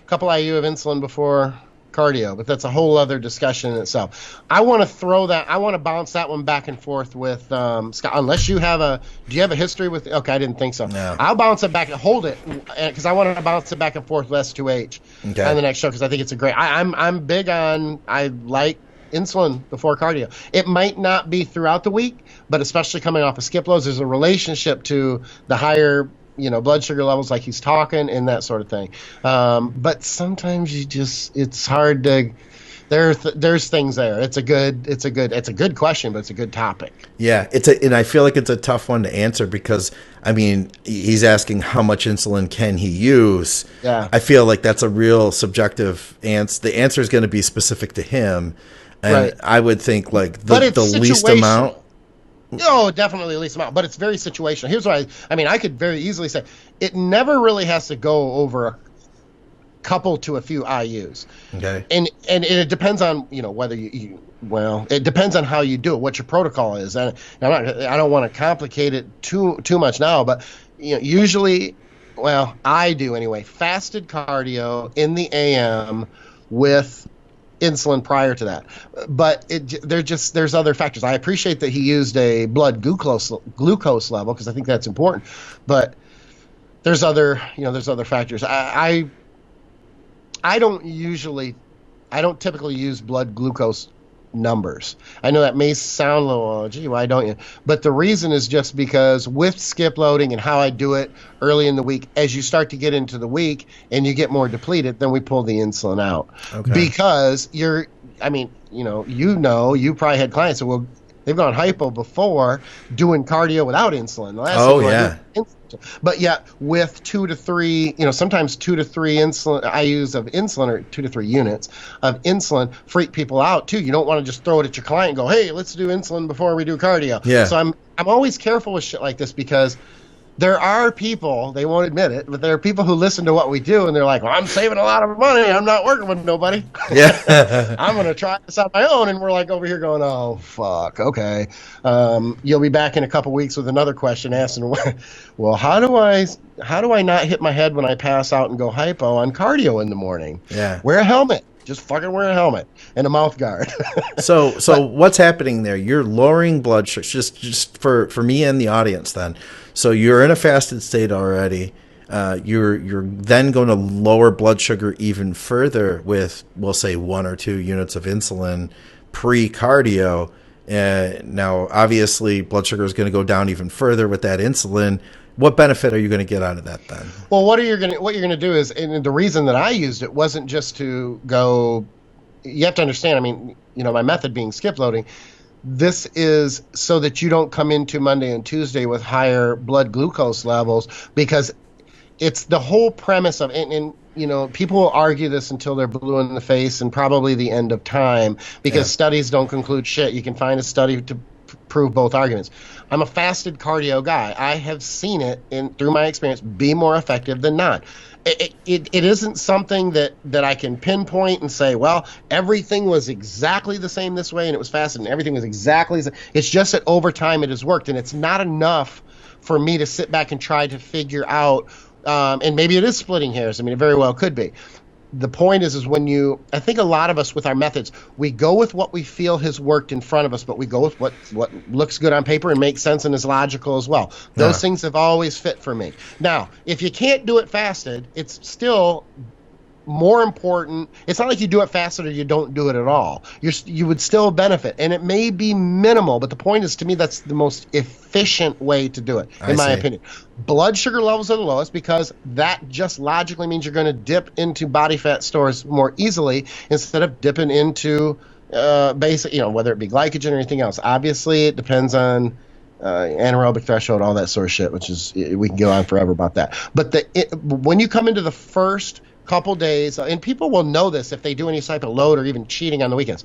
S2: couple IU of insulin before cardio, but that's a whole other discussion in itself. I want to bounce that one back and forth with Scott, unless you have do you have a history with, okay, I didn't think so.
S1: No.
S2: I'll bounce it back and hold it, because I want to bounce it back and forth with S2H on the next show, because I think it's a great, I'm big on, I like insulin before cardio. It might not be throughout the week, but especially coming off of skip loads, there's a relationship to the higher blood sugar levels, like he's talking, and that sort of thing. But sometimes it's hard to. There's things there. It's a good question, but it's a good topic.
S1: Yeah, and I feel like it's a tough one to answer because he's asking how much insulin can he use.
S2: Yeah,
S1: I feel like that's a real subjective answer. The answer is going to be specific to him, and right. I would think like the least amount.
S2: Oh, definitely the least amount, but it's very situational. Here's what I could very easily say, it never really has to go over a couple to a few IUs.
S1: Okay.
S2: And it depends on, whether it depends on how you do it, what your protocol is. And I don't want to complicate it too much now, but usually, I do anyway, fasted cardio in the AM with insulin prior to that, but there's other factors. I appreciate that he used a blood glucose level, because I think that's important, but there's other factors. I don't typically use blood glucose numbers. I know that may sound a little, gee, why don't you? But the reason is just because with skip loading and how I do it early in the week, as you start to get into the week and you get more depleted, then we pull the insulin out. Okay. Because you probably had clients who they've gone hypo before doing cardio without insulin. But yet with 2 to 3, sometimes 2 to 3 insulin IUs of insulin, or 2 to 3 units of insulin, freak people out too. You don't want to just throw it at your client and go, hey, let's do insulin before we do cardio.
S1: Yeah.
S2: So I'm always careful with shit like this, because there are people, they won't admit it, but there are people who listen to what we do and they're like, well, I'm saving a lot of money. I'm not working with nobody.
S1: Yeah.
S2: I'm going to try this on my own. And we're like over here going, oh, fuck. Okay. You'll be back in a couple weeks with another question asking, well, how do I not hit my head when I pass out and go hypo on cardio in the morning?
S1: Yeah.
S2: Wear a helmet. Just fucking wear a helmet and a mouth guard.
S1: So what's happening there? You're lowering blood sugar, just for me and the audience then. So you're in a fasted state already. You're then going to lower blood sugar even further with, we'll say, 1 or 2 units of insulin pre-cardio. Now, obviously, blood sugar is going to go down even further with that insulin. What benefit are you going to get out of that then?
S2: Well, what you're going to do is, and the reason that I used it wasn't just to go. You have to understand. I mean, my method being skip loading. This is so that you don't come into Monday and Tuesday with higher blood glucose levels, because it's the whole premise of, and people will argue this until they're blue in the face and probably the end of time, because studies don't conclude shit. You can find a study to prove both arguments. I'm a fasted cardio guy. I have seen it through my experience be more effective than not. It isn't something that I can pinpoint and say, well, everything was exactly the same this way and it was fasted and everything was exactly the same. It's just that over time it has worked, and it's not enough for me to sit back and try to figure out, and maybe it is splitting hairs. I mean, it very well could be. The point is when I think a lot of us with our methods, we go with what we feel has worked in front of us, but we go with what looks good on paper and makes sense and is logical as well. Those things have always fit for me. Now, if you can't do it fasted, it's still more important. It's not like you do it fasted or you don't do it at all. You would still benefit, and it may be minimal, but the point is, to me, that's the most efficient way to do it, in my opinion. Blood sugar levels are the lowest because that just logically means you're going to dip into body fat stores more easily instead of dipping into basic, whether it be glycogen or anything else. Obviously, it depends on anaerobic threshold, all that sort of shit, which is, we can go on forever about that. But when you come into the first couple days, and people will know this if they do any type of load or even cheating on the weekends,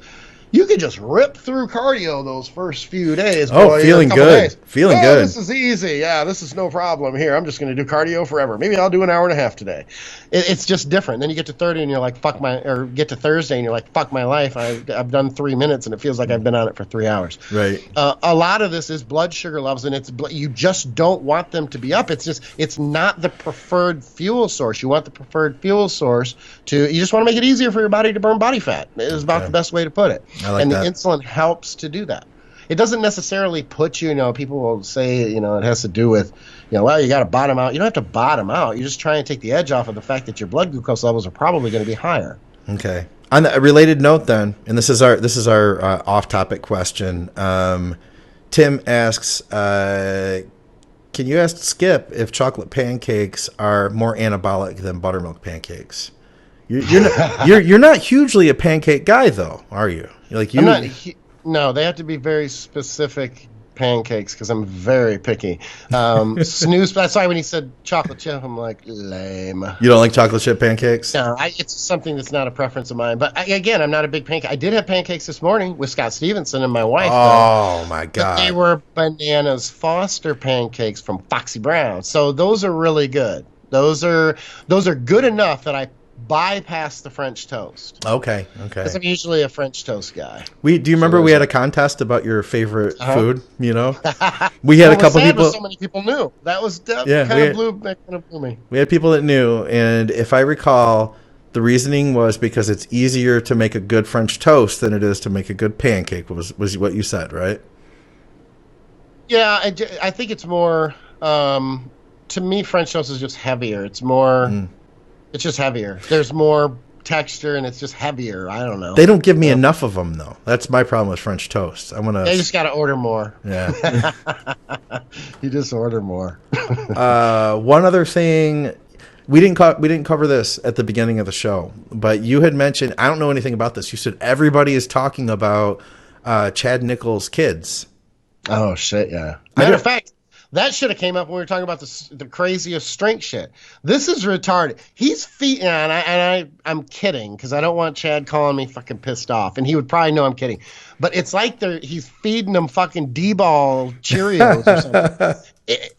S2: you can just rip through cardio those first few days.
S1: Feeling good. Feeling good.
S2: This is easy. Yeah, this is no problem here. I'm just going to do cardio forever. Maybe I'll do an hour and a half today. It's just different. Then you get to 30 and you're like, get to Thursday and you're like, fuck my life. I've done 3 minutes and it feels like I've been on it for 3 hours.
S1: Right.
S2: A lot of this is blood sugar levels, and you just don't want them to be up. It's not the preferred fuel source. You want the preferred fuel source you just want to make it easier for your body to burn body fat. Is about the best way to put it. And the insulin helps to do that. It doesn't necessarily put you, people will say, it has to do with, well, you got to bottom out. You don't have to bottom out. You just try and take the edge off of the fact that your blood glucose levels are probably going to be higher.
S1: Okay. On a related note then, and this is our off-topic question. Tim asks, can you ask Skip if chocolate pancakes are more anabolic than buttermilk pancakes? You're not hugely a pancake guy, though, are you? I'm not.
S2: No, they have to be very specific pancakes because I'm very picky. Snooze. That's why when he said chocolate chip, I'm like, lame.
S1: You don't like chocolate chip pancakes?
S2: No, it's something that's not a preference of mine. But again, I'm not a big pancake. I did have pancakes this morning with Scott Stevenson and my wife.
S1: Oh my god!
S2: But they were Bananas Foster pancakes from Foxy Brown. So those are really good. Those are good enough that I bypass the French toast.
S1: Okay.
S2: Because I'm usually a French toast guy.
S1: Do you remember we had a contest about your favorite food? We had a couple people.
S2: So many people knew. That was kind of blew me.
S1: We had people that knew, and if I recall, the reasoning was because it's easier to make a good French toast than it is to make a good pancake. Was what you said, right?
S2: Yeah, I think it's more. To me, French toast is just heavier. It's more. It's just heavier. There's more texture, and it's just heavier. I don't know.
S1: They don't give me enough of them, though. That's my problem with French toast.
S2: They just got to order more.
S1: Yeah.
S2: You just order more.
S1: One other thing, we didn't cover this at the beginning of the show, but you had mentioned, I don't know anything about this. You said everybody is talking about Chad Nichols' kids.
S2: Oh shit! Yeah. Matter of fact, That should have came up when we were talking about the craziest strength shit. This is retarded. He's feeding, and I'm kidding because I don't want Chad calling me fucking pissed off, and he would probably know I'm kidding. But it's like he's feeding them fucking D-ball Cheerios or something.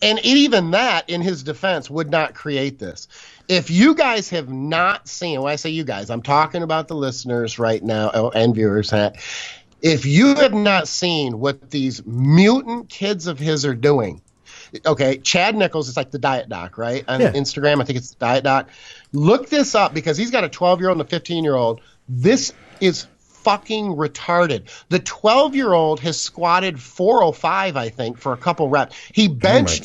S2: And even that, in his defense, would not create this. If you guys have not seen, when I say you guys, I'm talking about the listeners right now and viewers. If you have not seen what these mutant kids of his are doing, okay, Chad Nichols is like the diet doc, right? On Instagram, I think it's the diet doc. Look this up because he's got a 12-year-old and a 15-year-old. This is fucking retarded. The 12-year-old has squatted 405, I think, for a couple reps. He benched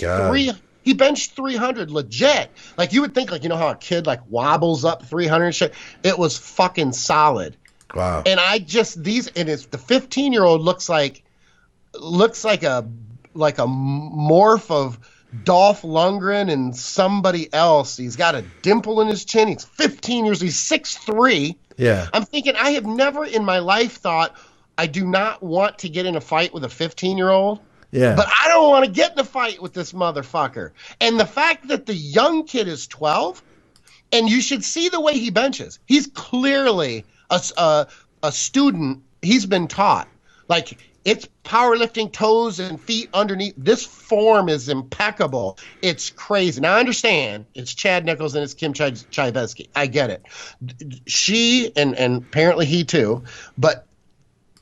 S2: He benched 300 legit. Like you would think, like, you know how a kid like wobbles up 300 and shit. It was fucking solid.
S1: Wow.
S2: And the 15-year-old looks like a morph of Dolph Lundgren and somebody else. He's got a dimple in his chin. He's 15 years. He's 6'3".
S1: Yeah.
S2: I'm thinking, I have never in my life thought I do not want to get in a fight with a 15-year-old.
S1: Yeah.
S2: But I don't want to get in a fight with this motherfucker. And the fact that the young kid is 12, and you should see the way he benches. He's clearly a student. He's been taught. Like, it's powerlifting, toes and feet underneath. This form is impeccable. It's crazy. Now, I understand it's Chad Nichols and it's Kim Chayevsky. I get it. She, and apparently he too, but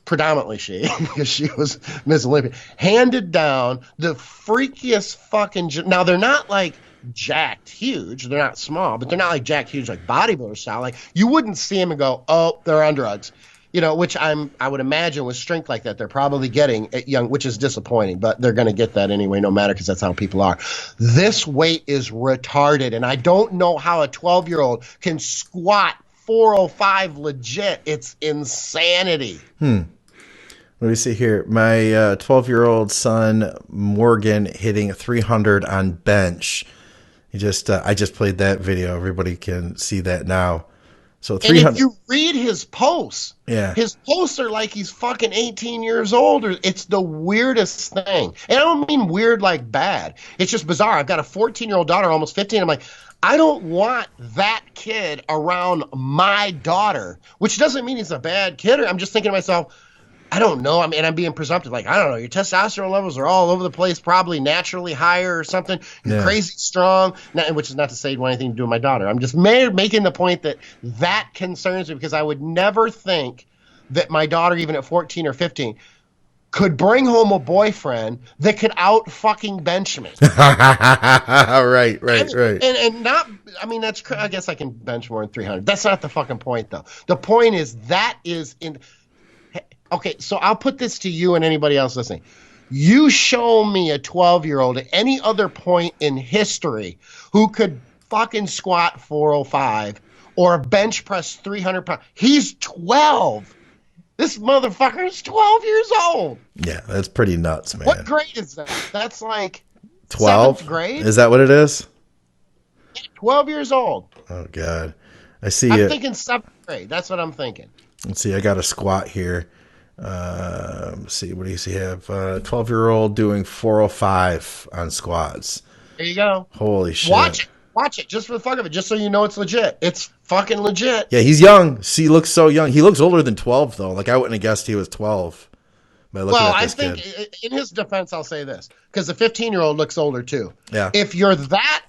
S2: predominantly she, because she was Miss Olympia, handed down the freakiest fucking. Now, they're not like jacked huge. They're not small, but they're not like jacked huge, like bodybuilder style. Like, you wouldn't see them and go, oh, they're on drugs. You know, which I would imagine with strength like that, they're probably getting at young, which is disappointing, but they're going to get that anyway, no matter, because that's how people are. This weight is retarded, and I don't know how a 12-year-old can squat 405 legit. It's insanity.
S1: Let me see here. My 12-year-old son, Morgan, hitting 300 on bench. I just played that video. Everybody can see that now. So 300.
S2: And if you read his posts, his posts are like he's fucking 18 years old. It's the weirdest thing. And I don't mean weird like bad. It's just bizarre. I've got a 14-year-old daughter, almost 15. I'm like, I don't want that kid around my daughter, which doesn't mean he's a bad kid. I'm just thinking to myself, I don't know. I mean, I'm being presumptive. Like, I don't know. Your testosterone levels are all over the place, probably naturally higher or something. You're crazy strong, which is not to say it had anything to do with my daughter. I'm just making the point that concerns me, because I would never think that my daughter, even at 14 or 15, could bring home a boyfriend that could out fucking bench me.
S1: Right.
S2: And not, I mean, that's, I guess I can bench more than 300. That's not the fucking point, though. The point is that is in. Okay, so I'll put this to you and anybody else listening. You show me a 12-year-old at any other point in history who could fucking squat 405 or bench press 300 pounds. He's 12. This motherfucker is 12 years old.
S1: Yeah, that's pretty nuts, man.
S2: What grade is that? That's like
S1: 12?
S2: 7th grade?
S1: Is that what it is?
S2: 12 years old.
S1: Oh, God. I see
S2: I'm
S1: it.
S2: thinking 7th grade. That's what I'm thinking.
S1: Let's see. I got a squat here. Let's see. What does he have? 12-year-old doing 405 on squats.
S2: There you go.
S1: Holy shit.
S2: Watch it just for the fuck of it, just so you know it's legit. It's fucking legit.
S1: Yeah, he's young. See, he looks so young. He looks older than 12, though. Like, I wouldn't have guessed he was 12 by looking at this kid.
S2: I think in his defense, I'll say this, because the 15-year-old looks older, too.
S1: Yeah.
S2: If you're that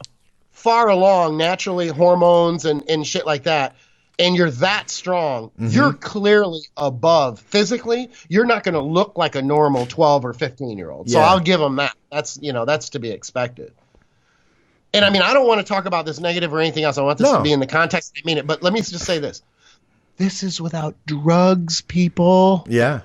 S2: far along naturally, hormones and shit like that, and you're that strong, you're clearly above. Physically, you're not going to look like a normal 12 or 15-year-old. So I'll give him that. That's to be expected. And I mean, I don't want to talk about this negative or anything else. I want this to be in the context I mean it. But let me just say this. This is without drugs, people.
S1: Yeah.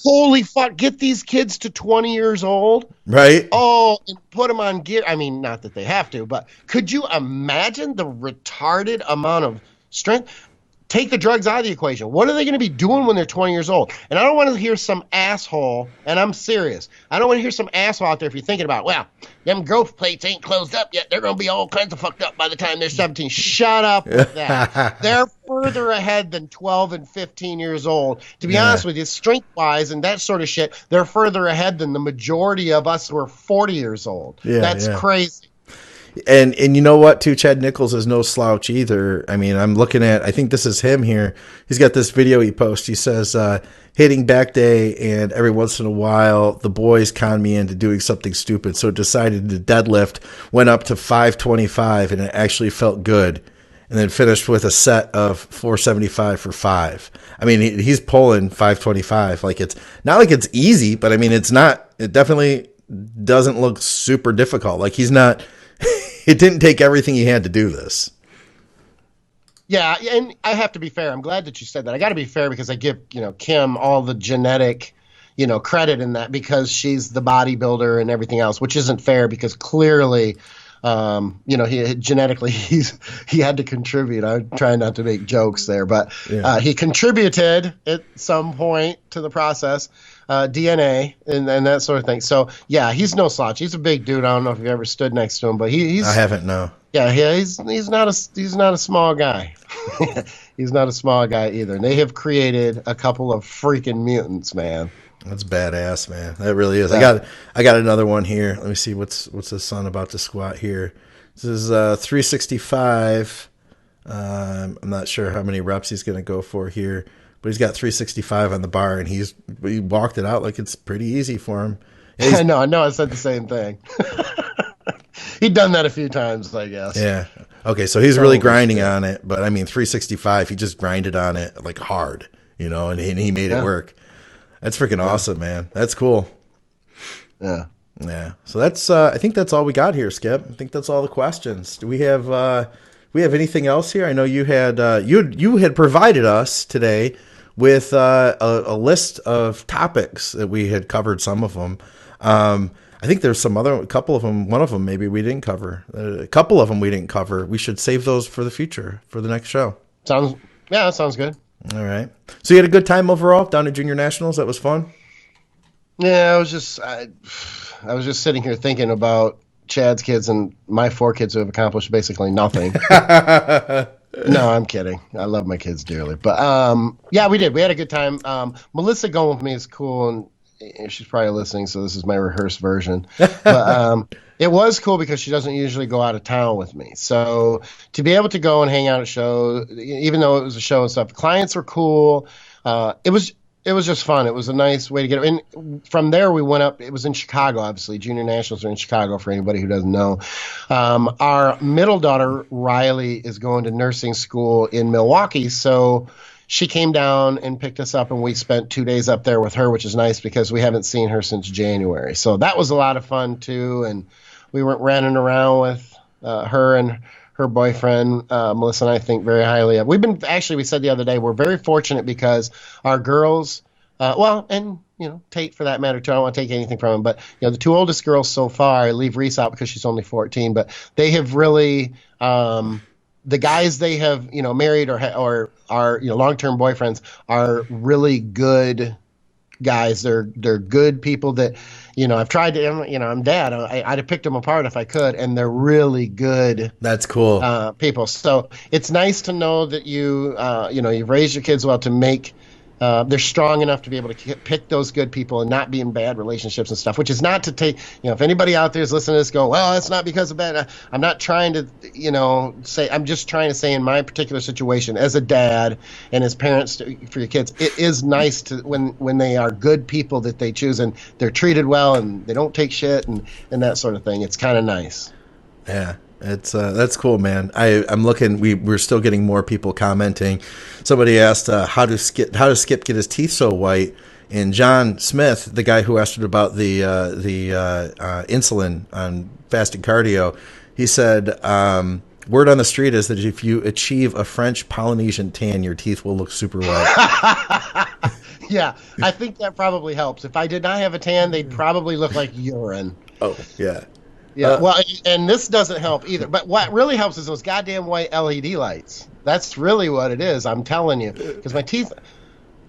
S2: Holy fuck. Get these kids to 20 years old.
S1: Right.
S2: Oh, and put them on gear. I mean, not that they have to, but could you imagine the retarded amount of strength? take the drugs out of the equation. What are they going to be doing when they're 20 years old? And I don't want to hear some asshole, and I'm serious, I don't want to hear some asshole out there if you're thinking about, well, them growth plates ain't closed up yet. They're going to be all kinds of fucked up by the time they're 17. Shut up with that. They're further ahead than 12 and 15 years old. To be honest with you, strength-wise and that sort of shit, they're further ahead than the majority of us who are 40 years old. That's crazy.
S1: And you know what, too? Chad Nichols is no slouch either. I mean, I'm looking at, I think this is him here. He's got this video he posts. He says, hitting back day, and every once in a while, the boys con me into doing something stupid. So decided to deadlift, went up to 525, and it actually felt good. And then finished with a set of 475 for 5. I mean, he's pulling 525. Like, it's not like it's easy, but I mean, it definitely doesn't look super difficult. Like, he's not... It didn't take everything he had to do this.
S2: Yeah, and I have to be fair. I'm glad that you said that. I got to be fair because I give, Kim all the genetic, credit in that because she's the bodybuilder and everything else, which isn't fair because clearly, he genetically he had to contribute. I'm trying not to make jokes there, but he contributed at some point to the process. DNA and that sort of thing. So yeah, he's no slouch. He's a big dude. I don't know if you've ever stood next to him, but he's. I
S1: haven't, no.
S2: Yeah, he's not a small guy. He's not a small guy either. And they have created a couple of freaking mutants, man.
S1: That's badass, man. That really is. Yeah. I got another one here. Let me see what's this son about to squat here. This is 365. I'm not sure how many reps he's going to go for here. But he's got 365 on the bar, and he walked it out like it's pretty easy for him.
S2: I know. I said the same thing. He'd done that a few times, I guess.
S1: Yeah. Okay, so he's really grinding on it. But, I mean, 365, he just grinded on it like hard, and he made it work. That's freaking awesome, man. That's cool.
S2: Yeah.
S1: Yeah. So that's I think that's all we got here, Skip. I think that's all the questions. Do we have anything else here? I know you had you had provided us today with a list of topics that we had covered. Some of them. I think there's a couple of them. One of them maybe we didn't cover. A couple of them we didn't cover. We should save those for the future, for the next show.
S2: That sounds good.
S1: All right. So you had a good time overall down at Junior Nationals. That was fun.
S2: Yeah, I was just sitting here thinking about Chad's kids and my 4 kids who have accomplished basically nothing. No, I'm kidding. I love my kids dearly. But yeah, we did. We had a good time. Melissa going with me is cool, and she's probably listening, so this is my rehearsed version. But it was cool because she doesn't usually go out of town with me. So to be able to go and hang out at a show, even though it was a show and stuff, clients were cool. It was just fun. It was a nice way to get it. And from there, we went up. It was in Chicago, obviously. Junior Nationals are in Chicago, for anybody who doesn't know. Our middle daughter, Riley, is going to nursing school in Milwaukee. So she came down and picked us up, and we spent 2 days up there with her, which is nice because we haven't seen her since January. So that was a lot of fun, too. And we went running around with her and her boyfriend, Melissa, and I think very highly of. We said the other day, we're very fortunate because our girls, and Tate for that matter too. I don't want to take anything from him, but the 2 oldest girls so far, I leave Reese out because she's only 14, but they have really, the guys they have, married or are, long-term boyfriends are really good guys. They're good people that, I've tried to, I'm dad. I'd have picked them apart if I could, and they're really good.
S1: That's cool.
S2: People. So it's nice to know that you've raised your kids well to make, they're strong enough to be able to pick those good people and not be in bad relationships and stuff, which is not to take, if anybody out there is listening to this go, well, that's not because of bad. I'm not trying to, say, I'm just trying to say in my particular situation as a dad and as parents for your kids, it is nice to when they are good people that they choose and they're treated well and they don't take shit and that sort of thing. It's kind of nice.
S1: Yeah. It's that's cool, man. I'm looking. We're still getting more people commenting. Somebody asked how does Skip get his teeth so white? And John Smith, the guy who asked about the insulin on fasted cardio, he said word on the street is that if you achieve a French Polynesian tan, your teeth will look super white.
S2: Yeah, I think that probably helps. If I did not have a tan, they'd probably look like urine.
S1: Oh yeah.
S2: Yeah, well, and this doesn't help either. But what really helps is those goddamn white LED lights. That's really what it is. I'm telling you, because my teeth,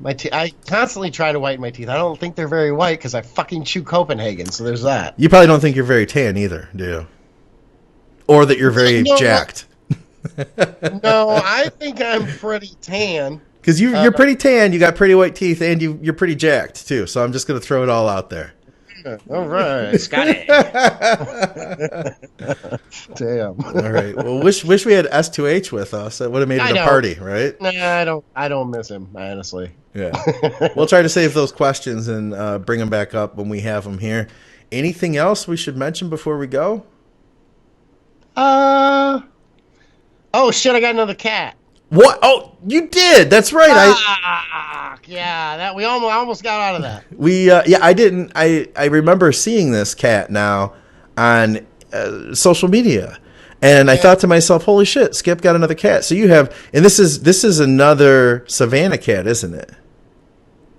S2: I constantly try to whiten my teeth. I don't think they're very white because I fucking chew Copenhagen. So there's that.
S1: You probably don't think you're very tan either, do you? Or that you're very jacked.
S2: No, I think I'm pretty tan.
S1: Because you're pretty tan, you got pretty white teeth, and you're pretty jacked too. So I'm just gonna throw it all out there.
S2: All right, Scotty. Damn.
S1: All right. Well, wish we had S2H with us. That would have made it a party, right?
S2: Nah, I don't miss him, honestly.
S1: Yeah. We'll try to save those questions and bring them back up when we have them here. Anything else we should mention before we go?
S2: Oh shit! I got another cat.
S1: What? Oh, you did. That's right.
S2: Yeah, I almost got out of that.
S1: I didn't. I remember seeing this cat now on social media, and I thought to myself, "Holy shit, Skip got another cat." So you have, and this is another Savannah cat, isn't it?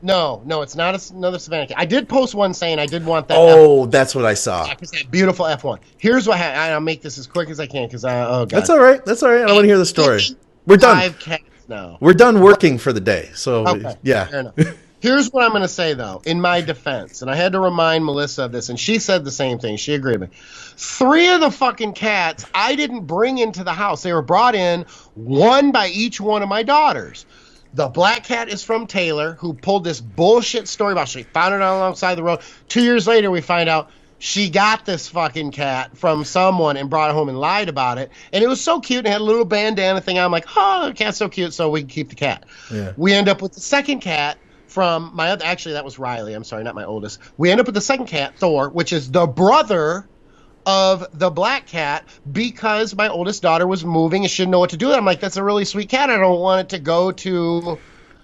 S2: No, it's not another Savannah cat. I did post one saying I did want that.
S1: Oh, that's what I saw.
S2: Yeah, that beautiful F1. Here's what I'll make this as quick as I can because oh god.
S1: That's all right. I don't want to hear the story. We're done.
S2: 5 cats now.
S1: We're done working for the day. So
S2: okay,
S1: yeah.
S2: Fair enough. Here's what I'm going to say though, in my defense, and I had to remind Melissa of this, and she said the same thing. She agreed with me. 3 of the fucking cats I didn't bring into the house. They were brought in, one by each one of my daughters. The black cat is from Taylor, who pulled this bullshit story about she found it alongside the road. 2 years later, we find out she got this fucking cat from someone and brought it home and lied about it. And it was so cute and had a little bandana thing. I'm like, oh, the cat's so cute, so we can keep the cat. Yeah. We end up with the second cat from my other, actually, that was Riley. I'm sorry, not my oldest. We end up with the second cat, Thor, which is the brother of the black cat because my oldest daughter was moving and she didn't know what to do with it. I'm like, that's a really sweet cat. I don't want it to go to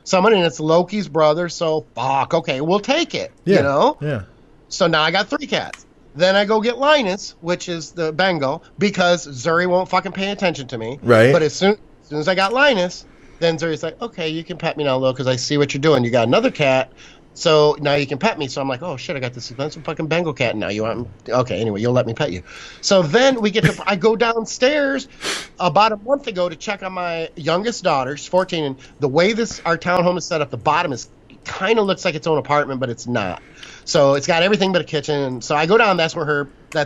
S2: someone, and it's Loki's brother, so fuck, okay, we'll take it, you know?
S1: Yeah.
S2: So now I got 3 cats. Then I go get Linus, which is the Bengal, because Zuri won't fucking pay attention to me.
S1: Right.
S2: But as soon as I got Linus, then Zuri's like, okay, you can pet me now, Lil, because I see what you're doing. You got another cat. So now you can pet me. So I'm like, oh shit, I got this expensive fucking Bengal cat now. You want? Okay, anyway, you'll let me pet you. So then I go downstairs about a month ago to check on my youngest daughter. She's 14, and the way our townhome is set up, the bottom kind of looks like its own apartment, but it's not. So it's got everything but a kitchen. And so I go down. That's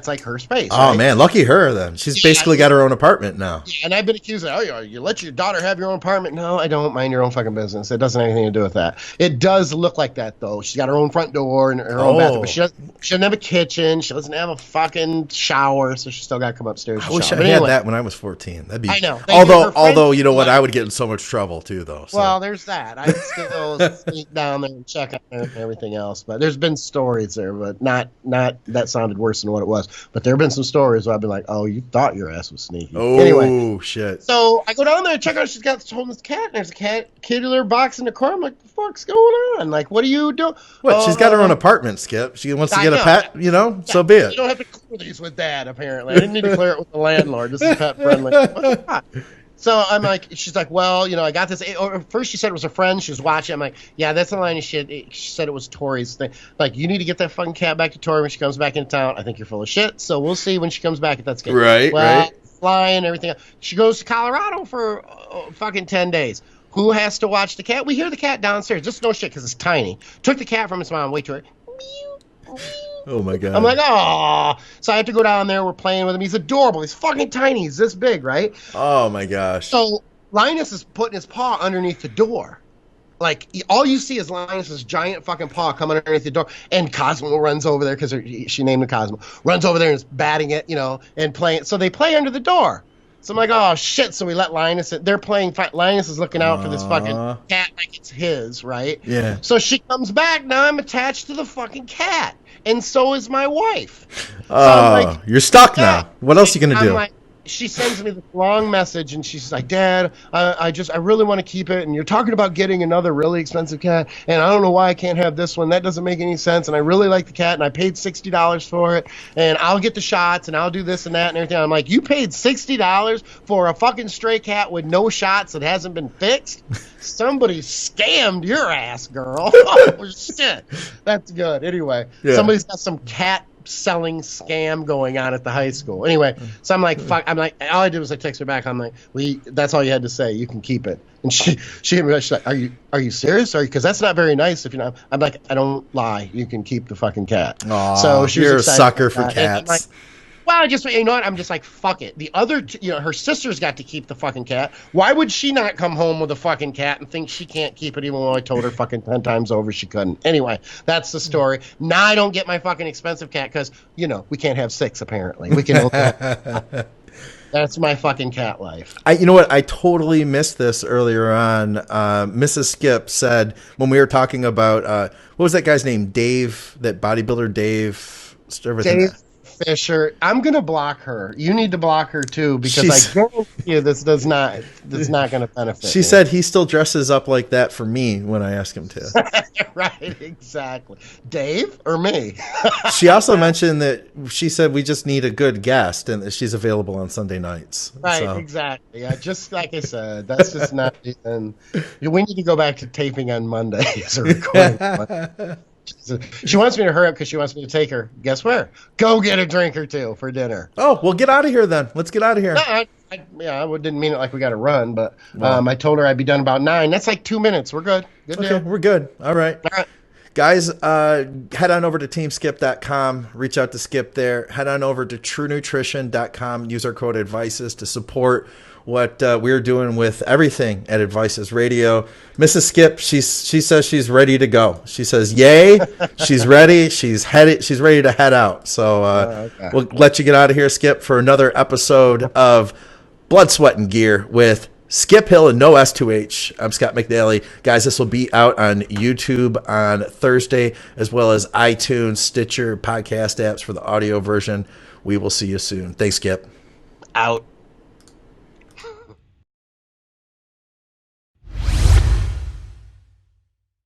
S2: like her space.
S1: Oh
S2: right?
S1: Man, lucky her then. She's basically got her own apartment now.
S2: Yeah, and I've been accused of, you let your daughter have your own apartment. No, I don't. Mind your own fucking business. It doesn't have anything to do with that. It does look like that though. She's got her own front door and her own bathroom. But she doesn't have a kitchen. She doesn't have a fucking shower. So she still got to come upstairs.
S1: I wish I had that when I was 14. That'd be.
S2: I know.
S1: Although you know what, I would get in so much trouble too though. So.
S2: Well, there's that. I'd still sneak down there and check on her and everything else. But there's been stories there, but not that sounded worse than what it was. But there have been some stories where I've been like, oh, you thought your ass was sneaky.
S1: Oh,
S2: anyway,
S1: shit.
S2: So I go down there and check out. She's got this homeless cat. And there's a kitty litter box in the car. I'm like, what the fuck's going on? Like, what are you doing?
S1: What? She's got her own apartment, Skip. She wants to get a pet, so be it.
S2: You don't have to clear these with Dad, apparently. I didn't need to clear it with the landlord. This is pet friendly. So I'm like, she's like, well, I got this. First she said it was a friend. She was watching. I'm like, yeah, that's the line of shit. She said it was Tori's thing. Like, you need to get that fucking cat back to Tori when she comes back into town. I think you're full of shit. So we'll see when she comes back if that's good.
S1: Right.
S2: Flying, everything. She goes to Colorado for fucking 10 days. Who has to watch the cat? We hear the cat downstairs. Just no shit because it's tiny. Took the cat from its mom. Wait to her.
S1: Oh my god.
S2: I'm like, oh. So I have to go down there. We're playing with him. He's adorable. He's fucking tiny. He's this big, right?
S1: Oh my gosh.
S2: So Linus is putting his paw underneath the door. Like, all you see is Linus's giant fucking paw coming underneath the door. And Cosmo runs over there because she named him Cosmo. Runs over there and is batting it, and playing. So they play under the door. So I'm like, oh shit. So we let Linus in. They're playing. Linus is looking out for this fucking cat like it's his, right?
S1: Yeah.
S2: So she comes back. Now I'm attached to the fucking cat. And so is my wife. So
S1: like, you're stuck now. What else are you going to do?
S2: Like, she sends me this long message, and she's like, Dad, I really want to keep it, and you're talking about getting another really expensive cat, and I don't know why I can't have this one. That doesn't make any sense, and I really like the cat, and I paid $60 for it, and I'll get the shots, and I'll do this and that and everything. I'm like, you paid $60 for a fucking stray cat with no shots that hasn't been fixed? Somebody scammed your ass, girl. Oh, shit. That's good. Anyway, somebody's got some cat selling scam going on at the high school. Anyway, so I'm like, fuck. I'm like, all I did was I text her back. I'm like, that's all you had to say. You can keep it. And she's like, are you serious? Because that's not very nice. If you're not, I'm like, I don't lie. You can keep the fucking cat.
S1: Aww,
S2: so she was
S1: you're a sucker for cats.
S2: Well, you know what? I'm just like, fuck it. The other, her sister's got to keep the fucking cat. Why would she not come home with a fucking cat and think she can't keep it even though I told her fucking 10 times over she couldn't? Anyway, that's the story. Now I don't get my fucking expensive cat because, we can't have 6 apparently. We can. That's my fucking cat life.
S1: You know what? I totally missed this earlier on. Mrs. Skip said when we were talking about, what was that guy's name? Dave, that bodybuilder Dave.
S2: Dave Fisher. I'm gonna block her. You need to block her too because I guarantee you this is not going to benefit.
S1: She said he still dresses up like that for me when I ask him to.
S2: Right, exactly. Dave or me?
S1: She also mentioned that she said we just need a good guest and that she's available on Sunday nights.
S2: Right, so. Exactly. Yeah, just like I said, that's just not even. We need to go back to taping on Mondays or recording. She wants me to hurry up because she wants me to take her. Guess where? Go get a drink or two for dinner.
S1: Oh, well, get out of here then. Let's get out of here.
S2: No, I didn't mean it like we got to run, but I told her I'd be done about 9. That's like 2 minutes. We're good. Good deal.
S1: Okay, we're good. All right. Guys, head on over to teamskip.com. Reach out to Skip there. Head on over to truenutrition.com. Use our code ADVICES to support what we're doing with everything at Advices Radio. Mrs. Skip, she says she's ready to go. She says, yay, she's ready. She's ready to head out. So okay. We'll let you get out of here, Skip, for another episode of Blood, Sweat, and Gear with Skip Hill and no S2H. I'm Scott McNally. Guys, this will be out on YouTube on Thursday, as well as iTunes, Stitcher, podcast apps for the audio version. We will see you soon. Thanks, Skip.
S2: Out.